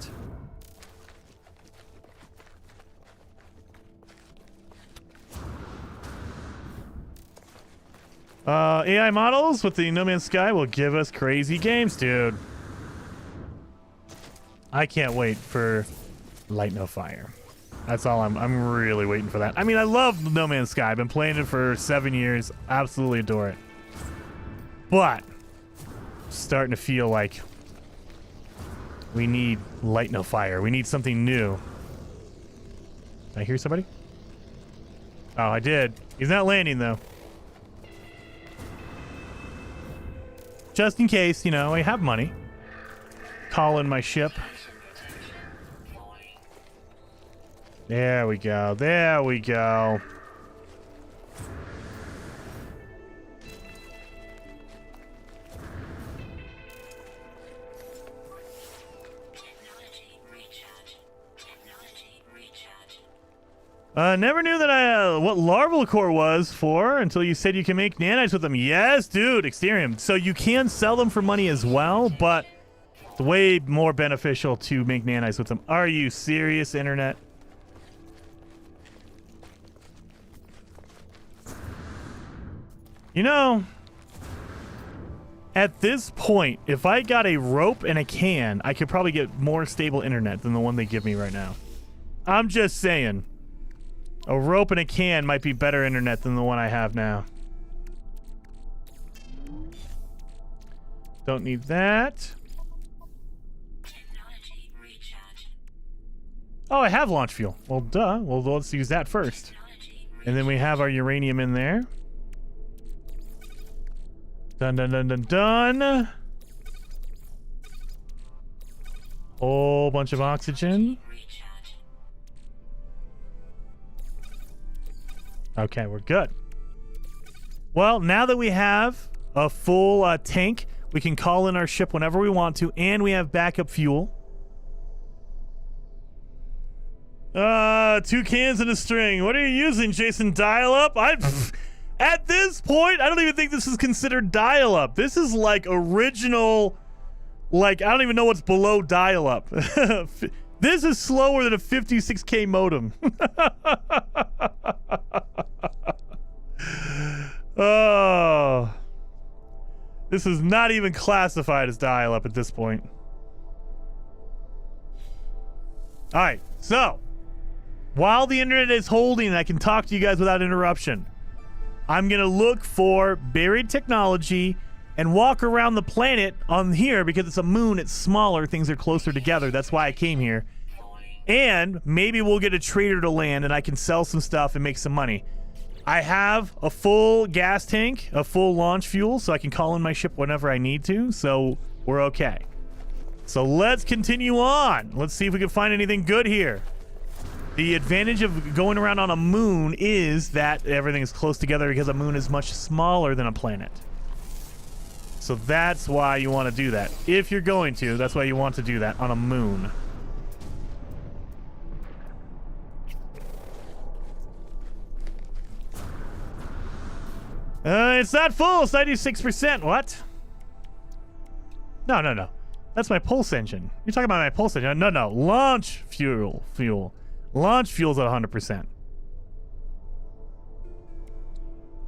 AI models with the No Man's Sky will give us crazy games, dude. I can't wait for Light No Fire. That's all I'm really waiting for that. I mean, I love No Man's Sky. I've been playing it for 7 years. Absolutely adore it. But starting to feel like we need Light No Fire. We need something new. Did I hear somebody? Oh, I did. He's not landing though. Just in case, I have money. Call in my ship. There we go. There we go. Never knew that what larval core was for until you said you can make nanites with them. Yes, dude, Exterium. So you can sell them for money as well, but it's way more beneficial to make nanites with them. Are you serious, internet? You know, at this point, if I got a rope and a can, I could probably get more stable internet than the one they give me right now. I'm just saying. A rope and a can might be better internet than the one I have now. Don't need that. Oh, I have launch fuel. Well, duh. Well, let's use that first. And then we have our uranium in there. Dun, dun, dun, dun, dun. Whole bunch of oxygen. Okay, we're good. Well, now that we have a full tank, we can call in our ship whenever we want to, and we have backup fuel. 2 cans and a string. What are you using, Jason? Dial-up? At this point, I don't even think this is considered dial-up. This is like original, like, I don't even know what's below dial-up. This is slower than a 56K modem. Oh. This is not even classified as dial-up at this point. Alright, so while the internet is holding and I can talk to you guys without interruption, I'm gonna look for buried technology and walk around the planet on here because it's a moon, it's smaller, things are closer together. That's why I came here. And maybe we'll get a trader to land and I can sell some stuff and make some money. I have a full gas tank, a full launch fuel, so I can call in my ship whenever I need to, so we're okay. So let's continue on. Let's see if we can find anything good here. The advantage of going around on a moon is that everything is close together because a moon is much smaller than a planet. So that's why you want to do that. If you're going to, that's why you want to do that on a moon. It's not full. It's 96%. What? No. That's my pulse engine. You're talking about my pulse engine. No. Launch fuel. Launch fuel's at 100%.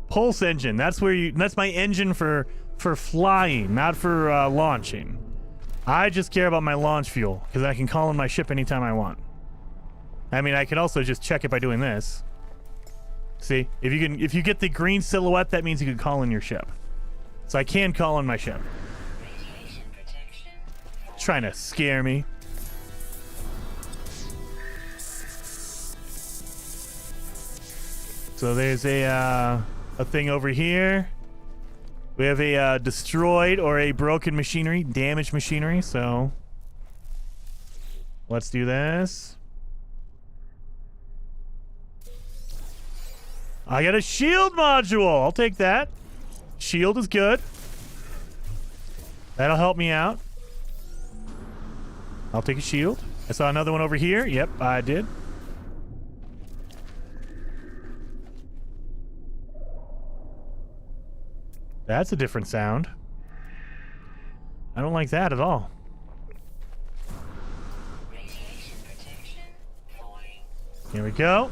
Pulse engine. That's my engine for flying, not for launching. I just care about my launch fuel because I can call in my ship anytime I want. I mean, I can also just check it by doing this. See, if you get the green silhouette, that means you can call in your ship. So I can call in my ship. Trying to scare me. So there's a thing over here. We have a destroyed or a broken machinery, damaged machinery. So let's do this. I got a shield module. I'll take that. Shield is good. That'll help me out. I'll take a shield. I saw another one over here. Yep, I did. That's a different sound. I don't like that at all. Here we go.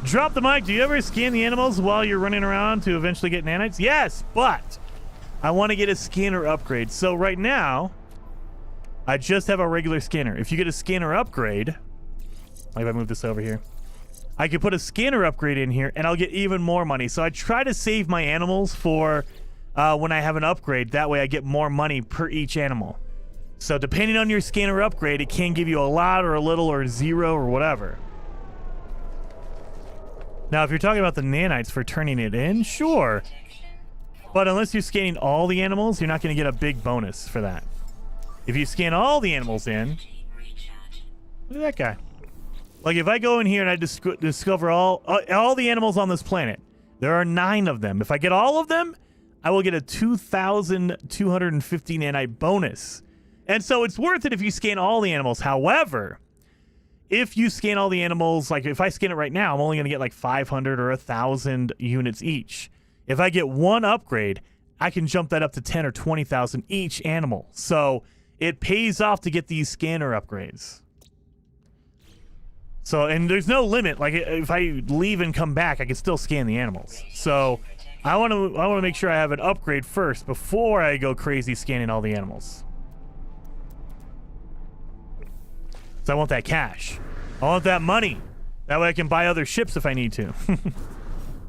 Drop the mic. Do you ever scan the animals while you're running around to eventually get nanites? Yes, but I want to get a scanner upgrade. So right now, I just have a regular scanner. If you get a scanner upgrade, like if I move this over here, I could put a scanner upgrade in here and I'll get even more money. So I try to save my animals for when I have an upgrade. That way I get more money per each animal. So depending on your scanner upgrade, it can give you a lot or a little or zero or whatever. Now, if you're talking about the nanites for turning it in, sure. But unless you're scanning all the animals, you're not going to get a big bonus for that. If you scan all the animals in... Look at that guy. Like if I go in here and I discover all the animals on this planet, there are 9 of them. If I get all of them, I will get a 2,250 nanite bonus. And so it's worth it if you scan all the animals. However, if you scan all the animals, like if I scan it right now, I'm only going to get like 500 or 1,000 units each. If I get one upgrade, I can jump that up to 10 or 20,000 each animal. So it pays off to get these scanner upgrades. So, and there's no limit. Like if I leave and come back, I can still scan the animals. So I want to make sure I have an upgrade first before I go crazy scanning all the animals. So I want that cash. I want that money. That way I can buy other ships if I need to.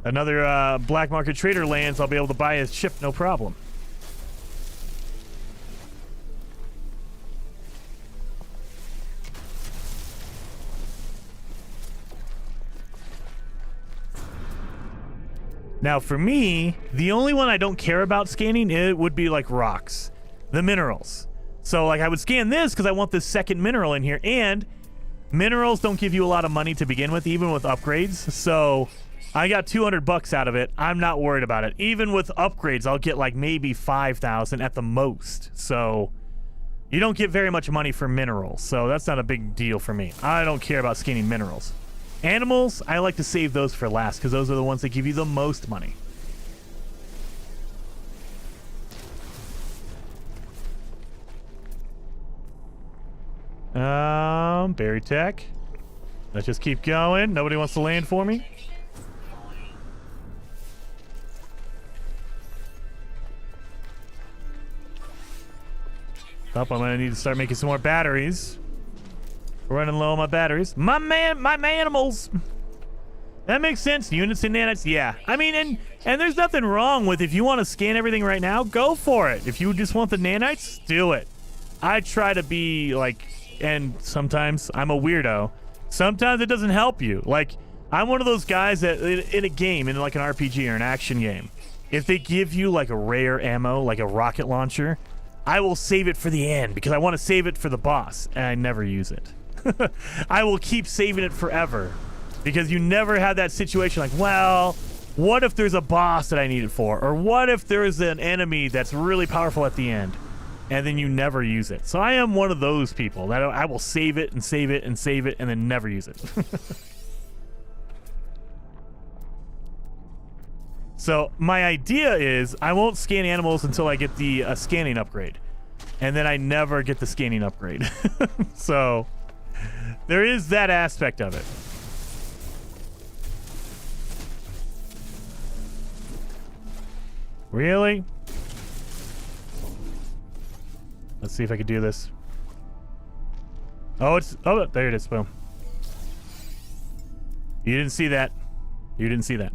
Another black market trader lands, I'll be able to buy a ship, no problem. Now for me, the only one I don't care about scanning, it would be like rocks, the minerals. So like I would scan this because I want this second mineral in here, and minerals don't give you a lot of money to begin with, even with upgrades. So I got 200 bucks out of it. I'm not worried about it. Even with upgrades, I'll get like maybe 5,000 at the most. So you don't get very much money for minerals. So that's not a big deal for me. I don't care about scanning minerals. Animals, I like to save those for last because those are the ones that give you the most money. Berry tech. Let's just keep going. Nobody wants to land for me. Oh, I'm gonna need to start making some more batteries. We're running low on my batteries. My animals. That makes sense. Units and nanites, yeah. I mean, and there's nothing wrong with if you want to scan everything right now, go for it. If you just want the nanites, do it. I try to be like, and sometimes I'm a weirdo. Sometimes it doesn't help you. Like, I'm one of those guys that in a game, in like an RPG or an action game, if they give you like a rare ammo, like a rocket launcher, I will save it for the end because I want to save it for the boss, and I never use it. I will keep saving it forever because you never have that situation like, well, what if there's a boss that I need it for? Or what if there's an enemy that's really powerful at the end? And then you never use it. So I am one of those people that I will save it and save it and save it and then never use it. So my idea is I won't scan animals until I get the scanning upgrade. And then I never get the scanning upgrade. So there is that aspect of it. Really? Let's see if I can do this. Oh, there it is. Boom. You didn't see that. You didn't see that.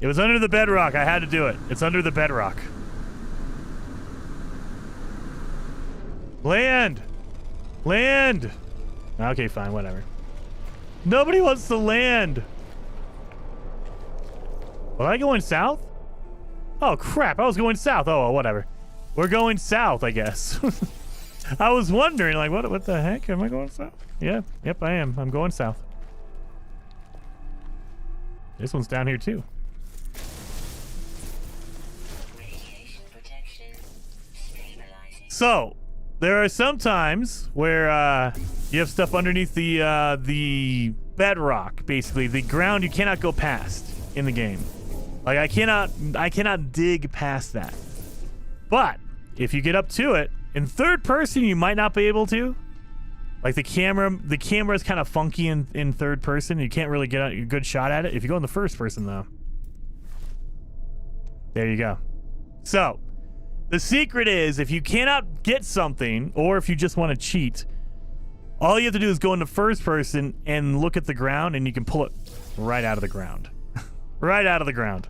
It was under the bedrock. I had to do it. It's under the bedrock. Land! Land! Okay, fine, whatever. Nobody wants to land. Was I going south? Oh, crap. I was going south. Oh, well, whatever. We're going south, I guess. I was wondering, like, what the heck? Am I going south? Yeah, yep, I am. I'm going south. This one's down here, too. So, there are some times where you have stuff underneath the bedrock, basically. The ground you cannot go past in the game. Like, I cannot dig past that. But if you get up to it, in third person, you might not be able to. Like the camera is kind of funky in third person. You can't really get a good shot at it. If you go in the first person, though. There you go. So, the secret is if you cannot get something, or if you just want to cheat, all you have to do is go into first person and look at the ground, and you can pull it right out of the ground. Right out of the ground.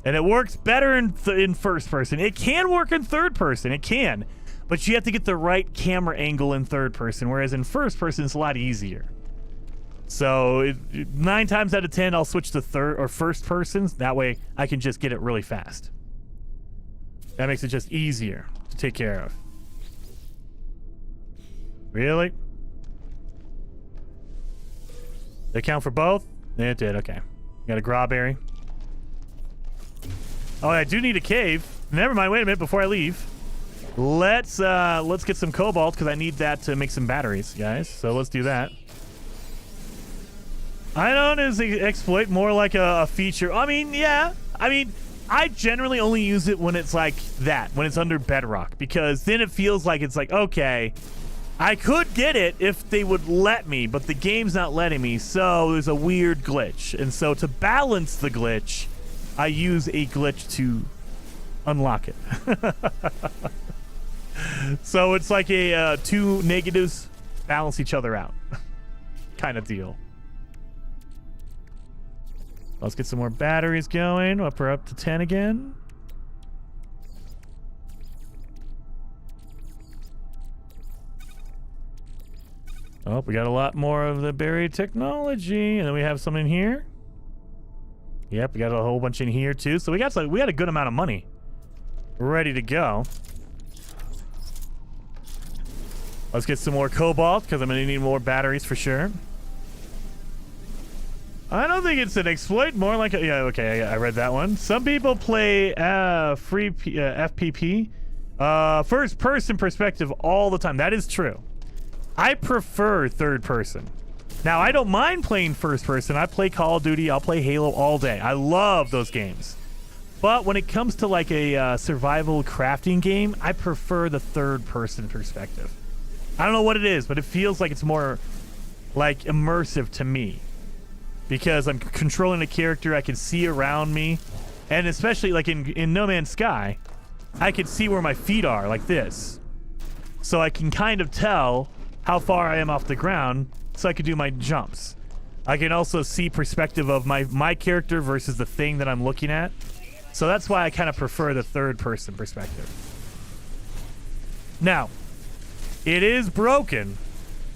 And it works better in first person. It can work in third person. It can. But you have to get the right camera angle in third person, whereas in first person, it's a lot easier. So 9 times out of 10, I'll switch to third or first person. That way, I can just get it really fast. That makes it just easier to take care of. Really? They count for both? It did, okay. Got a grawberry. Oh, I do need a cave. Never mind, wait a minute before I leave. Let's get some cobalt because I need that to make some batteries, guys. So let's do that. I don't know, is the exploit more like a feature? I mean, yeah. I mean, I generally only use it when it's like that, when it's under bedrock, because then it feels like it's like, okay, I could get it if they would let me, but the game's not letting me, so there's a weird glitch. And so to balance the glitch, I use a glitch to unlock it. So it's like a two negatives balance each other out kind of deal. Let's get some more batteries going. We're up to 10 again. Oh, we got a lot more of the buried technology. And then we have some in here. Yep, we got a whole bunch in here too. So we got a good amount of money ready to go. Let's get some more cobalt because I'm going to need more batteries for sure. I don't think it's an exploit, more like a... Yeah, okay, I read that one. Some people play free FPP, first-person perspective all the time. That is true. I prefer third-person. Now, I don't mind playing first-person. I play Call of Duty. I'll play Halo all day. I love those games. But when it comes to like a survival crafting game, I prefer the third-person perspective. I don't know what it is, but it feels like it's more like immersive to me. Because I'm controlling a character, I can see around me. And especially like in No Man's Sky, I can see where my feet are, like this. So I can kind of tell how far I am off the ground, so I can do my jumps. I can also see perspective of my character versus the thing that I'm looking at. So that's why I kind of prefer the third-person perspective. Now, it is broken.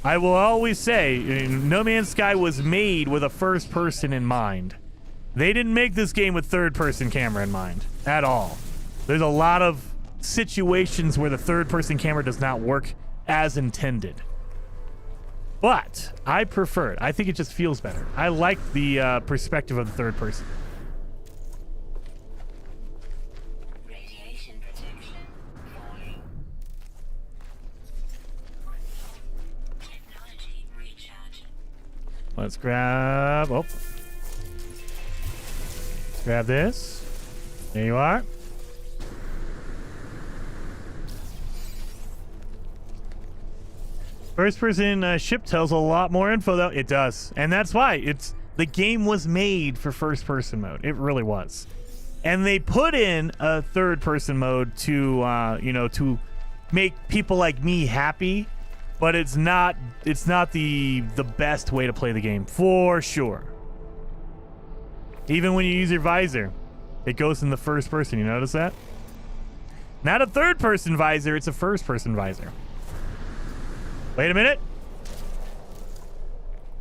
I will always say, No Man's Sky was made with a first person in mind. They didn't make this game with third person camera in mind at all. There's a lot of situations where the third person camera does not work as intended. But I prefer it. I think it just feels better. I like the perspective of the third person. Radiation protection falling. Technology recharge. Let's grab... Oh. Grab this. There you are. First person ship tells a lot more info though. It does. And that's why the game was made for first person mode. It really was. And they put in a third person mode to to make people like me happy, but it's not the best way to play the game for sure. Even when you use your visor, it goes in the first person. You notice that? Not a third person visor, it's a first person visor. Wait a minute.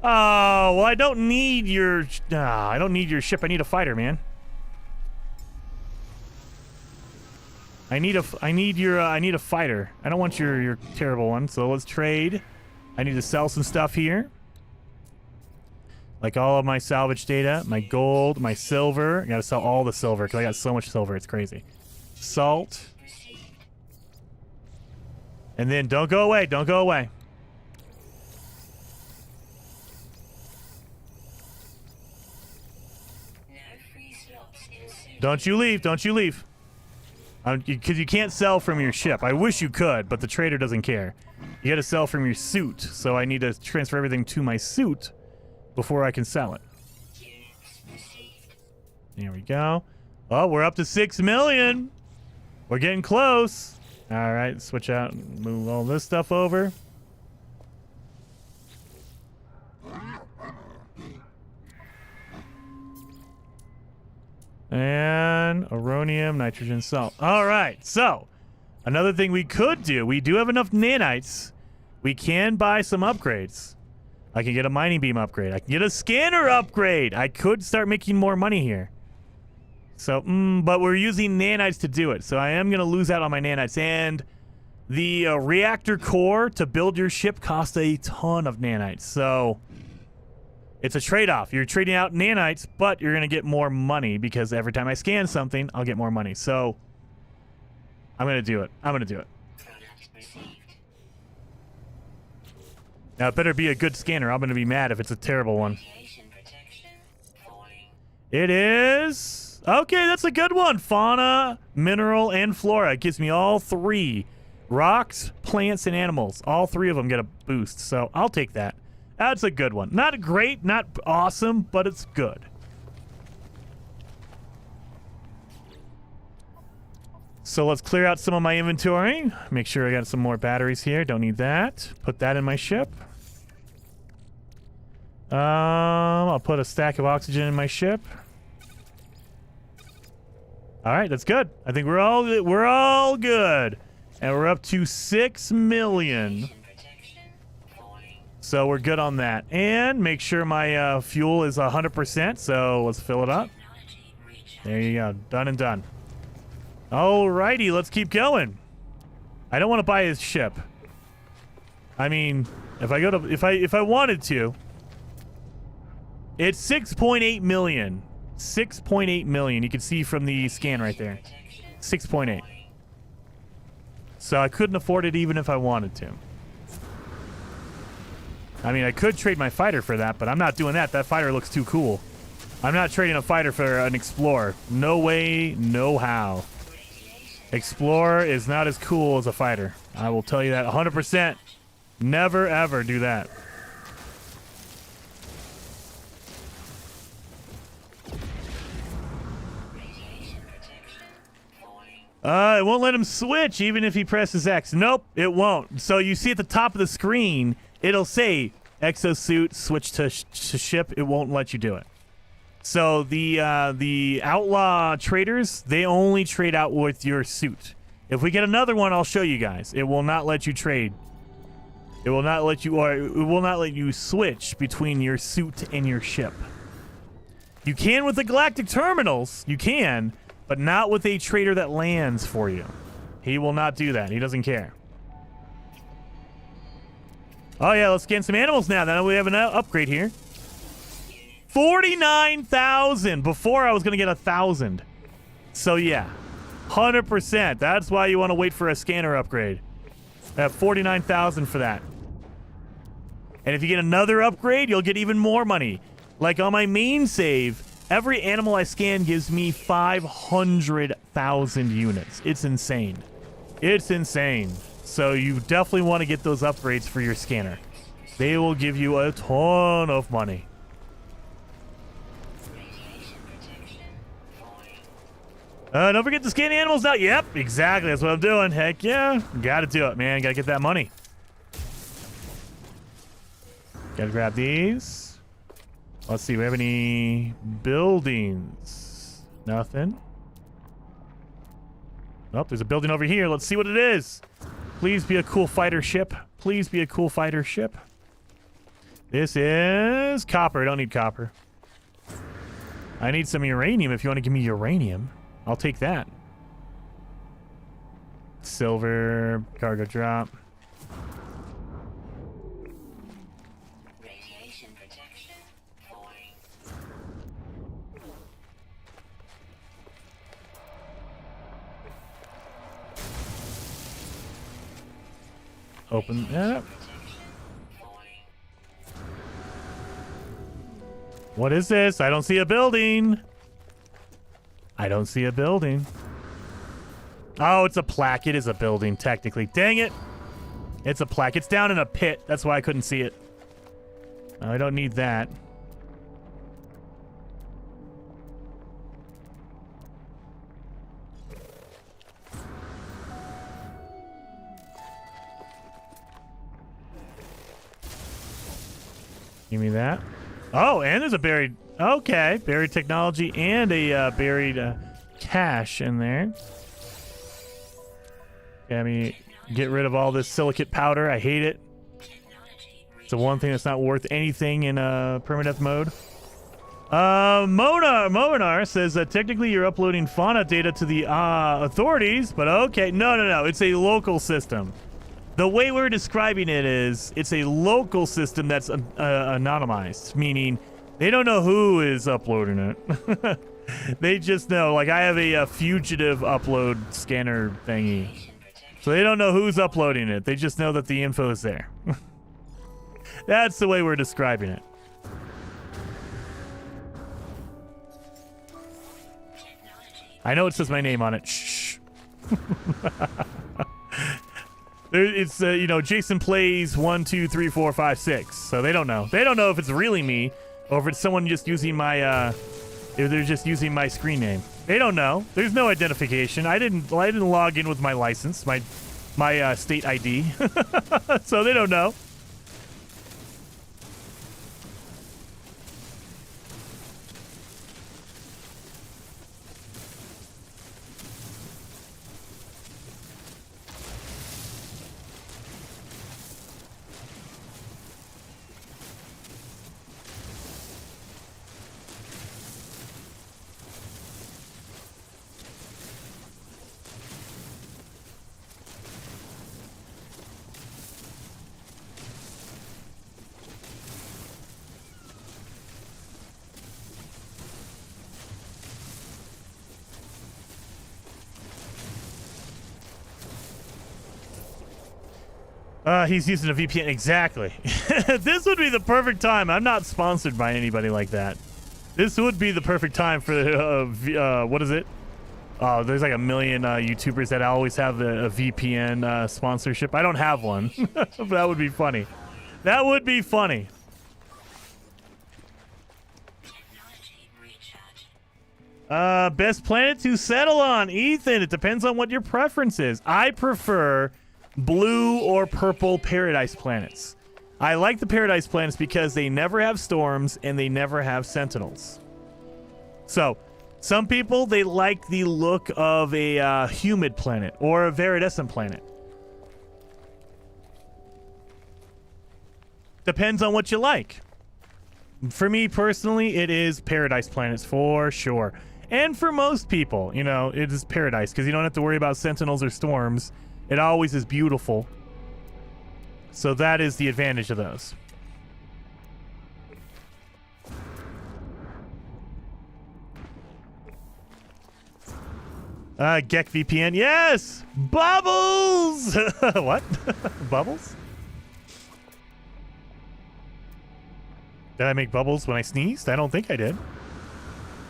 Oh, well, I don't need your ship. I need a fighter, man. I need a fighter. I don't want your terrible one. So let's trade. I need to sell some stuff here. Like all of my salvage data, my gold, my silver. I gotta sell all the silver because I got so much silver. It's crazy. Salt. And then don't go away. Don't go away. Don't you leave. Don't you leave. Because you can't sell from your ship. I wish you could, but the trader doesn't care. You got to sell from your suit. So I need to transfer everything to my suit before I can sell it. There we go. Oh, we're up to 6 million. We're getting close. All right, switch out and move all this stuff over. And uranium, nitrogen, salt. All right, so another thing we could do, we do have enough nanites. We can buy some upgrades. I can get a mining beam upgrade. I can get a scanner upgrade. I could start making more money here. So, but we're using nanites to do it. So I am going to lose out on my nanites. And the reactor core to build your ship costs a ton of nanites. So It's a trade-off. You're trading out nanites, but you're going to get more money because every time I scan something, I'll get more money. So I'm going to do it. I'm going to do it. Now, it better be a good scanner. I'm going to be mad if it's a terrible one. It is... Okay, that's a good one. Fauna, mineral, and flora. It gives me all three. Rocks, plants, and animals. All three of them get a boost, so I'll take that. That's a good one. Not great, not awesome, but it's good. So let's clear out some of my inventory. Make sure I got some more batteries here. Don't need that. Put that in my ship. I'll put a stack of oxygen in my ship. All right, that's good. I think we're all good. And we're up to 6 million. So we're good on that. And make sure my fuel is 100%, so let's fill it up. There you go. Done and done. Alrighty, let's keep going. I don't want to buy his ship. I mean, if I wanted to, it's 6.8 million. 6.8 million. You can see from the scan right there. 6.8. So I couldn't afford it even if I wanted to. I mean, I could trade my fighter for that, but I'm not doing that. That fighter looks too cool. I'm not trading a fighter for an explorer. No way, no how. Explorer is not as cool as a fighter. I will tell you that 100%. Never, ever do that. It won't let him switch even if he presses X. Nope, it won't. So you see at the top of the screen, it'll say exosuit, switch to ship. It won't let you do it. So the outlaw traders, they only trade out with your suit. If we get another one, I'll show you guys. It will not let you trade. It will not let you, or it will not let you switch between your suit and your ship. You can with the galactic terminals. You can, but not with a trader that lands for you. He will not do that. He doesn't care. Oh yeah, let's scan some animals now. Now we have an upgrade here. 49,000. Before I was gonna get 1,000. So yeah, 100%. That's why you want to wait for a scanner upgrade. I have 49,000 for that. And if you get another upgrade, you'll get even more money. Like on my main save, every animal I scan gives me 500,000 units. It's insane. It's insane. So you definitely want to get those upgrades for your scanner. They will give you a ton of money. Don't forget to scan animals now. Yep, exactly. That's what I'm doing. Heck yeah. Gotta do it, man. Gotta get that money. Gotta grab these. Let's see. We have any buildings? Nothing. Oh, there's a building over here. Let's see what it is. Please be a cool fighter ship. Please be a cool fighter ship. This is copper. I don't need copper. I need some uranium if you want to give me uranium. I'll take that. Silver, cargo drop. Radiation protection falling. Open that. What is this? I don't see a building. I don't see a building. Oh, it's a plaque. It is a building, technically. Dang it. It's a plaque. It's down in a pit. That's why I couldn't see it. I don't need that. Give me that. Oh, and there's a buried... Okay, buried technology and a buried cache in there. Let me get rid of all this silicate powder. I hate it. It's the one thing that's not worth anything in permadeath mode. Monar says that technically you're uploading fauna data to the authorities, but okay. No. It's a local system. The way we're describing it is it's a local system that's anonymized, meaning They don't know who is uploading it. They just know, like, I have a fugitive upload scanner thingy. So they don't know who's uploading it. They just know that the info is there. That's the way we're describing it. I know it says my name on it. Shh. It's, you know, Jason plays 1, 2, 3, 4, 5, 6. So they don't know. They don't know if it's really me or if it's someone just using my, if they're just using my screen name. They don't know. There's no identification. I didn't log in with my license, my state ID. So they don't know. He's using a VPN. Exactly. This would be the perfect time. I'm not sponsored by anybody like that. This would be the perfect time for, what is it? Oh, there's like a million YouTubers that always have a VPN sponsorship. I don't have one. But that would be funny. That would be funny. Best planet to settle on. Ethan, it depends on what your preference is. I prefer blue or purple paradise planets. I like the paradise planets because they never have storms and they never have sentinels. So, some people, they like the look of a humid planet or a viridescent planet. Depends on what you like. For me personally, it is paradise planets for sure. And for most people, you know, it is paradise because you don't have to worry about sentinels or storms. It always is beautiful. So that is the advantage of those. Gek VPN. Yes! Bubbles! What? Bubbles? Did I make bubbles when I sneezed? I don't think I did.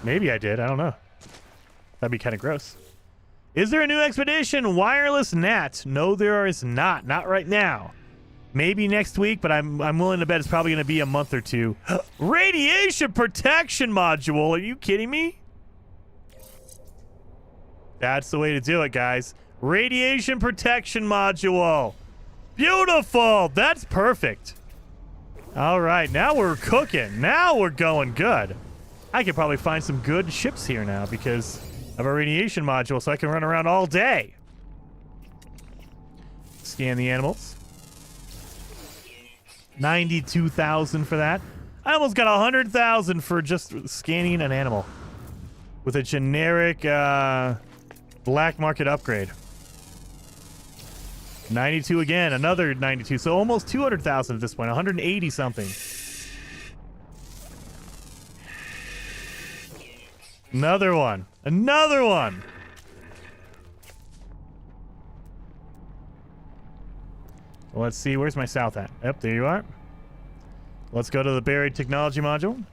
Maybe I did. I don't know. That'd be kind of gross. Is there a new expedition? Wireless NAT. No, there is not. Not right now. Maybe next week, but I'm willing to bet it's probably going to be a month or two. Radiation protection module. Are you kidding me? That's the way to do it, guys. Radiation protection module. Beautiful. That's perfect. All right, now we're cooking. Now we're going good. I could probably find some good ships here now because of a radiation module, so I can run around all day. Scan the animals. 92,000 for that. I almost got 100,000 for just scanning an animal with a generic black market upgrade. 92 again, another 92, so almost 200,000 at this point. 180 something. Another one. Another one. Well, let's see. Where's my south at? Yep, there you are. Let's go to the buried technology module.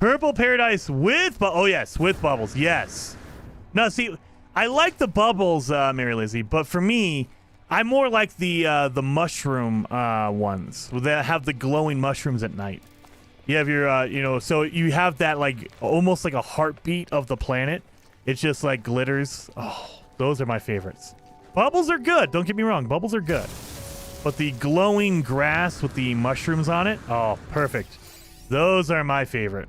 Purple paradise with oh yes, with bubbles. Yes. No, see, I like the bubbles, Mary Lizzie, but for me, I more like the mushroom ones that have the glowing mushrooms at night. You have your, you know, so you have that like almost like a heartbeat of the planet. It's just like glitters. Oh, those are my favorites. Bubbles are good. Don't get me wrong. Bubbles are good. But the glowing grass with the mushrooms on it, oh, perfect. Those are my favorite.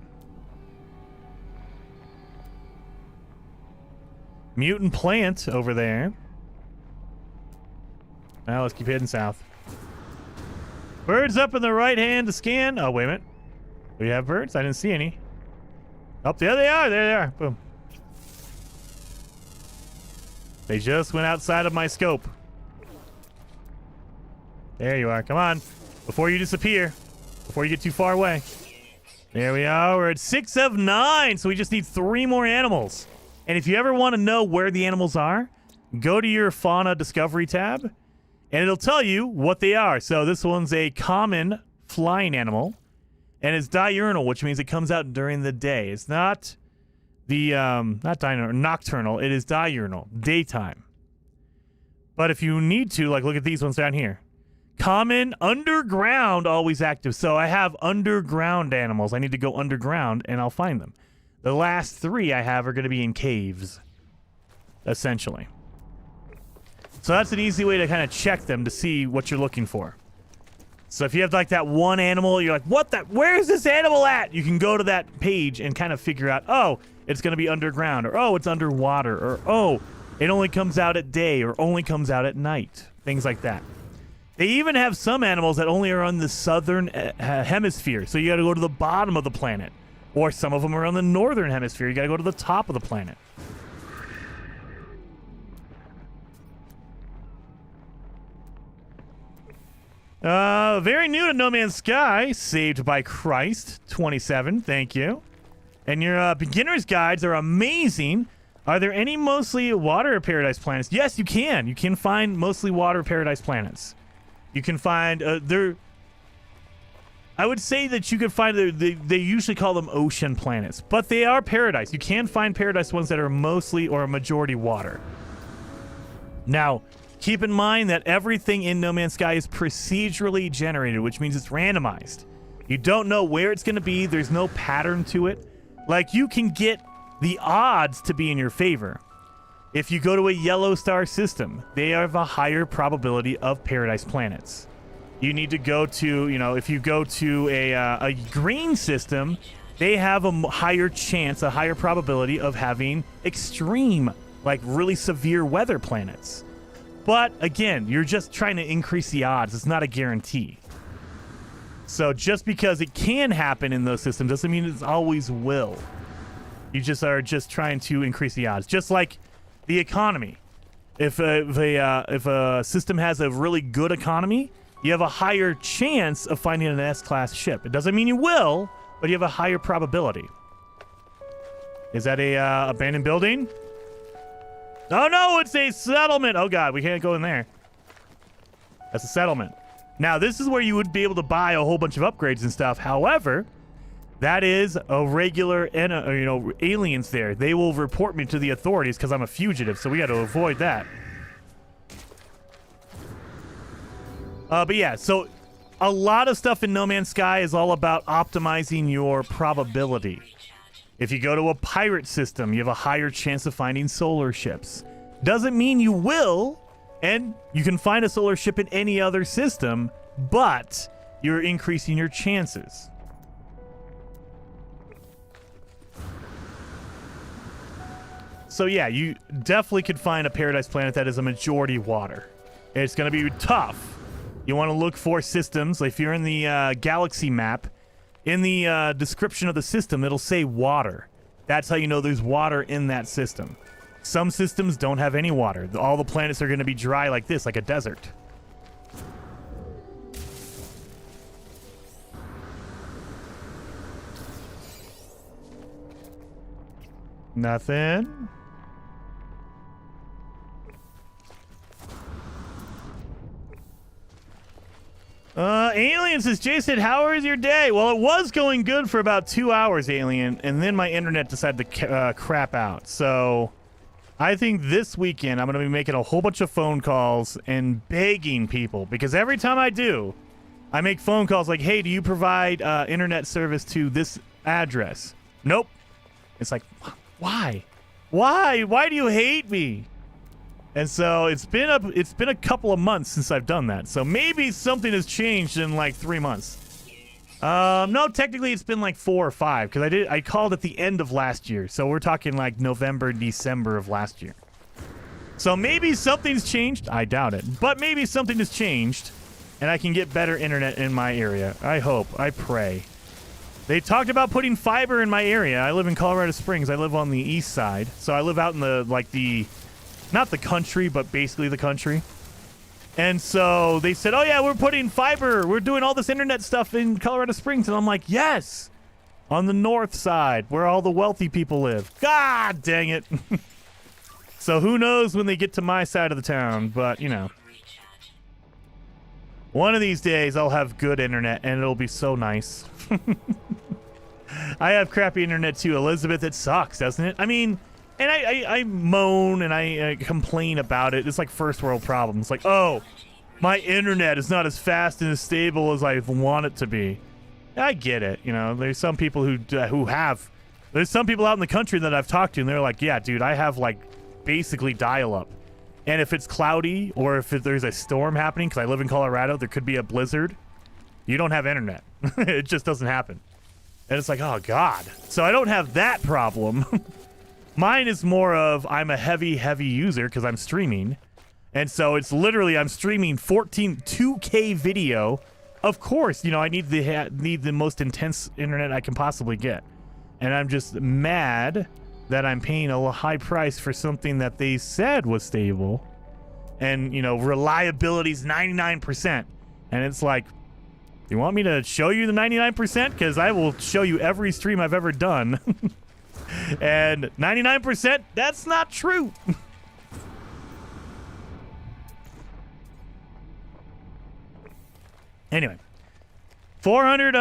Mutant plant over there. Now let's keep heading south. Birds up in the right hand to scan. Oh, wait a minute. Do we have birds? I didn't see any. Oh, there they are. There they are. Boom. They just went outside of my scope. There you are. Come on. Before you disappear. Before you get too far away. There we are. We're at 6 of 9, so we just need 3 more animals. And if you ever want to know where the animals are, go to your fauna discovery tab, and it'll tell you what they are. So this one's a common flying animal, and it's diurnal, which means it comes out during the day. It's not the not diurnal, nocturnal. It is diurnal, daytime. But if you need to, like, look at these ones down here. Common, underground, always active. So I have underground animals. I need to go underground, and I'll find them. The last 3 I have are going to be in caves, essentially. So that's an easy way to kind of check them to see what you're looking for. So if you have, like, that one animal, you're like, what the? Where's this animal at? You can go to that page and kind of figure out, oh, it's going to be underground, or oh, it's underwater, or oh, it only comes out at day, or only comes out at night. Things like that. They even have some animals that only are on the southern hemisphere, so you got to go to the bottom of the planet. Or some of them are on the northern hemisphere. You got to go to the top of the planet. Very new to No Man's Sky, Saved by Christ, 27. Thank you. And your beginner's guides are amazing. Are there any mostly water paradise planets? Yes, you can. You can find mostly water paradise planets. You can find I would say that you could find they usually call them ocean planets, but they are paradise. You can find paradise ones that are mostly or a majority water. Now, keep in mind that everything in No Man's Sky is procedurally generated, which means it's randomized. You don't know where it's going to be. There's no pattern to it. Like, you can get the odds to be in your favor. If you go to a yellow star system, they have a higher probability of paradise planets. You need to go to, if you go to a green system, they have a higher chance, a higher probability of having extreme, like really severe weather planets. But again, you're just trying to increase the odds. It's not a guarantee. So just because it can happen in those systems doesn't mean it always will. You just are just trying to increase the odds. Just like the economy. If a system has a really good economy, you have a higher chance of finding an S-class ship. It doesn't mean you will, but you have a higher probability. Is that a abandoned building? Oh no, it's a settlement. Oh god, we can't go in there. That's a settlement. Now, this is where you would be able to buy a whole bunch of upgrades and stuff. However, that is a regular, aliens there. They will report me to the authorities because I'm a fugitive, so we got to avoid that. But yeah, so a lot of stuff in No Man's Sky is all about optimizing your probability. If you go to a pirate system, you have a higher chance of finding solar ships. Doesn't mean you will, and you can find a solar ship in any other system, but you're increasing your chances. So yeah, you definitely could find a paradise planet that is a majority water. It's going to be tough. You want to look for systems. If you're in the galaxy map, in the description of the system, it'll say water. That's how you know there's water in that system. Some systems don't have any water. All the planets are going to be dry like this, like a desert. Nothing. Alien says, Jason, how is your day? Well, it was going good for about 2 hours, Alien, and then my internet decided to crap out. So I think this weekend I'm going to be making a whole bunch of phone calls and begging people, because every time I do, I make phone calls like, hey, do you provide internet service to this address? Nope. It's like, why? Why do you hate me? And so it's been a couple of months since I've done that. So maybe something has changed in like 3 months. No, technically it's been like 4 or 5 because I called at the end of last year. So we're talking like November, December of last year. So maybe something's changed. I doubt it, but maybe something has changed, and I can get better internet in my area. I hope. I pray. They talked about putting fiber in my area. I live in Colorado Springs. I live on the east side, so I live out in not the country, but basically the country. And so they said, oh yeah, we're putting fiber. We're doing all this internet stuff in Colorado Springs. And I'm like, yes, on the north side where all the wealthy people live. God dang it. So who knows when they get to my side of the town, but you know. One of these days I'll have good internet and it'll be so nice. I have crappy internet too, Elizabeth. It sucks, doesn't it? I mean, and I moan and I complain about it. It's like first world problems. Like, oh, my internet is not as fast and as stable as I want it to be. I get it. You know, there's some people who have. There's some people out in the country that I've talked to, and they're like, yeah, dude, I have like basically dial-up. And if it's cloudy or if there's a storm happening, because I live in Colorado, there could be a blizzard. You don't have internet. It just doesn't happen. And it's like, oh, God. So I don't have that problem. Mine is more of I'm a heavy user because I'm streaming. And so it's literally I'm streaming 2K video. Of course, you know, I need the most intense internet I can possibly get. And I'm just mad that I'm paying a high price for something that they said was stable. And, you know, reliability's 99%. And it's like, you want me to show you the 99%? Because I will show you every stream I've ever done. And 99%, that's not true. Anyway, 400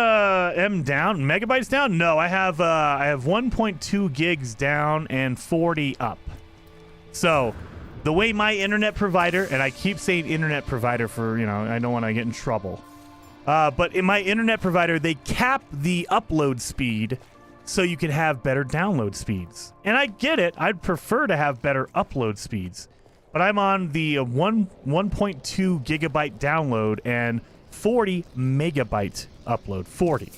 M down, megabytes down? No, I have 1.2 gigs down and 40 up. So the way my internet provider, and I keep saying internet provider for, you know, I don't want to get in trouble. But in my internet provider, they cap the upload speed so you can have better download speeds. And I get it. I'd prefer to have better upload speeds. But I'm on the 1.2 gigabyte download and 40 megabyte upload. 40.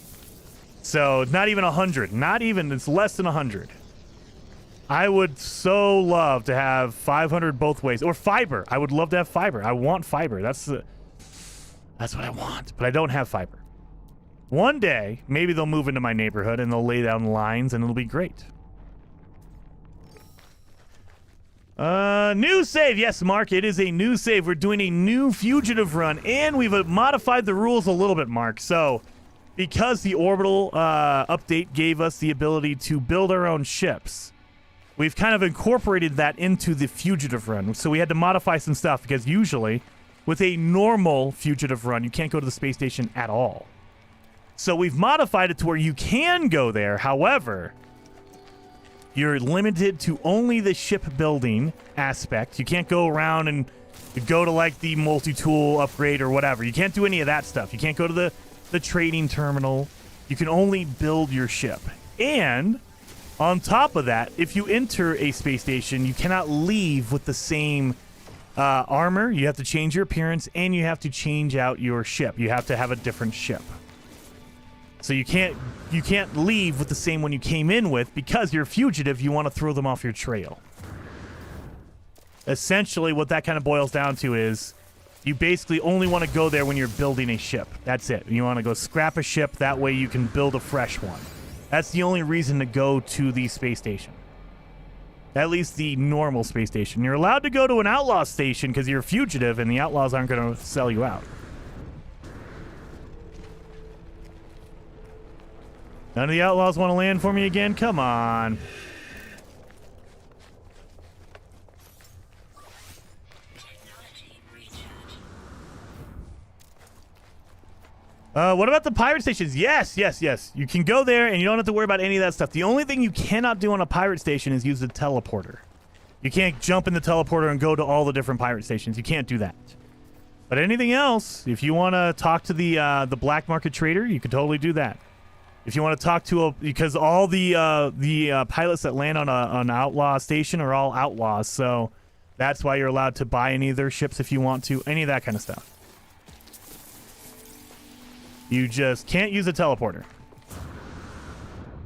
So not even 100. Not even, it's less than 100. I would so love to have 500 both ways. Or fiber. I would love to have fiber. I want fiber. That's what I want. But I don't have fiber. One day, maybe they'll move into my neighborhood and they'll lay down lines and it'll be great. New save. Yes, Mark, it is a new save. We're doing a new fugitive run and we've modified the rules a little bit, Mark. So, because the Orbital update gave us the ability to build our own ships, we've kind of incorporated that into the fugitive run. So we had to modify some stuff because usually with a normal fugitive run, you can't go to the space station at all. So we've modified it to where you can go there. However, you're limited to only the ship building aspect. You can't go around and go to like the multi-tool upgrade or whatever. You can't do any of that stuff. You can't go to the trading terminal. You can only build your ship. And on top of that, if you enter a space station, you cannot leave with the same armor. You have to change your appearance and you have to change out your ship. You have to have a different ship. So you can't leave with the same one you came in with because you're a fugitive. You want to throw them off your trail. Essentially, what that kind of boils down to is you basically only want to go there when you're building a ship. That's it. You want to go scrap a ship. That way you can build a fresh one. That's the only reason to go to the space station. At least the normal space station. You're allowed to go to an outlaw station because you're a fugitive and the outlaws aren't going to sell you out. None of the outlaws want to land for me again? Come on. What about the pirate stations? Yes. You can go there and you don't have to worry about any of that stuff. The only thing you cannot do on a pirate station is use the teleporter. You can't jump in the teleporter and go to all the different pirate stations. You can't do that. But anything else, if you want to talk to the black market trader, you can totally do that. If you want to talk to because all the pilots that land on an outlaw station are all outlaws, so that's why you're allowed to buy any of their ships if you want to, any of that kind of stuff. You just can't use a teleporter.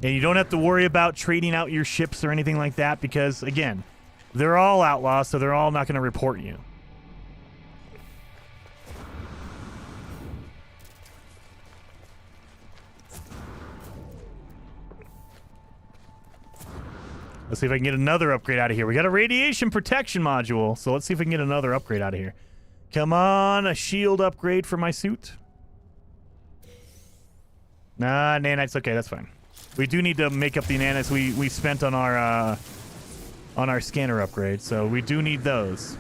And you don't have to worry about trading out your ships or anything like that because, again, they're all outlaws, so they're all not going to report you. Let's see if I can get another upgrade out of here. We got a radiation protection module, so let's see if we can get another upgrade out of here. Come on, a shield upgrade for my suit. Nah, nanites, okay, that's fine. We do need to make up the nanites we spent on our scanner upgrade, so we do need those.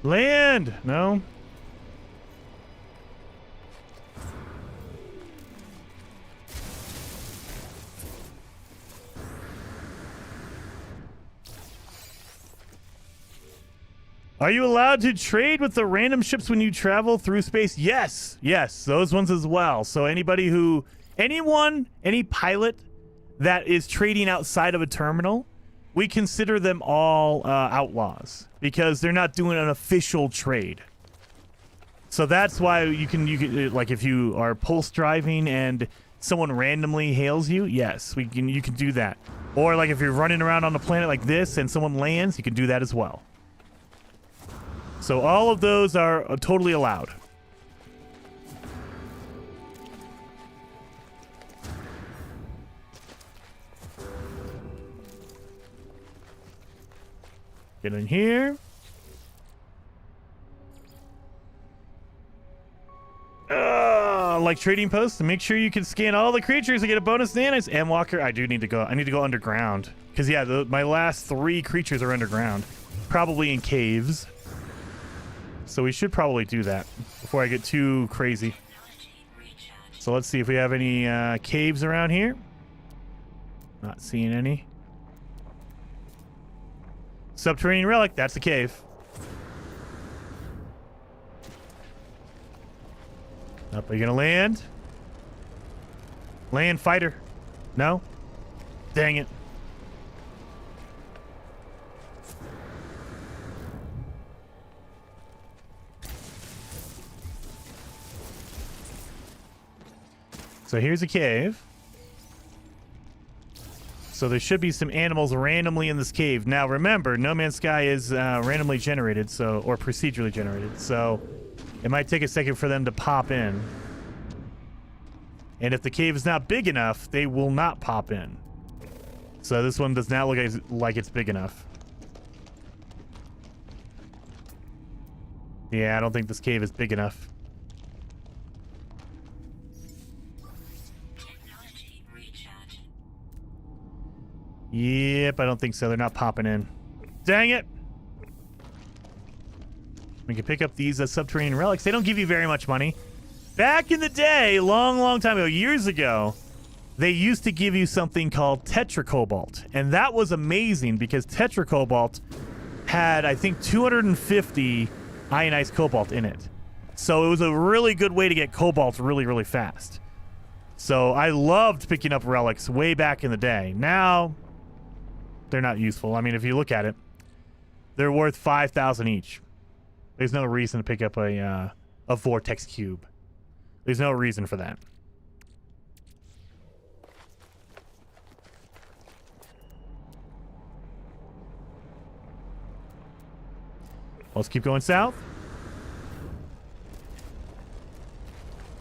Land! No. Are you allowed to trade with the random ships when you travel through space? Yes. Yes, those ones as well. So any pilot that is trading outside of a terminal, we consider them all outlaws because they're not doing an official trade. So that's why you can like if you are pulse driving and someone randomly hails you, yes, you can do that. Or like if you're running around on a planet like this and someone lands, you can do that as well. So all of those are totally allowed. Get in here. Like trading posts, make sure you can scan all the creatures to get a bonus nanites. And Walker, I need to go underground. Because, yeah, my last 3 creatures are underground. Probably in caves. So we should probably do that before I get too crazy. So let's see if we have any caves around here. Not seeing any. Subterranean relic, that's a cave. Up, are you gonna land? Land fighter. No? Dang it. So here's a cave. So there should be some animals randomly in this cave. Now remember, No Man's Sky is randomly generated, or procedurally generated. So it might take a second for them to pop in. And if the cave is not big enough, they will not pop in. So this one does not look like it's big enough. Yeah, I don't think this cave is big enough. Yep, I don't think so. They're not popping in. Dang it! We can pick up these subterranean relics. They don't give you very much money. Back in the day, long time ago, years ago, they used to give you something called tetracobalt. And that was amazing because tetracobalt had, I think, 250 ionized cobalt in it. So it was a really good way to get cobalt really, really fast. So I loved picking up relics way back in the day. Now, they're not useful. I mean, if you look at it, they're worth 5,000 each. There's no reason to pick up a vortex cube. There's no reason for that. Let's keep going south.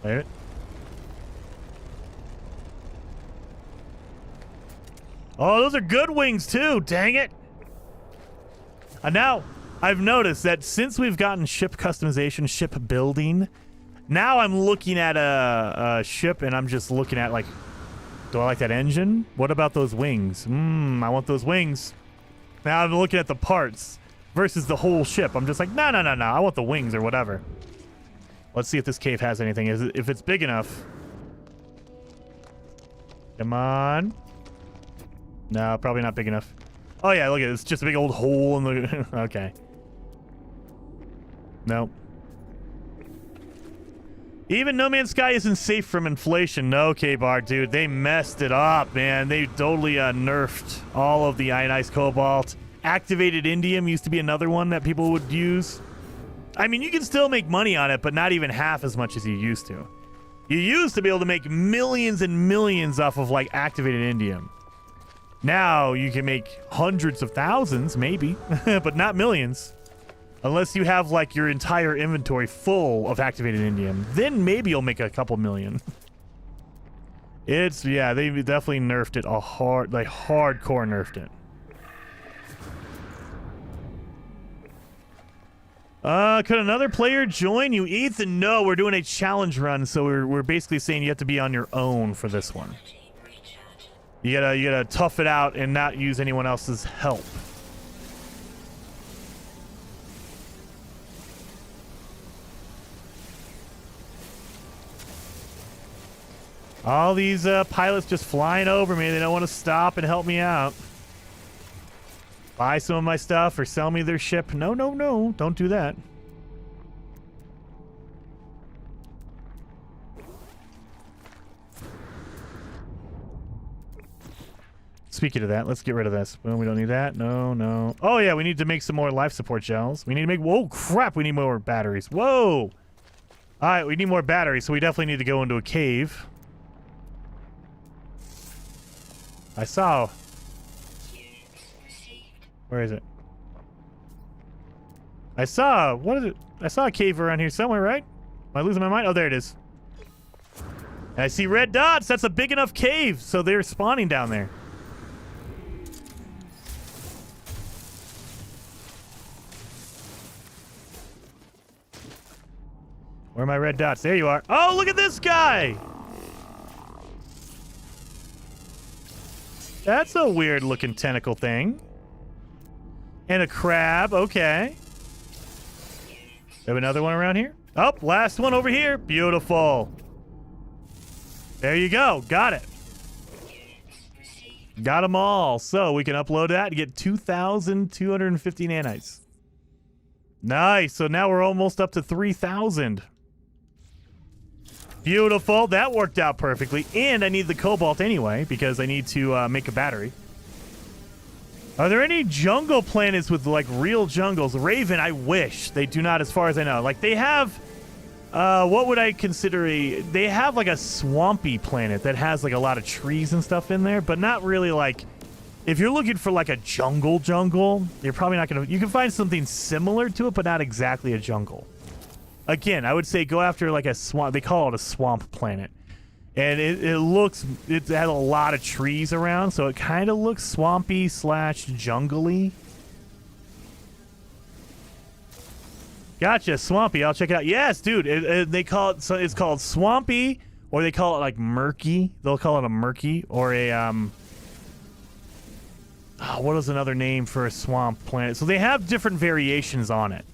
There it. Oh, those are good wings too. Dang it. And now I've noticed that since we've gotten ship customization, ship building, now I'm looking at a ship and I'm just looking at like, do I like that engine? What about those wings? I want those wings. Now I'm looking at the parts versus the whole ship. I'm just like, no. I want the wings or whatever. Let's see if this cave has anything. If it's big enough. Come on. No, probably not big enough. Oh yeah, look at it. It's just a big old hole in the... Okay. Nope. Even No Man's Sky isn't safe from inflation. No, K-Bar, dude. They messed it up, man. They totally nerfed all of the ionized cobalt. Activated indium used to be another one that people would use. I mean, you can still make money on it, but not even half as much as you used to. You used to be able to make millions and millions off of, like, activated indium. Now you can make hundreds of thousands, maybe, but not millions. Unless you have, like, your entire inventory full of activated indium. Then maybe you'll make a couple million. It's, yeah, they definitely nerfed it a hard, like hardcore nerfed it. Could another player join you, Ethan? No, we're doing a challenge run, so we're basically saying you have to be on your own for this one. You gotta tough it out and not use anyone else's help. All these pilots just flying over me. They don't want to stop and help me out. Buy some of my stuff or sell me their ship. No, no, no. Don't do that. Speaking of that, let's get rid of this. Well, we don't need that. No, no. Oh, yeah, we need to make some more life support gels. We need to make... Whoa, crap. We need more batteries. Whoa. All right, we need more batteries, so we definitely need to go into a cave. I saw... Where is it? I saw... What is it? I saw a cave around here somewhere, right? Am I losing my mind? Oh, there it is. And I see red dots. That's a big enough cave, so they're spawning down there. Where are my red dots? There you are. Oh, look at this guy! That's a weird looking tentacle thing. And a crab, okay. Have another one around here? Oh, last one over here. Beautiful. There you go. Got it. Got them all. So we can upload that and get 2,250 nanites. Nice. So now we're almost up to 3,000. Beautiful. That worked out perfectly. And I need the cobalt anyway because I need to make a battery. Are there any jungle planets with, like, real jungles? Raven, I wish. They do not, as far as I know. Like, they have... what would I consider a... They have, like, a swampy planet that has, like, a lot of trees and stuff in there, but not really, like... If you're looking for, like, a jungle, you're probably not going to... You can find something similar to it, but not exactly a jungle. Again, I would say go after, like, a swamp... They call it a swamp planet. And it looks... It has a lot of trees around, so it kind of looks swampy / jungly. Gotcha, swampy. I'll check it out. Yes, dude. They call it... So it's called swampy, or they call it, like, murky. They'll call it a murky, or a... Oh, what is another name for a swamp planet? So they have different variations on it.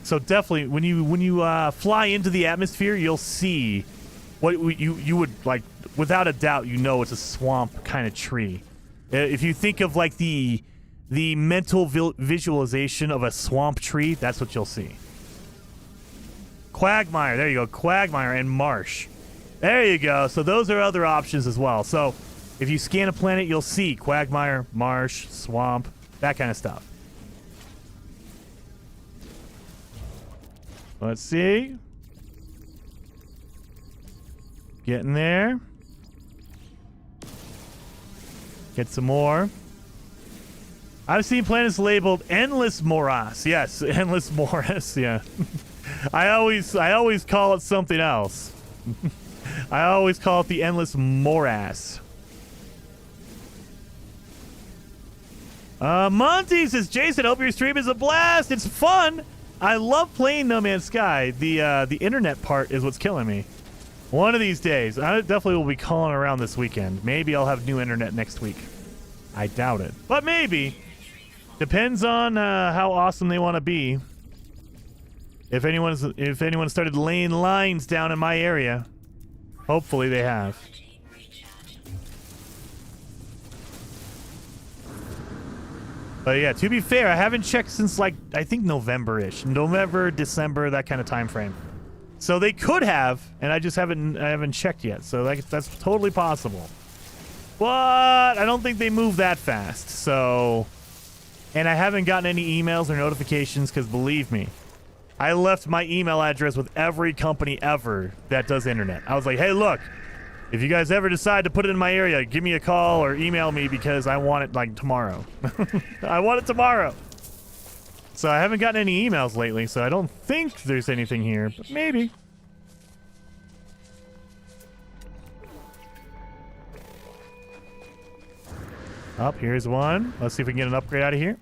So definitely, when you fly into the atmosphere, you'll see... What you would, like, without a doubt, you know it's a swamp kind of tree. If you think of, like, the mental visualization of a swamp tree, that's what you'll see. Quagmire, there you go. Quagmire and marsh. There you go. So those are other options as well. So if you scan a planet, you'll see quagmire, marsh, swamp, that kind of stuff. Let's see. Getting there. Get some more. I've seen planets labeled endless morass. Yes, endless morass. Yeah. I always call it something else. I always call it the endless morass. Monty says, Jason, hope your stream is a blast. It's fun. I love playing No Man's Sky. The internet part is what's killing me. One of these days. I definitely will be calling around this weekend. Maybe I'll have new internet next week. I doubt it. But maybe. Depends on how awesome they want to be. If anyone started laying lines down in my area. Hopefully they have. But yeah, to be fair, I haven't checked since, like, I think November-ish. November, December, that kind of time frame. So they could have, and I just haven't checked yet. So that's totally possible. But I don't think they move that fast. So, and I haven't gotten any emails or notifications because believe me, I left my email address with every company ever that does internet. I was like, hey, look, if you guys ever decide to put it in my area, give me a call or email me because I want it, like, tomorrow. I want it tomorrow. So I haven't gotten any emails lately, so I don't think there's anything here, but maybe. Oh, here's one. Let's see if we can get an upgrade out of here.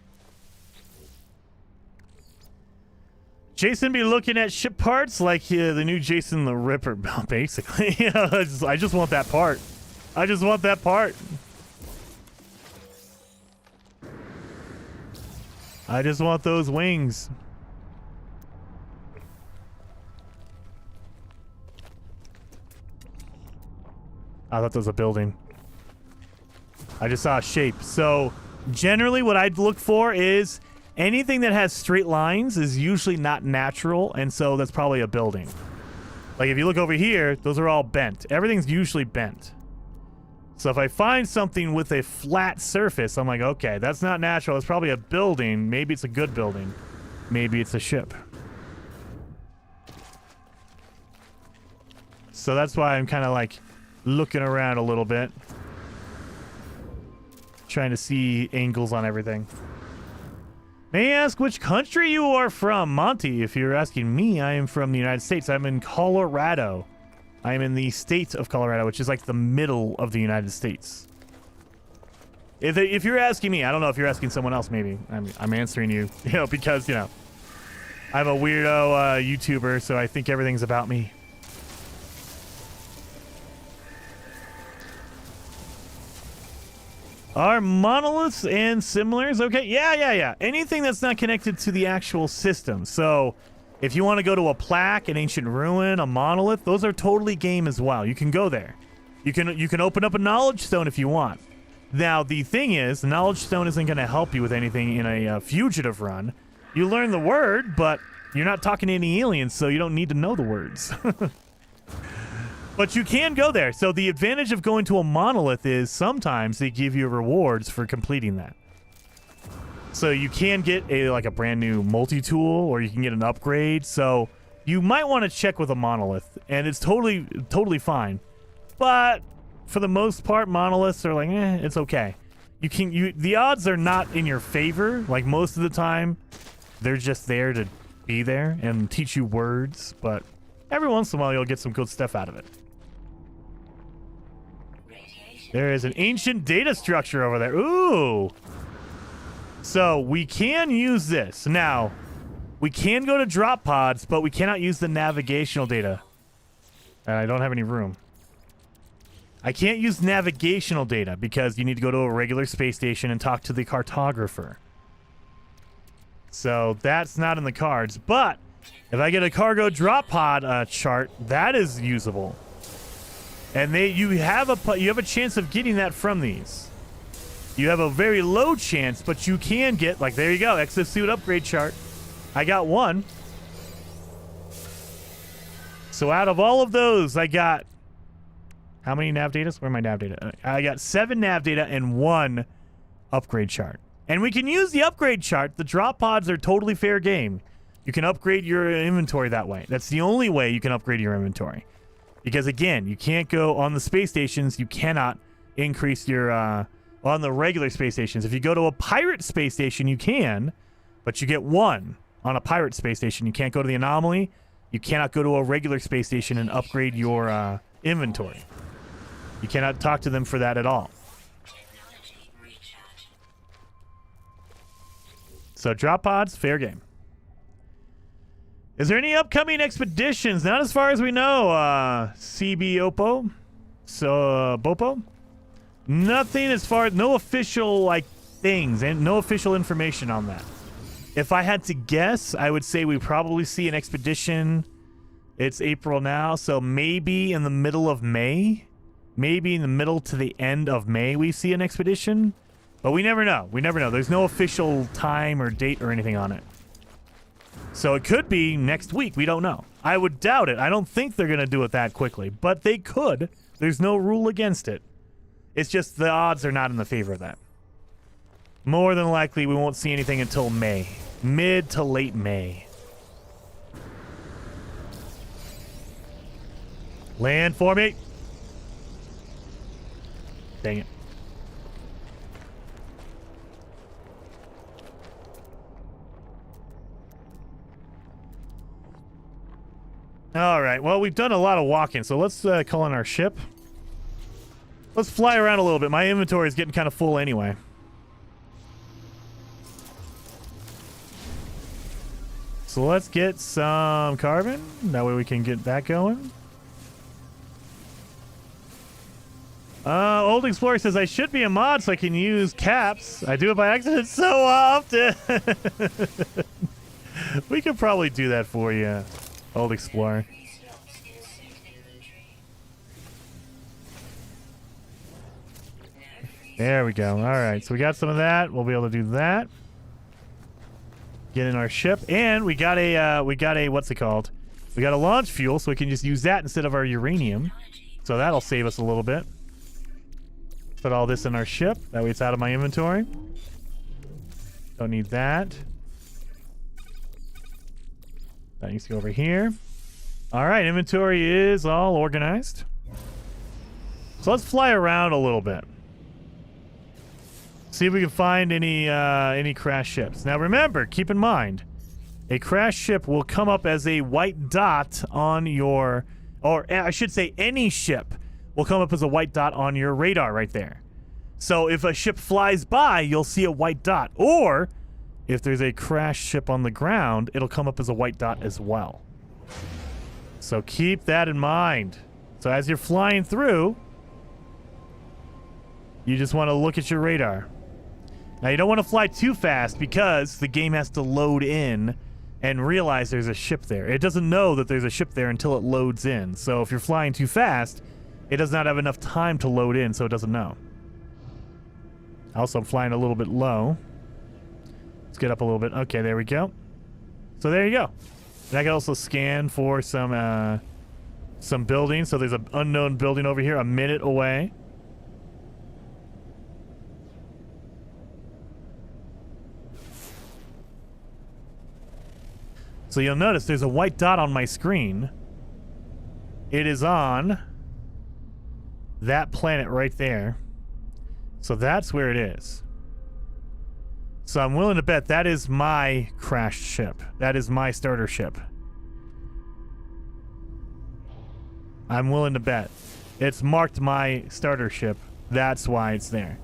Jason be looking at ship parts like the new Jason the Ripper, basically. I just want that part. I just want that part. I just want those wings. I thought that was a building. I just saw a shape. So generally what I'd look for is anything that has straight lines is usually not natural, and so that's probably a building. Like if you look over here, those are all bent. Everything's usually bent. So if I find something with a flat surface, I'm like, okay, that's not natural. It's probably a building. Maybe it's a good building. Maybe it's a ship. So that's why I'm kind of like looking around a little bit. Trying to see angles on everything. May I ask which country you are from? Monty, if you're asking me, I am from the United States. I'm in Colorado. I'm in the state of Colorado, which is like the middle of the United States. If you're asking me, I don't know if you're asking someone else, maybe. I'm answering you, because, I'm a weirdo YouTuber, so I think everything's about me. Are monoliths and similars okay? Yeah. Anything that's not connected to the actual system. So if you want to go to a plaque, an ancient ruin, a monolith, those are totally game as well. You can go there. You can open up a knowledge stone if you want. Now, the thing is, the knowledge stone isn't going to help you with anything in a fugitive run. You learn the word, but you're not talking to any aliens, so you don't need to know the words. But you can go there. So the advantage of going to a monolith is sometimes they give you rewards for completing that. So you can get a brand new multi-tool, or you can get an upgrade. So you might want to check with a monolith, and it's totally fine. But for the most part, monoliths are like, it's okay. The odds are not in your favor. Like most of the time, they're just there to be there and teach you words. But every once in a while, you'll get some good stuff out of it. There is an ancient data structure over there. Ooh. So we can use this. Now, we can go to drop pods, but we cannot use the navigational data. And I don't have any room. I can't use navigational data because you need to go to a regular space station and talk to the cartographer. So that's not in the cards. But if I get a cargo drop pod chart, that is usable. And you have a chance of getting that from these. You have a very low chance, but you can get, like, there you go, exosuit upgrade chart. I got one. So out of all of those, I got how many nav data? Where are my nav data? I got 7 nav data and 1 upgrade chart. And we can use the upgrade chart. The drop pods are totally fair game. You can upgrade your inventory that way. That's the only way you can upgrade your inventory. Because, again, you can't go on the space stations. You cannot increase your, on the regular space stations. If you go to a pirate space station, you can, but you get 1 on a pirate space station. You can't go to the anomaly. You cannot go to a regular space station and upgrade your inventory. You cannot talk to them for that at all. So, drop pods, fair game. Is there any upcoming expeditions? Not as far as we know, CB Oppo. So, Bopo? Nothing as far, no official, things, and no official information on that. If I had to guess, I would say we probably see an expedition. It's April now, so maybe in the middle of May. Maybe in the middle to the end of May we see an expedition. But we never know. We never know. There's no official time or date or anything on it. So it could be next week. We don't know. I would doubt it. I don't think they're going to do it that quickly. But they could. There's no rule against it. It's just the odds are not in the favor of that. More than likely, we won't see anything until May. Mid to late May. Land for me. Dang it. All right, well, we've done a lot of walking, so let's call in our ship. Let's fly around a little bit. My inventory is getting kind of full anyway. So let's get some carbon. That way we can get that going. Old Explorer says I should be a mod so I can use caps. I do it by accident so often. We could probably do that for you, Old Explorer. There we go. All right, so we got some of that. We'll be able to do that. Get in our ship, and we got a what's it called? We got a launch fuel, so we can just use that instead of our uranium. So that'll save us a little bit. Put all this in our ship. That way it's out of my inventory. Don't need that. That needs to go over here. All right, inventory is all organized. So let's fly around a little bit. See if we can find any crash ships. Now remember, keep in mind, a crash ship will come up as a white dot on your, or I should say any ship will come up as a white dot on your radar right there. So if a ship flies by, you'll see a white dot. Or if there's a crash ship on the ground, it'll come up as a white dot as well. So keep that in mind. So as you're flying through, you just want to look at your radar. Now, you don't want to fly too fast because the game has to load in and realize there's a ship there. It doesn't know that there's a ship there until it loads in. So if you're flying too fast, it does not have enough time to load in, so it doesn't know. Also, I'm flying a little bit low. Let's get up a little bit. Okay, there we go. So there you go. And I can also scan for some buildings. So there's an unknown building over here a minute away. So you'll notice there's a white dot on my screen. It is on that planet right there. So that's where it is. So I'm willing to bet that is my crashed ship. That is my starter ship. I'm willing to bet. It's marked my starter ship. That's why it's there.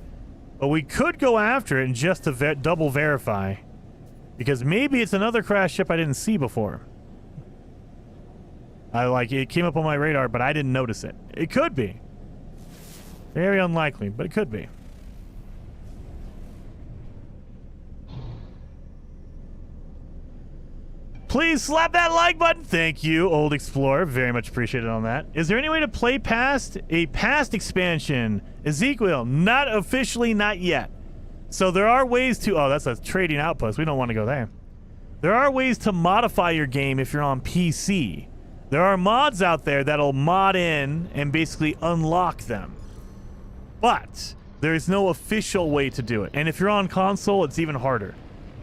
But we could go after it and just to double verify. Because maybe it's another crash ship I didn't see before. It came up on my radar, but I didn't notice it. It could be. Very unlikely, but it could be. Please slap that like button. Thank you, Old Explorer. Very much appreciated on that. Is there any way to play past a past expansion? Ezekiel, not officially, not yet. So there are ways to... Oh, that's a trading outpost. We don't want to go there. There are ways to modify your game if you're on PC. There are mods out there that'll mod in and basically unlock them. But there is no official way to do it. And if you're on console, it's even harder.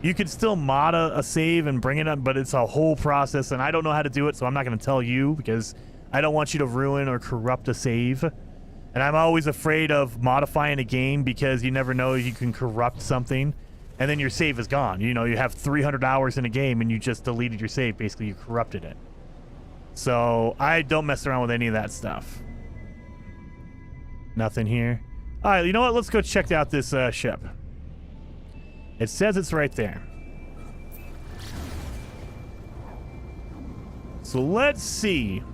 You could still mod a save and bring it up, but it's a whole process, and I don't know how to do it, so I'm not going to tell you because I don't want you to ruin or corrupt a save. And I'm always afraid of modifying a game because you never know, you can corrupt something and then your save is gone. You know, you have 300 hours in a game and you just deleted your save. Basically, you corrupted it. So I don't mess around with any of that stuff. Nothing here. All right, you know what? Let's go check out this ship. It says it's right there. So let's see.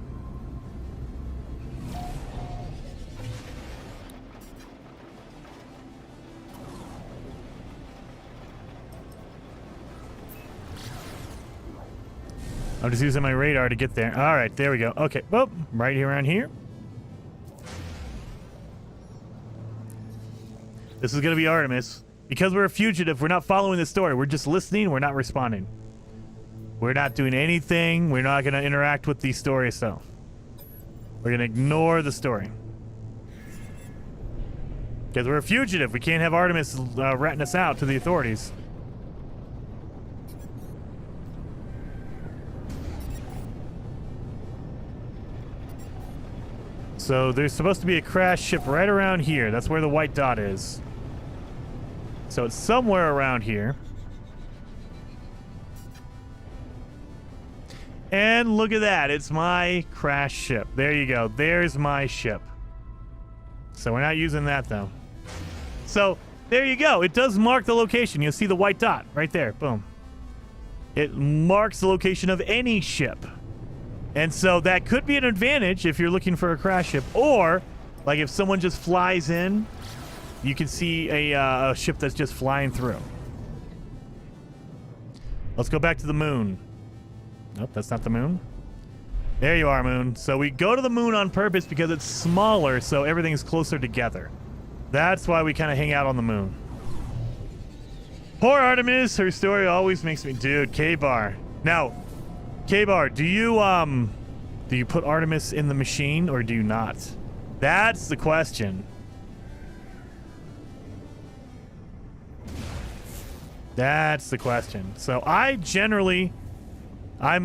I'm just using my radar to get there. All right, there we go. Okay, well, right here around here. This is going to be Artemis. Because we're a fugitive, we're not following the story. We're just listening. We're not responding. We're not doing anything. We're not going to interact with the story itself. We're going to ignore the story. Because we're a fugitive. We can't have Artemis ratting us out to the authorities. So there's supposed to be a crash ship right around here. That's where the white dot is. So it's somewhere around here. And look at that. It's my crash ship. There you go. There's my ship. So we're not using that, though. So there you go. It does mark the location. You'll see the white dot right there. Boom. it marks the location of any ship. And so that could be an advantage if you're looking for a crash ship, or like if someone just flies in, you can see a ship that's just flying through. Let's go back to the moon. Nope, that's not the moon. There you are, moon. So we go to the moon on purpose because it's smaller, so everything's closer together. That's why we kind of hang out on the moon. Poor Artemis, her story always makes me... Dude, K-Bar. Now, K-Bar, do you put Artemis in the machine or do you not? That's the question. That's the question. So I generally... I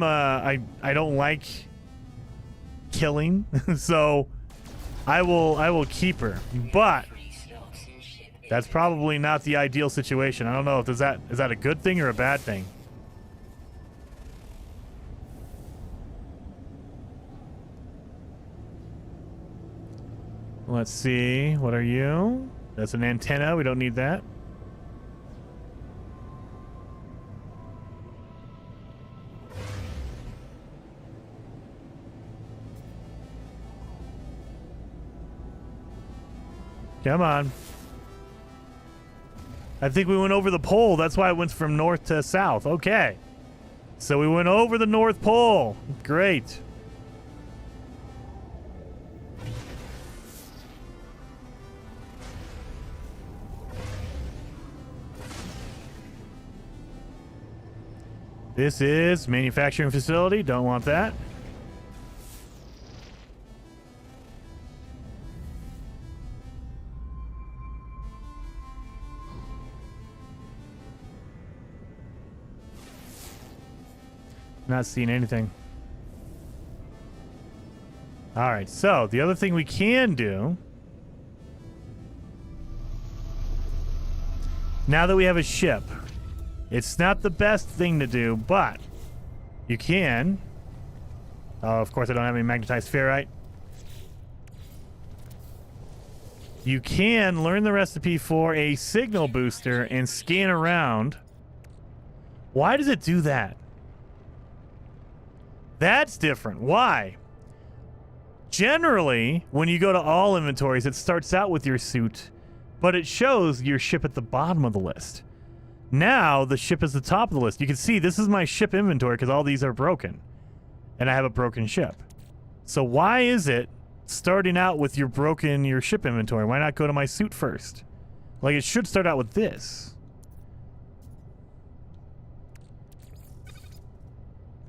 don't like killing, so I will keep her. But that's probably not the ideal situation. I don't know if is that a good thing or a bad thing. Let's see. What are you? That's an antenna. We don't need that. Come on. I think we went over the pole. That's why it went from north to south. Okay. So we went over the North Pole. Great. This is manufacturing facility. Don't want that. Not seeing anything. All right, so the other thing we can do, now that we have a ship, it's not the best thing to do, but you can. Oh, of course I don't have any magnetized ferrite. You can learn the recipe for a signal booster and scan around. Why does it do that? That's different. Why? Generally, when you go to all inventories, it starts out with your suit, but it shows your ship at the bottom of the list. Now, the ship is the top of the list. You can see this is my ship inventory because all these are broken, and I have a broken ship. So why is it starting out with your ship inventory? Why not go to my suit first? Like, it should start out with this.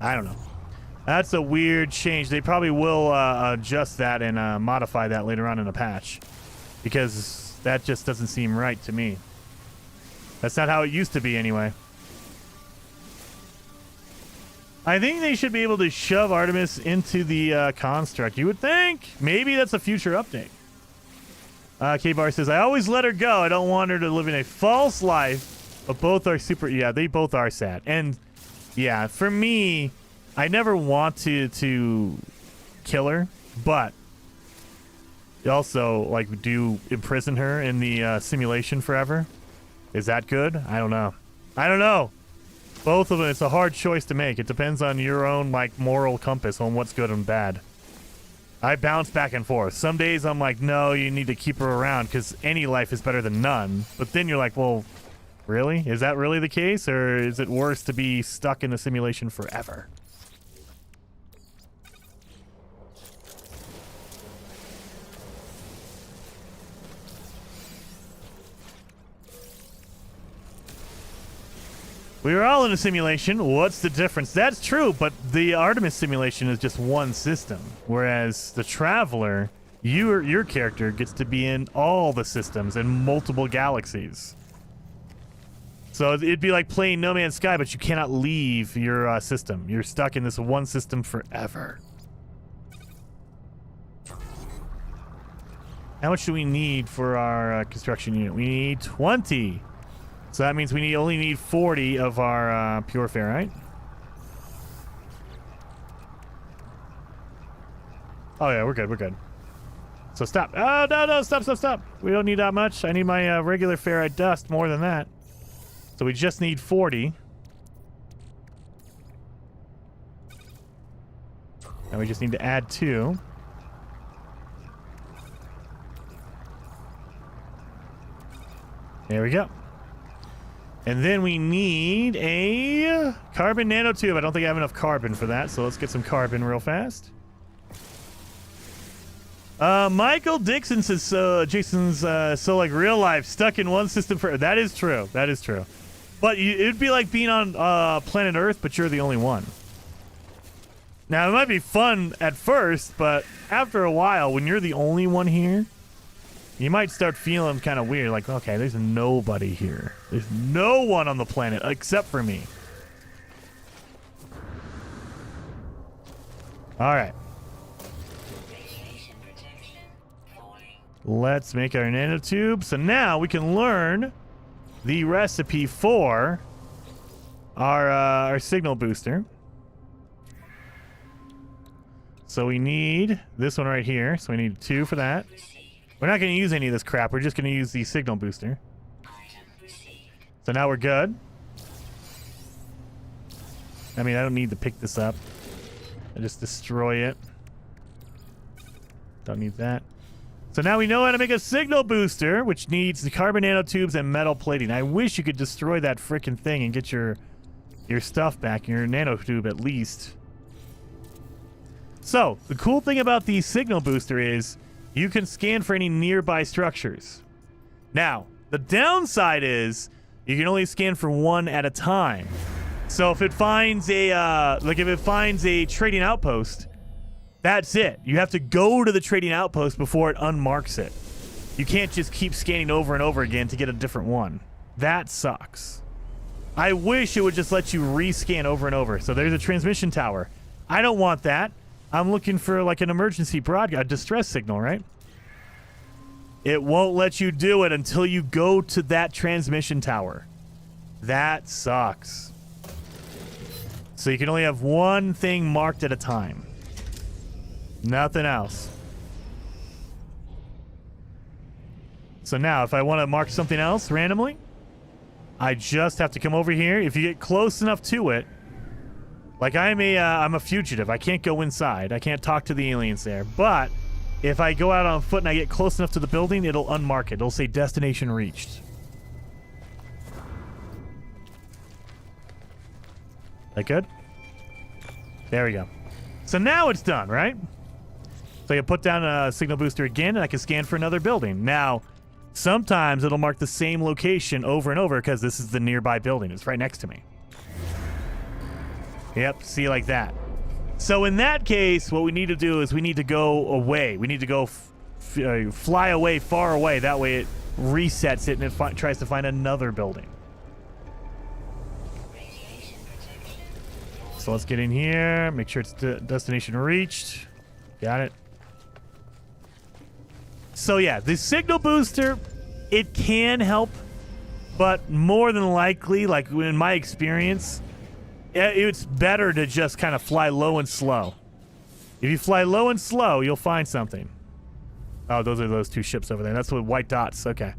I don't know. That's a weird change. They probably will adjust that and modify that later on in a patch, because that just doesn't seem right to me. That's not how it used to be anyway. I think they should be able to shove Artemis into the construct. You would think. Maybe that's a future update. K-Bar says, I always let her go. I don't want her to live in a false life, but both are super... Yeah, they both are sad. And, yeah, for me... I never want to kill her, but also, like, do imprison her in the simulation forever. Is that good? I don't know. I don't know. Both of them, it's a hard choice to make. It depends on your own, like, moral compass on what's good and bad. I bounce back and forth. Some days I'm like, no, you need to keep her around because any life is better than none. But then you're like, well, really? Is that really the case? Or is it worse to be stuck in a simulation forever? We were all in a simulation. What's the difference? That's true, but the Artemis simulation is just one system, whereas the Traveler, your character gets to be in all the systems in multiple galaxies. So it'd be like playing No Man's Sky, but you cannot leave your system. You're stuck in this one system forever. How much do we need for our construction unit? We need 20. So that means we only need 40 of our pure ferrite. Oh yeah, we're good, we're good. So stop. Oh, no, stop. We don't need that much. I need my regular ferrite dust more than that. So we just need 40. Now we just need to add 2. There we go. And then we need a carbon nanotube. I don't think I have enough carbon for that, so let's get some carbon real fast. Michael Dixon says, Jason's, so like real life, stuck in one system for... That is true. That is true. But it'd be like being on planet Earth, but you're the only one. Now, it might be fun at first, but after a while, when you're the only one here, you might start feeling kind of weird. Like, okay, there's nobody here. There's no one on the planet except for me. All right. Let's make our nanotube. So now we can learn the recipe for our signal booster. So we need this one right here. So we need 2 for that. We're not going to use any of this crap. We're just going to use the signal booster. So now we're good. I mean, I don't need to pick this up. I just destroy it. Don't need that. So now we know how to make a signal booster, which needs the carbon nanotubes and metal plating. I wish you could destroy that frickin' thing and get your stuff back, your nanotube at least. So, the cool thing about the signal booster is you can scan for any nearby structures. Now, the downside is you can only scan for 1 at a time. So if it finds a trading outpost, that's it. You have to go to the trading outpost before it unmarks it. You can't just keep scanning over and over again to get a different one. That sucks. I wish it would just let you rescan over and over. So there's a transmission tower. I don't want that. I'm looking for like an emergency broadcast, a distress signal, right? It won't let you do it until you go to that transmission tower. That sucks. So you can only have 1 thing marked at a time. Nothing else. So now if I want to mark something else randomly, I just have to come over here. If you get close enough to it, like I'm a fugitive. I can't go inside. I can't talk to the aliens there. But if I go out on foot and I get close enough to the building, it'll unmark it. It'll say destination reached. That good? There we go. So now it's done, right? So I can put down a signal booster again, and I can scan for another building. Now, sometimes it'll mark the same location over and over because this is the nearby building. It's right next to me. Yep, see, like that. So in that case, what we need to do is we need to go away. We need to go fly away, far away. That way it resets it and it tries to find another building. So let's get in here. Make sure it's destination reached. Got it. So yeah, the signal booster, it can help, but more than likely, like in my experience, it's better to just kind of fly low and slow. If you fly low and slow, you'll find something. Oh, those are those 2 ships over there. That's with white dots. Okay.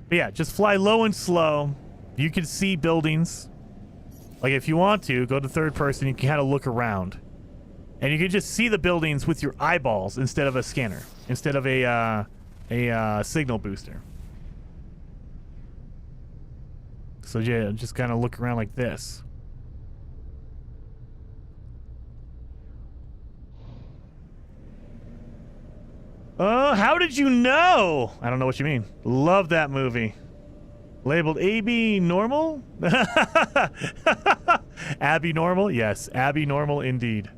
But yeah, just fly low and slow. You can see buildings. Like if you want to, go to third person, you can kind of look around. And you can just see the buildings with your eyeballs instead of a scanner. Instead of a signal booster. So yeah, just kind of look around like this. Oh, how did you know? I don't know what you mean. Love that movie. Labeled AB normal? Abby normal? Yes, Abby normal indeed.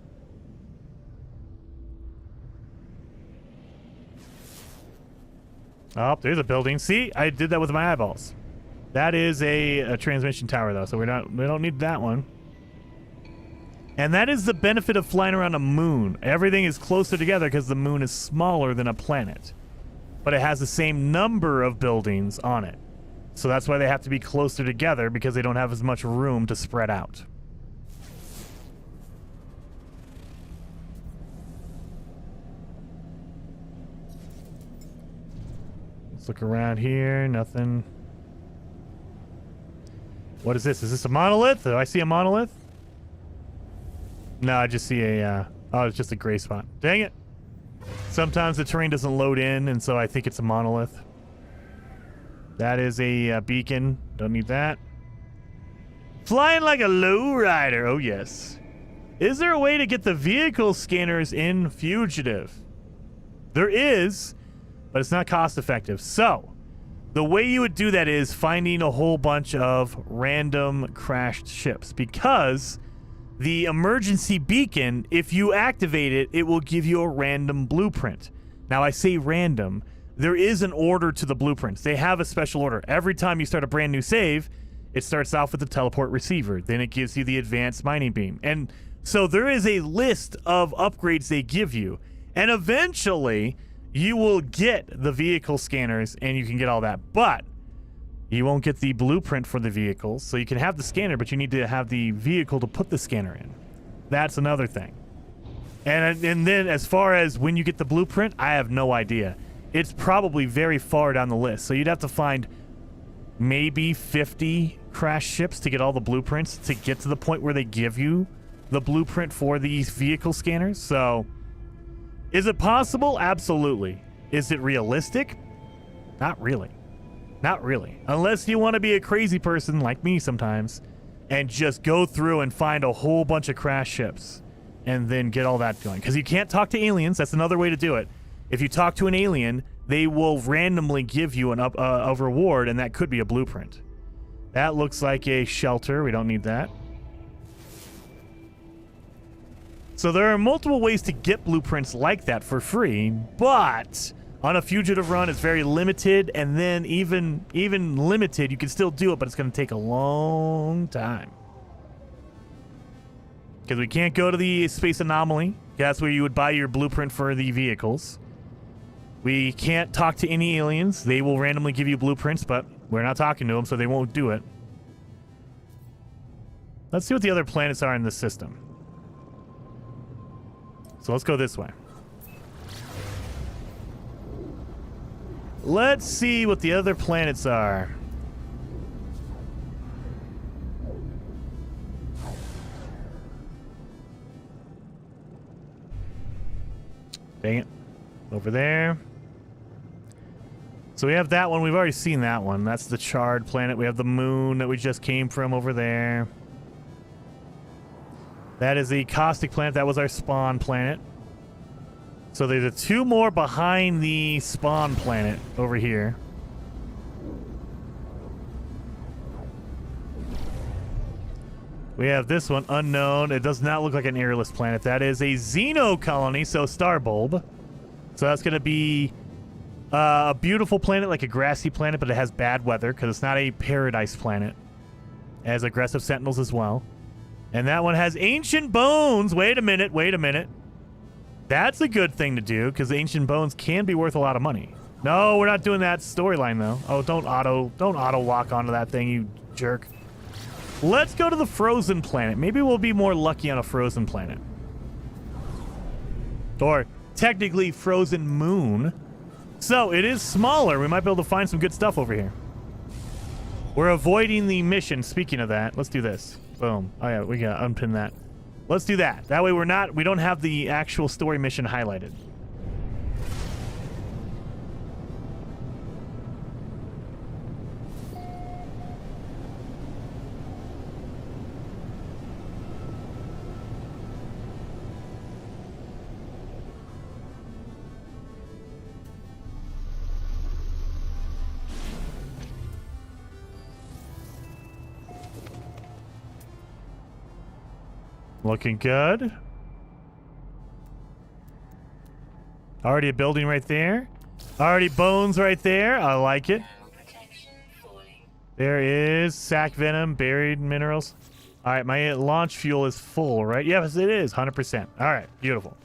Oh, there's a building. See, I did that with my eyeballs. That is a transmission tower though, so we don't need that one. And that is the benefit of flying around a moon. Everything is closer together because the moon is smaller than a planet. But it has the same number of buildings on it. So that's why they have to be closer together, because they don't have as much room to spread out. Let's look around here. Nothing. What is this? Is this a monolith? Do I see a monolith? No, I just see a Oh, it's just a gray spot. Dang it. Sometimes the terrain doesn't load in, and so I think it's a monolith. That is a beacon. Don't need that. Flying like a lowrider. Oh, yes. Is there a way to get the vehicle scanners in Fugitive? There is, but it's not cost effective. So, the way you would do that is finding a whole bunch of random crashed ships, because the emergency beacon, if you activate it, it will give you a random blueprint. Now, I say random. There is an order to the blueprints. They have a special order. Every time you start a brand new save, it starts off with the teleport receiver. Then it gives you the advanced mining beam. And so there is a list of upgrades they give you. And eventually, you will get the vehicle scanners and you can get all that. But you won't get the blueprint for the vehicles. So you can have the scanner, but you need to have the vehicle to put the scanner in. That's another thing. And then as far as when you get the blueprint, I have no idea. It's probably very far down the list. So you'd have to find maybe 50 crash ships to get all the blueprints to get to the point where they give you the blueprint for these vehicle scanners. So is it possible? Absolutely. Is it realistic? Not really. Not really. Unless you want to be a crazy person like me sometimes and just go through and find a whole bunch of crash ships and then get all that going. Because you can't talk to aliens. That's another way to do it. If you talk to an alien, they will randomly give you a reward, and that could be a blueprint. That looks like a shelter. We don't need that. So there are multiple ways to get blueprints like that for free, but on a fugitive run, it's very limited, and then even limited, you can still do it, but it's going to take a long time. Because we can't go to the space anomaly. That's where you would buy your blueprint for the vehicles. We can't talk to any aliens. They will randomly give you blueprints, but we're not talking to them, so they won't do it. Let's see what the other planets are in the system. So let's go this way. Let's see what the other planets are. Dang it. Over there. So we have that one. We've already seen that one. That's the charred planet. We have the moon that we just came from over there. That is the caustic planet. That was our spawn planet. So there's a two more behind the spawn planet over here. We have this one, unknown. It does not look like an airless planet. That is a Xeno colony, so star bulb. So that's going to be a beautiful planet, like a grassy planet, but it has bad weather because it's not a paradise planet. It has aggressive sentinels as well. And that one has ancient bones. Wait a minute. Wait a minute. That's a good thing to do because ancient bones can be worth a lot of money. No, we're not doing that storyline though. Oh, don't auto lock onto that thing, you jerk. Let's go to the frozen planet. Maybe we'll be more lucky on a frozen planet. Or technically frozen moon. So it is smaller. We might be able to find some good stuff over here. We're avoiding the mission. Speaking of that, let's do this. Boom. Oh yeah, we gotta unpin that. Let's do that. That way we don't have the actual story mission highlighted. Looking good. Already a building right there. Already bones right there. I like it. There is sac venom, buried minerals. All right, my launch fuel is full, right? Yes, it is, 100%. All right, beautiful.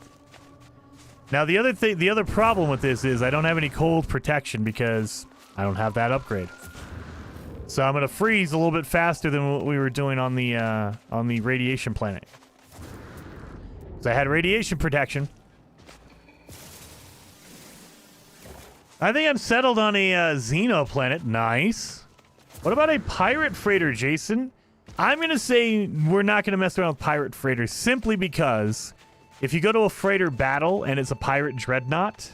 Now the other problem with this is I don't have any cold protection because I don't have that upgrade. So I'm gonna freeze a little bit faster than what we were doing on the radiation planet. So I had radiation protection. I think I'm settled on a Xeno planet. Nice. What about a pirate freighter, Jason? I'm going to say we're not going to mess around with pirate freighters simply because if you go to a freighter battle and it's a pirate dreadnought,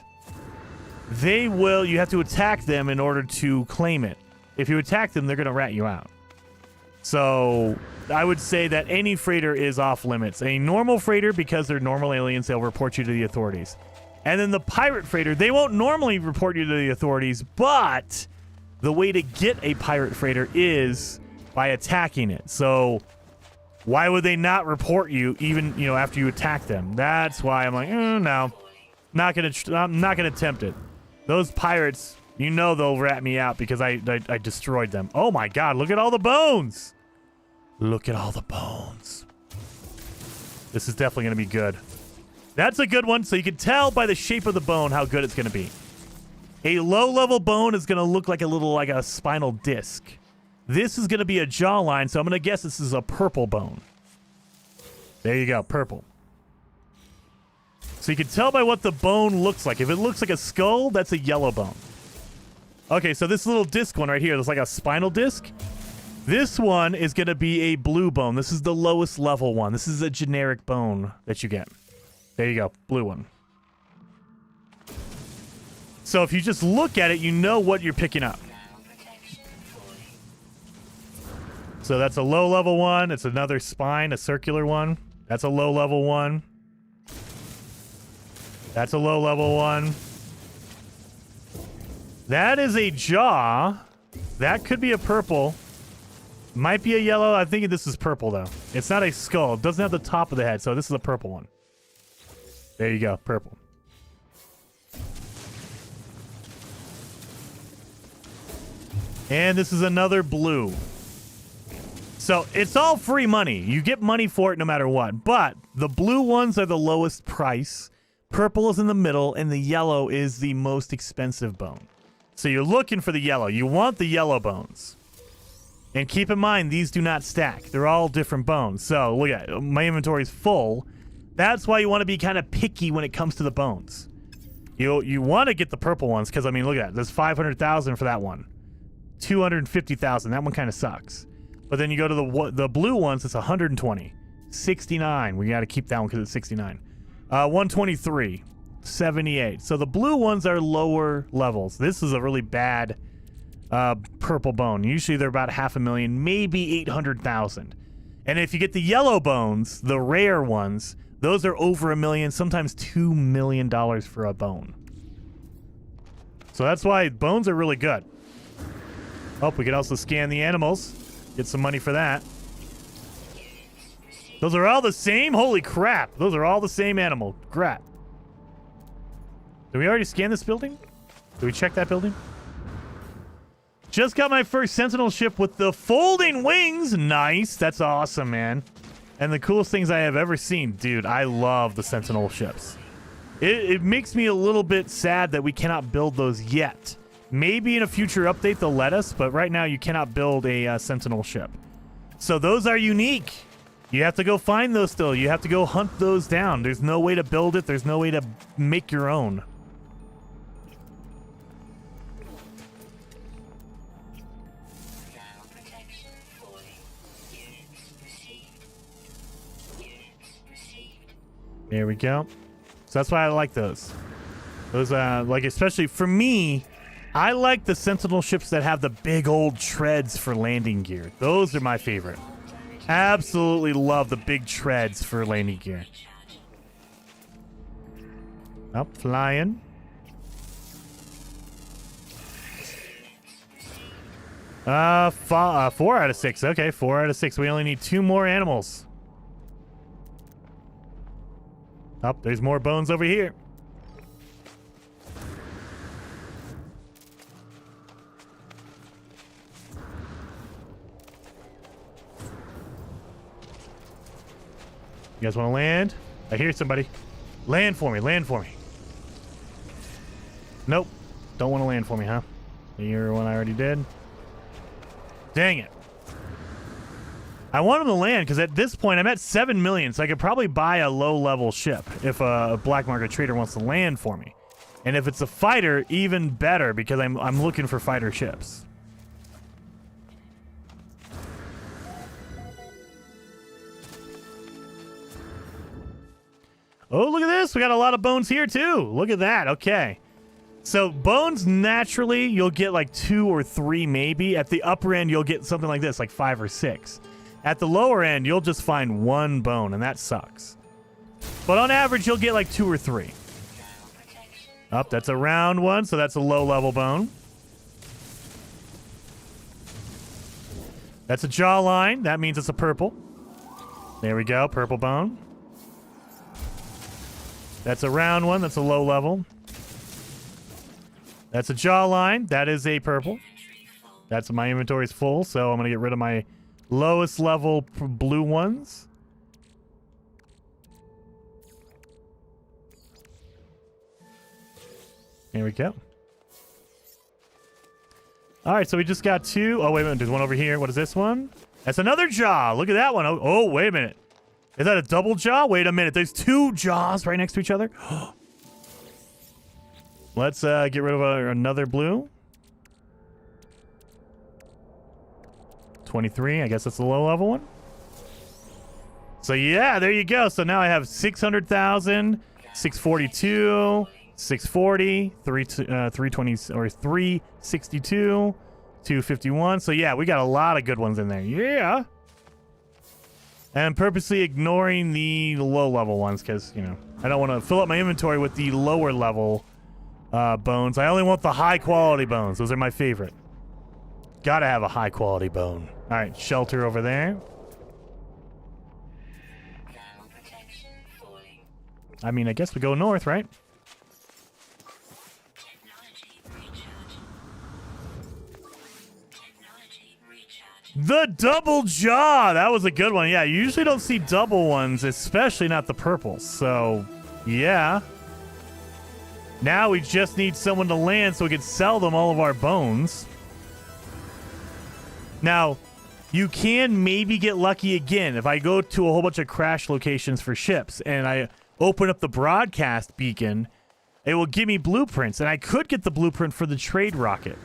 you have to attack them in order to claim it. If you attack them, they're going to rat you out. So I would say that any freighter is off limits. A normal freighter, because they're normal aliens, they'll report you to the authorities. And then the pirate freighter, they won't normally report you to the authorities, but the way to get a pirate freighter is by attacking it. So why would they not report you even, after you attack them? That's why I'm like, no, I'm not gonna attempt it. Those pirates, they'll rat me out because I destroyed them. Oh my God, look at all the bones. Look at all the bones. This is definitely gonna be good. That's a good one, so you can tell by the shape of the bone how good it's gonna be. A low-level bone is gonna look like a spinal disc. This is gonna be a jawline, so I'm gonna guess this is a purple bone. There you go, purple. So you can tell by what the bone looks like. If it looks like a skull, that's a yellow bone. Okay, so this little disc one right here, that's like a spinal disc. This one is gonna be a blue bone. This is the lowest level one. This is a generic bone that you get. There you go, blue one. So if you just look at it, you know what you're picking up. So that's a low level one. It's another spine, a circular one. That's a low level one. That's a low level one. That is a jaw. That could be a purple. Might be a yellow. I think this is purple though. It's not a skull. It doesn't have the top of the head, so this is a purple one. There you go, purple. And this is another blue. So it's all free money. You get money for it no matter what. But the blue ones are the lowest price. Purple is in the middle, and the yellow is the most expensive bone. So you're looking for the yellow. You want the yellow bones. And keep in mind, these do not stack. They're all different bones. So look at it. My inventory is full. That's why you want to be kind of picky when it comes to the bones. You want to get the purple ones because, I mean, look at that. There's 500,000 for that one. 250,000. That one kind of sucks. But then you go to the blue ones, it's 120. 69. We got to keep that one because it's 69. 123. 78. So the blue ones are lower levels. This is a really bad purple bone. Usually they're about 500,000, maybe 800,000. And if you get the yellow bones, the rare ones, those are over $1 million, sometimes $2 million for a bone. So that's why bones are really good. Oh, we can also scan the animals. Get some money for that. Those are all the same? Holy crap. Those are all the same animal. Crap. Did we already scan this building? Did we check that building? Just got my first Sentinel ship with the folding wings. Nice. That's awesome, man. And the coolest things I have ever seen. Dude, I love the Sentinel ships. It makes me a little bit sad that we cannot build those yet. Maybe in a future update they'll let us, but right now you cannot build a Sentinel ship. So those are unique. You have to go find those still. You have to go hunt those down. There's no way to build it. There's no way to make your own. There we go. So that's why I like those. Those, like, especially for me, I like the Sentinel ships that have the big old treads for landing gear. Those are my favorite. Absolutely love the big treads for landing gear. Up, flying. 4 out of 6. Okay, 4 out of 6. We only need 2 more animals. Oh, there's more bones over here. You guys want to land? I hear somebody. Land for me. Land for me. Nope. Don't want to land for me, huh? You're one I already did. Dang it. I want him to land because at this point I'm at 7 million, so I could probably buy a low-level ship if a black market trader wants to land for me. And if it's a fighter, even better because I'm looking for fighter ships. Oh, look at this. We got a lot of bones here, too. Look at that. Okay. So bones, naturally, you'll get like 2 or 3 maybe. At the upper end, you'll get something like this, like 5 or 6. At the lower end, you'll just find 1 bone, and that sucks. But on average, you'll get like 2 or 3. Up, that's a round one, so that's a low-level bone. That's a jawline. That means it's a purple. There we go, purple bone. That's a round one. That's a low level. That's a jawline. That is a purple. That's my inventory's full, so I'm going to get rid of my lowest level blue ones. There we go. All right, so we just got 2. Oh, wait a minute. There's one over here. What is this one? That's another jaw. Look at that one. Oh, wait a minute. Is that a double jaw? Wait a minute. There's 2 jaws right next to each other. Let's get rid of another blue. 23. I guess that's the low level one. So, yeah, there you go. So now I have 600,000, 642, 640, 320, or 362, 251. So, yeah, we got a lot of good ones in there. Yeah. And I'm purposely ignoring the low-level ones because, you know, I don't want to fill up my inventory with the lower-level bones. I only want the high-quality bones. Those are my favorite. Gotta have a high-quality bone. All right, shelter over there. I mean, I guess we go north, right? The double jaw! That was a good one. Yeah, you usually don't see double ones, especially not the purples. So, yeah. Now we just need someone to land so we can sell them all of our bones. Now, you can maybe get lucky again. If I go to a whole bunch of crash locations for ships and I open up the broadcast beacon, it will give me blueprints. And I could get the blueprint for the trade rocket.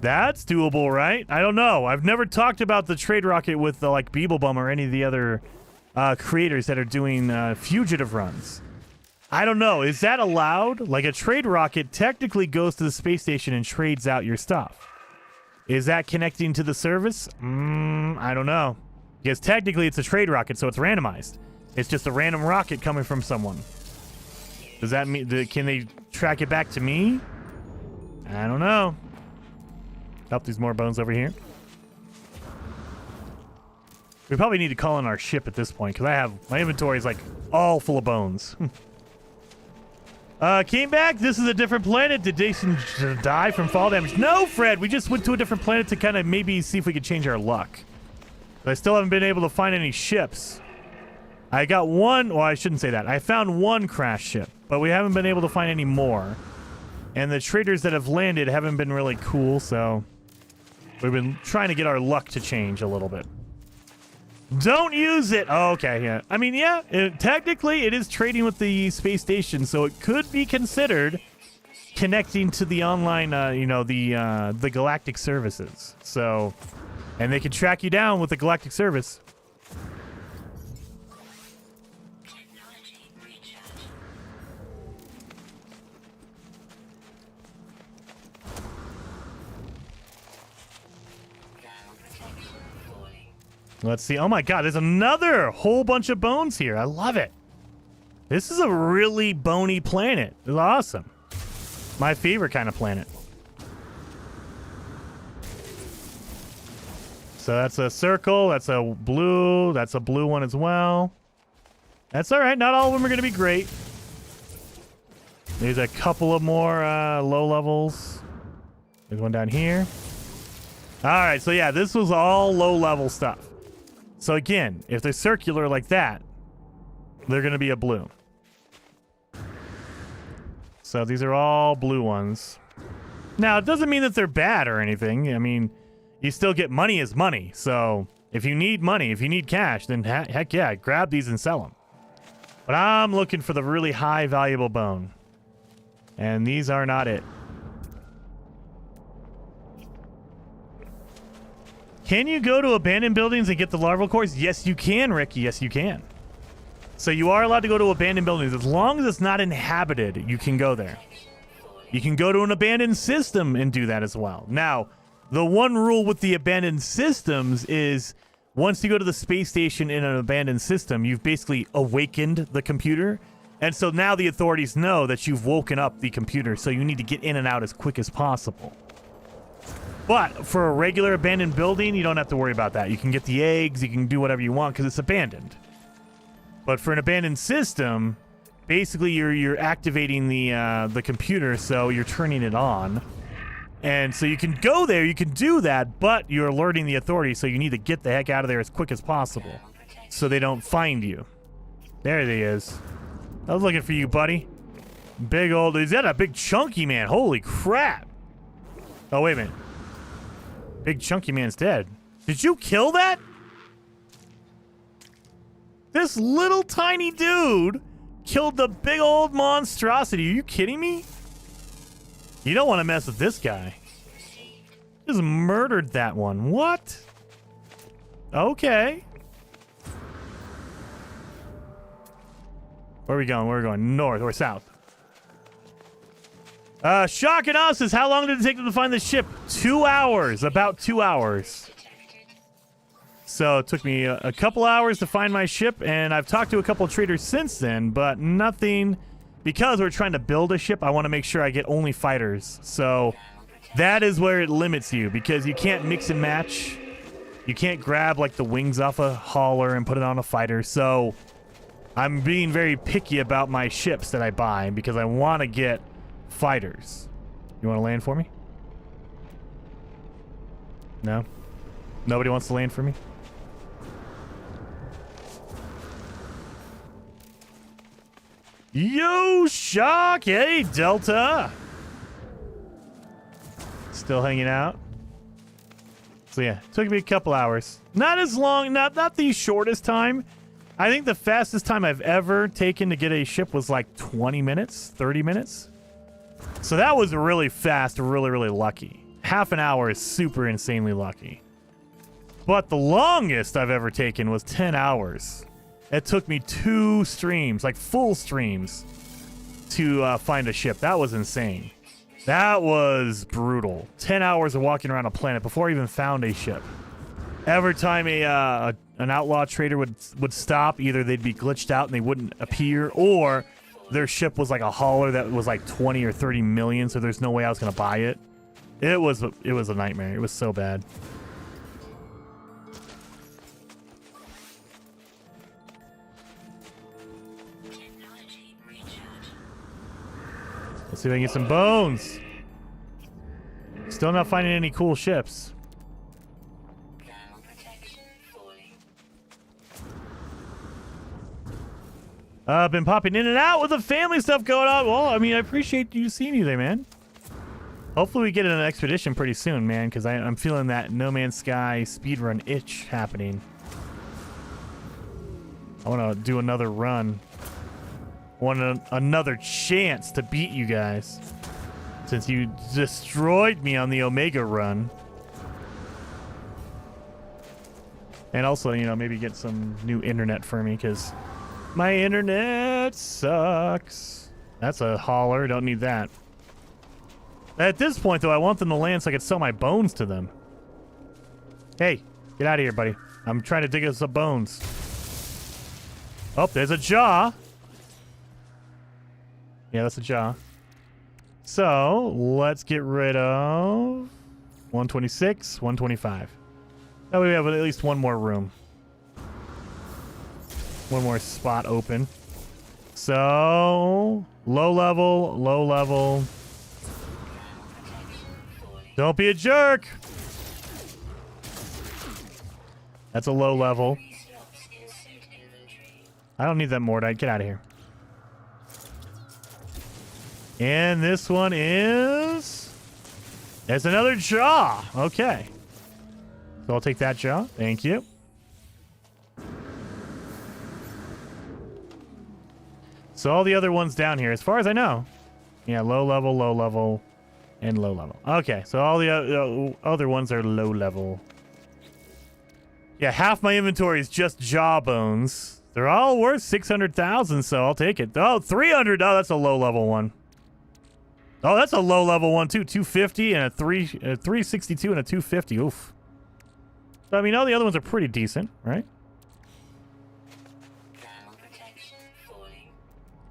That's doable, right? I don't know. I've never talked about the trade rocket with like Beeblebum or any of the other creators that are doing fugitive runs. I don't know. Is that allowed? Like a trade rocket technically goes to the space station and trades out your stuff. Is that connecting to the service? I don't know. Because technically it's a trade rocket, so it's randomized. It's just a random rocket coming from someone. Does that mean... Can they track it back to me? I don't know. Oh, there's more bones over here. We probably need to call in our ship at this point, because I have... My inventory is, like, all full of bones. Came back. This is a different planet. Did Jason die from fall damage? No, Fred. We just went to a different planet to kind of maybe see if we could change our luck. But I still haven't been able to find any ships. I got one... Well, I shouldn't say that. I found one crash ship, but we haven't been able to find any more. And the traders that have landed haven't been really cool, so... We've been trying to get our luck to change a little bit. Don't use it! Oh, okay, yeah. I mean, yeah, technically it is trading with the space station, so it could be considered connecting to the online, you know, the galactic services. So, and they can track you down with the galactic service. Let's see. Oh my god, there's another whole bunch of bones here. I love it. This is a really bony planet. It's awesome. My favorite kind of planet. So that's a circle. That's a blue. That's a blue one as well. That's all right. Not all of them are going to be great. There's a couple of more low levels. There's one down here. All right. So yeah, this was all low level stuff. So again, if they're circular like that, they're going to be a blue. So these are all blue ones. Now, it doesn't mean that they're bad or anything. I mean, you still get money as money. So if you need money, if you need cash, then heck yeah, grab these and sell them. But I'm looking for the really high valuable bone. And these are not it. Can you go to abandoned buildings and get the larval cores? Yes, you can, Rick. Yes, you can. So you are allowed to go to abandoned buildings. As long as it's not inhabited, you can go there. You can go to an abandoned system and do that as well. Now, the one rule with the abandoned systems is once you go to the space station in an abandoned system, you've basically awakened the computer. And so now the authorities know that you've woken up the computer, so you need to get in and out as quick as possible. But for a regular abandoned building, you don't have to worry about that. You can get the eggs, you can do whatever you want because it's abandoned. But for an abandoned system, basically you're activating the computer, so you're turning it on. And so you can go there, you can do that, but you're alerting the authorities, so you need to get the heck out of there as quick as possible so they don't find you. There he is. I was looking for you, buddy. Big old... Is that a big chunky man? Holy crap. Oh, wait a minute. Big chunky man's dead. Did you kill that? This little tiny dude killed the big old monstrosity. Are you kidding me? You don't want to mess with this guy. Just murdered that one. What? Okay. Where are we going? Where are we going? North or south? Shock and Us says, how long did it take them to find the ship? 2 hours. About 2 hours. So it took me a couple hours to find my ship, and I've talked to a couple traders since then, but nothing. Because we're trying to build a ship, I want to make sure I get only fighters. So that is where it limits you, because you can't mix and match. You can't grab like the wings off a hauler and put it on a fighter. So I'm being very picky about my ships that I buy because I want to get fighters. You want to land for me? No? Nobody wants to land for me? Yo, Shock! Hey, Delta! Still hanging out. So yeah, took me a couple hours. Not as long, not the shortest time. I think the fastest time I've ever taken to get a ship was like 20 minutes, 30 minutes. So that was really fast, really, really lucky. Half an hour is super insanely lucky. But the longest I've ever taken was 10 hours. It took me 2 streams, like full streams, to find a ship. That was insane. That was brutal. 10 hours of walking around a planet before I even found a ship. Every time an outlaw trader would stop, either they'd be glitched out and they wouldn't appear, or their ship was like a hauler that was like 20 or 30 million, so there's no way I was gonna buy it. It was a nightmare. It was so bad. Let's see if I can get some bones. Still not finding any cool ships. I've been popping in and out with the family stuff going on. Well, I mean, I appreciate you seeing you there, man. Hopefully we get an expedition pretty soon, man, because I'm feeling that No Man's Sky speedrun itch happening. I want to do another run. Want another chance to beat you guys, since you destroyed me on the Omega run. And also, you know, maybe get some new internet for me, because my internet sucks. That's a hauler. Don't need that. At this point, though, I want them to land so I can sell my bones to them. Hey, get out of here, buddy. I'm trying to dig us some bones. Oh, there's a jaw. Yeah, that's a jaw. So, let's get rid of 126, 125. That way we have at least one more room. One more spot open. So, low level, low level. Don't be a jerk! That's a low level. I don't need that Mordite. Get out of here. And this one is... There's another jaw. Okay. So I'll take that jaw. Thank you. So all the other ones down here, as far as I know. Yeah, low level, and low level. Okay, so all the other ones are low level. Yeah, half my inventory is just jaw bones. They're all worth 600,000, so I'll take it. Oh, 300. Oh, that's a low-level one. Oh, that's a low-level one, too. 250 and a 362 and a 250. Oof. So, I mean, all the other ones are pretty decent, right?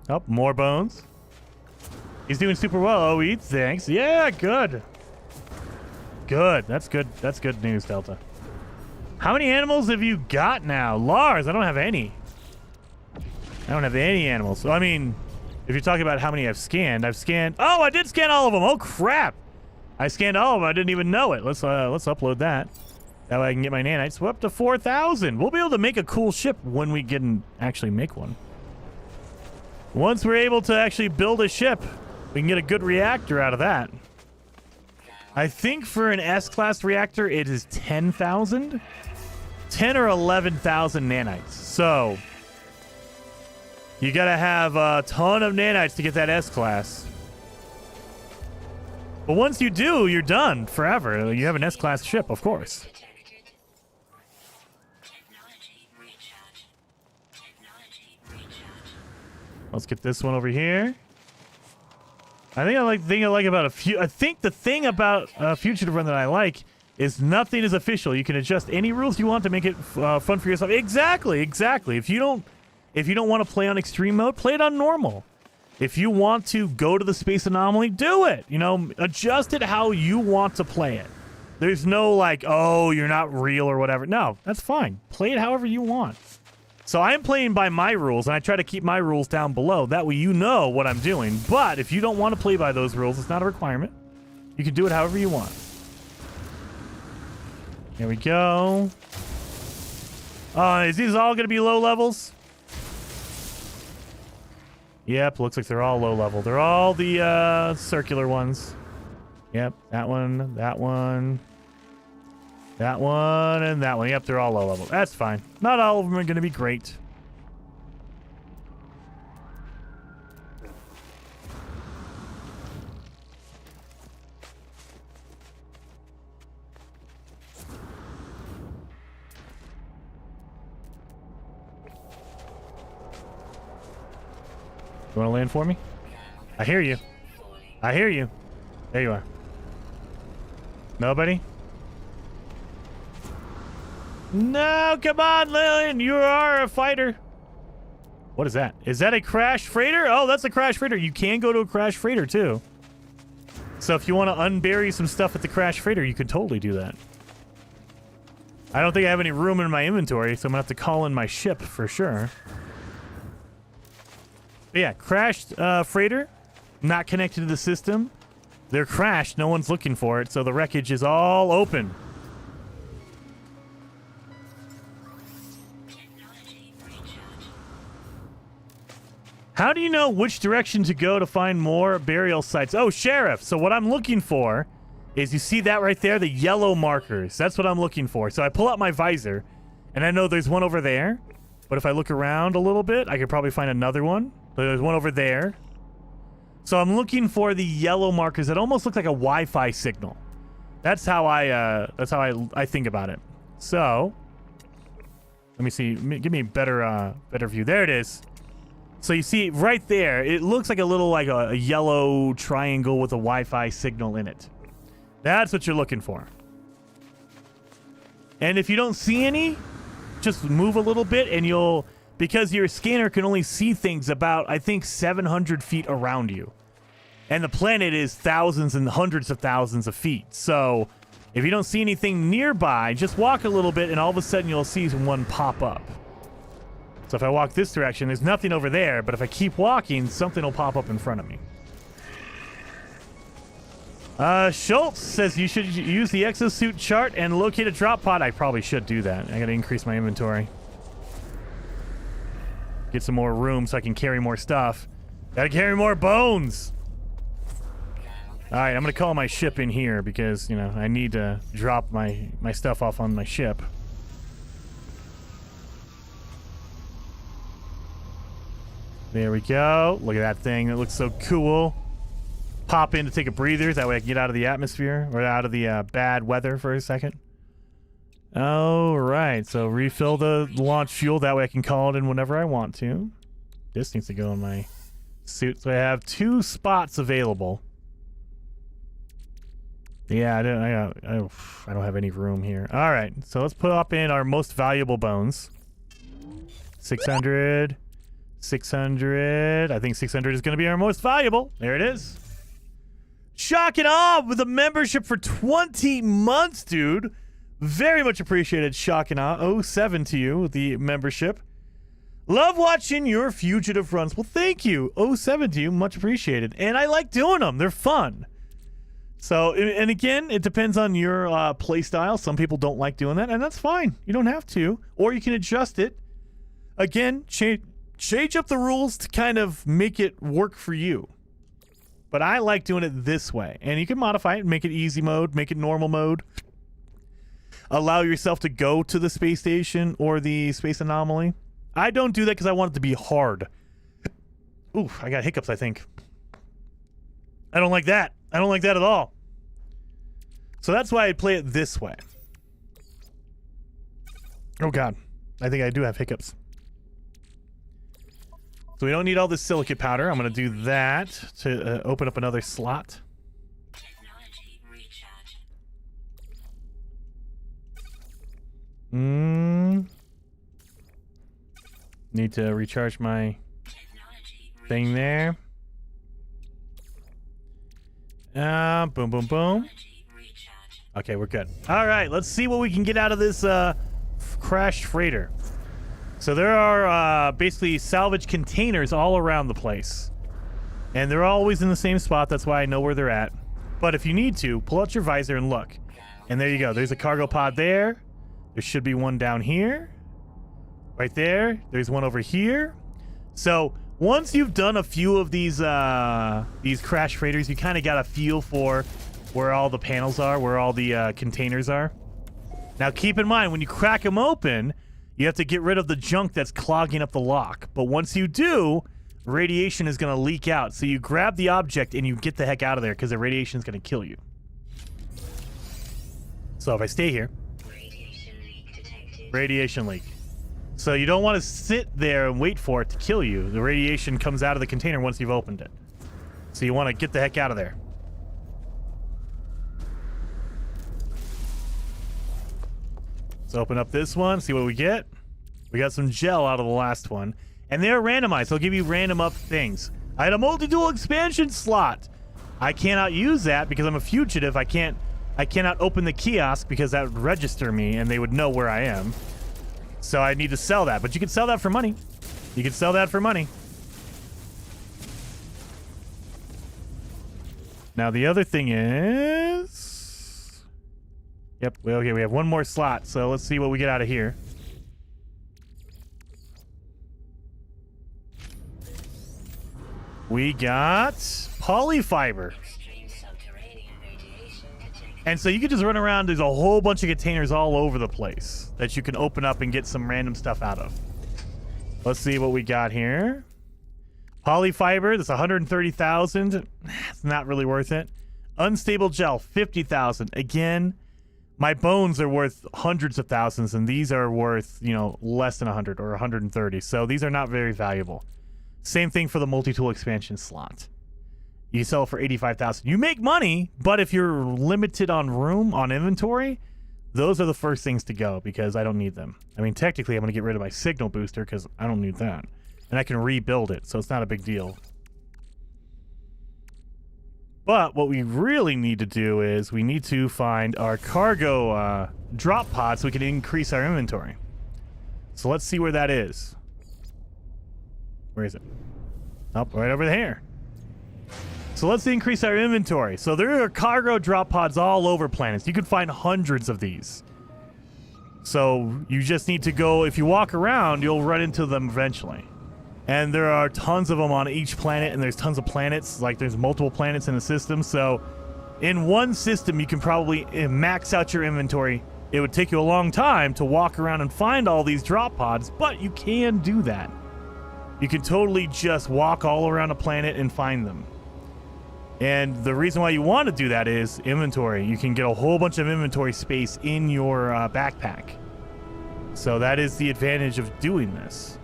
Oh, more bones. He's doing super well. Oh, eat, thanks. Yeah, good. Good. That's good. That's good news, Delta. How many animals have you got now? Lars, I don't have any. I don't have any animals. So, I mean, if you're talking about how many I've scanned. Oh, I did scan all of them. Oh, crap. I scanned all of them. I didn't even know it. Let's upload that. That way I can get my nanites. We're up to 4,000. We'll be able to make a cool ship when we can actually make one. Once we're able to actually build a ship, we can get a good reactor out of that. I think for an S-class reactor, it is 10,000. 10 or 11,000 nanites. So, you gotta have a ton of nanites to get that S-class. But once you do, you're done forever. You have an S-class ship, of course. Let's get this one over here. I think the thing about Fugitive Run that I like is nothing is official. You can adjust any rules you want to make it fun for yourself. Exactly. If you don't want to play on extreme mode, play it on normal. If you want to go to the space anomaly, do it. You know, adjust it how you want to play it. There's no like, oh, you're not real or whatever. No, that's fine. Play it however you want. So I'm playing by my rules, and I try to keep my rules down below. That way you know what I'm doing. But if you don't want to play by those rules, it's not a requirement. You can do it however you want. Here we go. Is these all going to be low levels? Yep, looks like they're all low level. They're all the circular ones. Yep, that one, that one. That one and that one. Yep, they're all low level. That's fine. Not all of them are going to be great. You want to land for me? I hear you. I hear you. There you are. Nobody? No, come on, Lillian. You are a fighter. What is that? Is that a crash freighter? Oh, that's a crash freighter. You can go to a crash freighter, too. So if you want to unbury some stuff at the crash freighter, you could totally do that. I don't think I have any room in my inventory, so I'm going to have to call in my ship for sure. But yeah, crashed freighter, not connected to the system. They're crashed. No one's looking for it, so the wreckage is all open. How do you know which direction to go to find more burial sites? Oh, Sheriff. So what I'm looking for is, you see that right there? The yellow markers. That's what I'm looking for. So I pull out my visor, and I know there's one over there. But if I look around a little bit, I could probably find another one. There's one over there. So I'm looking for the yellow markers that almost look like a Wi-Fi signal. That's how I think about it. So let me see. Give me a better view. There it is. So you see right there, it looks like a little like a yellow triangle with a Wi-Fi signal in it. That's what you're looking for. And if you don't see any, just move a little bit and you'll, because your scanner can only see things about, I think, 700 feet around you. And the planet is thousands and hundreds of thousands of feet. So if you don't see anything nearby, just walk a little bit and all of a sudden you'll see one pop up. So if I walk this direction, there's nothing over there, but if I keep walking, something will pop up in front of me. Schultz says you should use the exosuit chart and locate a drop pod. I probably should do that. I gotta increase my inventory. Get some more room so I can carry more stuff. Gotta carry more bones! Alright, I'm gonna call my ship in here because, you know, I need to drop my stuff off on my ship. There we go. Look at that thing. That looks so cool. Pop in to take a breather. That way I can get out of the atmosphere or out of the bad weather for a second. All right, so refill the launch fuel. That way I can call it in whenever I want to. This needs to go in my suit. So I have 2 spots available. Yeah, I don't have any room here. All right, so let's pop in our most valuable bones. 600, 600. I think 600 is going to be our most valuable. There it is. Shock and Awe with a membership for 20 months, dude. Very much appreciated, Shock and Awe. 07 to you with the membership. Love watching your fugitive runs. Well, thank you. 07 to you. Much appreciated. And I like doing them. They're fun. So, and again, it depends on your play style. Some people don't like doing that, and that's fine. You don't have to. Or you can adjust it. Again, change up the rules to kind of make it work for you. But I like doing it this way. And you can modify it, make it easy mode, make it normal mode. Allow yourself to go to the space station or the space anomaly. I don't do that because I want it to be hard. Ooh, I got hiccups, I think. I don't like that. I don't like that at all. So that's why I play it this way. Oh, God. I think I do have hiccups. So we don't need all this silicate powder. I'm going to do that to open up another slot. Technology recharge. Need to recharge my thing there. Boom, boom, boom. Okay, we're good. All right, let's see what we can get out of this crashed freighter. So there are basically salvage containers all around the place. And they're always in the same spot. That's why I know where they're at. But if you need to, pull out your visor and look. And there you go. There's a cargo pod there. There should be one down here. Right there. There's one over here. So once you've done a few of these crash freighters, you kind of got a feel for where all the panels are, where all the containers are. Now keep in mind, when you crack them open, you have to get rid of the junk that's clogging up the lock. But once you do, radiation is going to leak out. So you grab the object and you get the heck out of there because the radiation is going to kill you. So if I stay here. Radiation leak detected. Radiation leak. So you don't want to sit there and wait for it to kill you. The radiation comes out of the container once you've opened it. So you want to get the heck out of there. Let's open up this one, see what we get. We got some gel out of the last one. And they're randomized. They'll give you random up things. I had a multi-tool expansion slot. I cannot use that because I'm a fugitive. I cannot open the kiosk because that would register me and they would know where I am. So I need to sell that. But you can sell that for money. You can sell that for money. Now the other thing is... Yep, well, okay, we have one more slot, so let's see what we get out of here. We got polyfiber. Extreme subterranean radiation detected. And so you can just run around, there's a whole bunch of containers all over the place that you can open up and get some random stuff out of. Let's see what we got here. Polyfiber, that's 130,000. It's not really worth it. Unstable gel, 50,000. Again, my bones are worth hundreds of thousands, and these are worth, you know, less than 100 or 130. So these are not very valuable. Same thing for the multi-tool expansion slot. You sell it for 85,000. You make money, but if you're limited on room, on inventory, those are the first things to go because I don't need them. I mean, technically, I'm going to get rid of my signal booster because I don't need that. And I can rebuild it, so it's not a big deal. But what we really need to do is we need to find our cargo drop pod so we can increase our inventory. So let's see where that is. Where is it? Oh, right over there. So let's increase our inventory. So there are cargo drop pods all over planets. You can find hundreds of these. So you just need to go, if you walk around, you'll run into them eventually. And there are tons of them on each planet, and there's tons of planets. Like, there's multiple planets in the system. So in one system, you can probably max out your inventory. It would take you a long time to walk around and find all these drop pods, but you can do that. You can totally just walk all around a planet and find them. And the reason why you want to do that is inventory. You can get a whole bunch of inventory space in your backpack. So that is the advantage of doing this.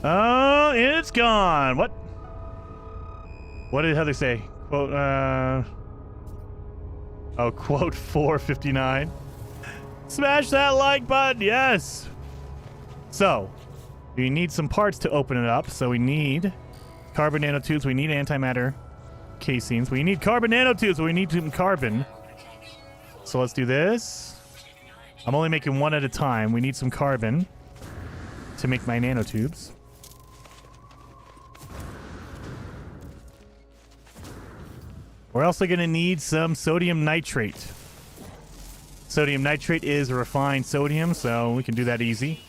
Oh, it's gone. What? What did Heather say? Quote, oh, quote 459. Smash that like button, yes. So, we need some parts to open it up. So we need carbon nanotubes. We need antimatter casings. We need carbon nanotubes. We need some carbon. So let's do this. I'm only making one at a time. We need some carbon to make my nanotubes. We're also going to need some sodium nitrate. Sodium nitrate is refined sodium, so we can do that easy.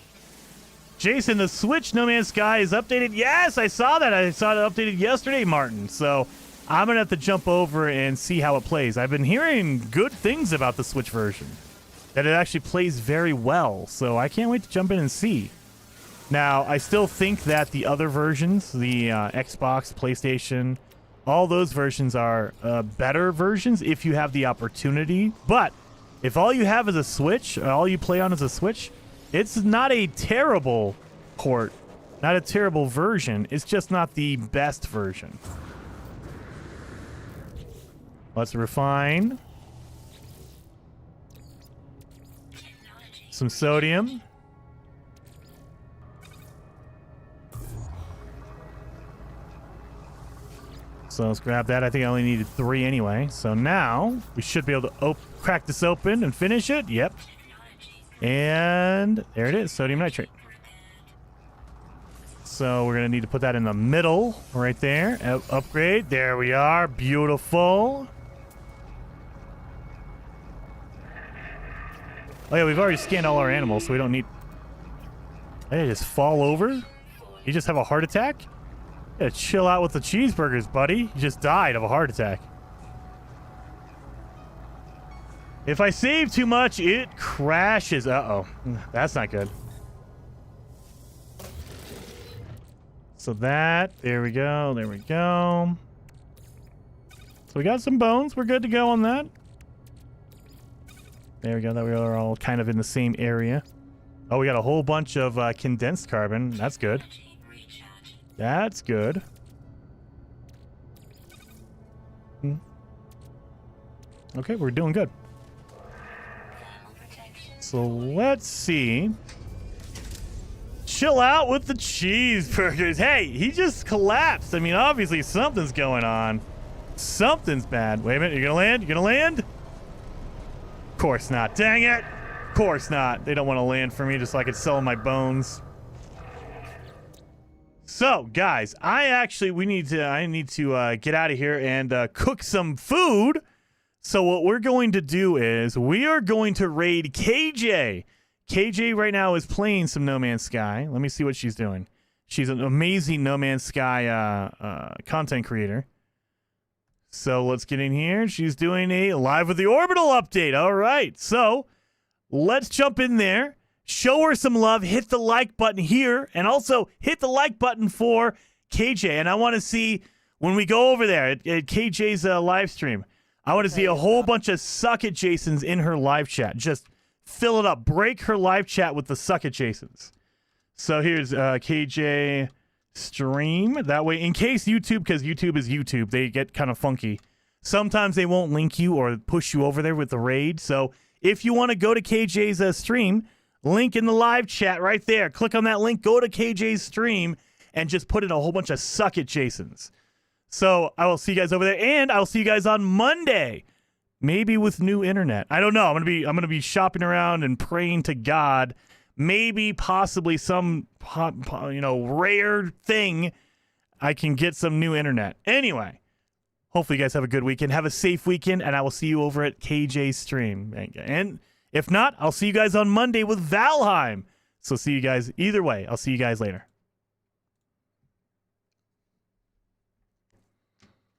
Jason, the Switch No Man's Sky is updated. Yes, I saw that. I saw it updated yesterday, Martin. So I'm going to have to jump over and see how it plays. I've been hearing good things about the Switch version, that it actually plays very well. So I can't wait to jump in and see. Now, I still think that the other versions, the Xbox, PlayStation, all those versions are better versions if you have the opportunity. But if all you have is a Switch, all you play on is a Switch, it's not a terrible port, not a terrible version. It's just not the best version. Let's refine some sodium. So let's grab that. I think I only needed 3 anyway. So now we should be able to crack this open and finish it. Yep. And there it is, sodium nitrate. So we're going to need to put that in the middle right there. Upgrade. There we are. Beautiful. Oh, yeah, we've already scanned all our animals, so we don't need... Hey, just fall over? You just have a heart attack? Yeah, chill out with the cheeseburgers, buddy. You just died of a heart attack. If I save too much, it crashes. Uh-oh. That's not good. So that, there we go, there we go. So we got some bones. We're good to go on that. There we go. That we are all kind of in the same area. Oh, we got a whole bunch of condensed carbon. That's good. That's good. Okay, we're doing good. So let's see. Chill out with the cheeseburgers. Hey, he just collapsed. I mean, obviously something's going on. Something's bad. Wait a minute, you're gonna land? You're gonna land? Of course not. Dang it. Of course not. They don't want to land for me just so I could sell my bones. So, guys, I need to get out of here and cook some food. So what we're going to do is we are going to raid KJ. KJ right now is playing some No Man's Sky. Let me see what she's doing. She's an amazing No Man's Sky content creator. So let's get in here. She's doing a Live with the Orbital update. All right. So let's jump in there. Show her some love. Hit the like button here. And also hit the like button for KJ. And I want to see when we go over there at KJ's live stream, I want to see a whole bunch of suck it Jasons in her live chat. Just fill it up. Break her live chat with the suck it Jasons. So here's KJ stream. That way, in case YouTube, because YouTube is YouTube, they get kind of funky. Sometimes they won't link you or push you over there with the raid. So if you want to go to KJ's stream, link in the live chat right there. Click on that link, go to KJ's stream, and just put in a whole bunch of suck it Jasons. So I will see you guys over there, and I'll see you guys on Monday, maybe with new internet. I don't know. I'm gonna be shopping around and praying to God. Maybe, possibly, some rare thing I can get some new internet. Anyway, hopefully you guys have a good weekend. Have a safe weekend, and I will see you over at KJ's stream. And if not, I'll see you guys on Monday with Valheim. So see you guys either way. I'll see you guys later.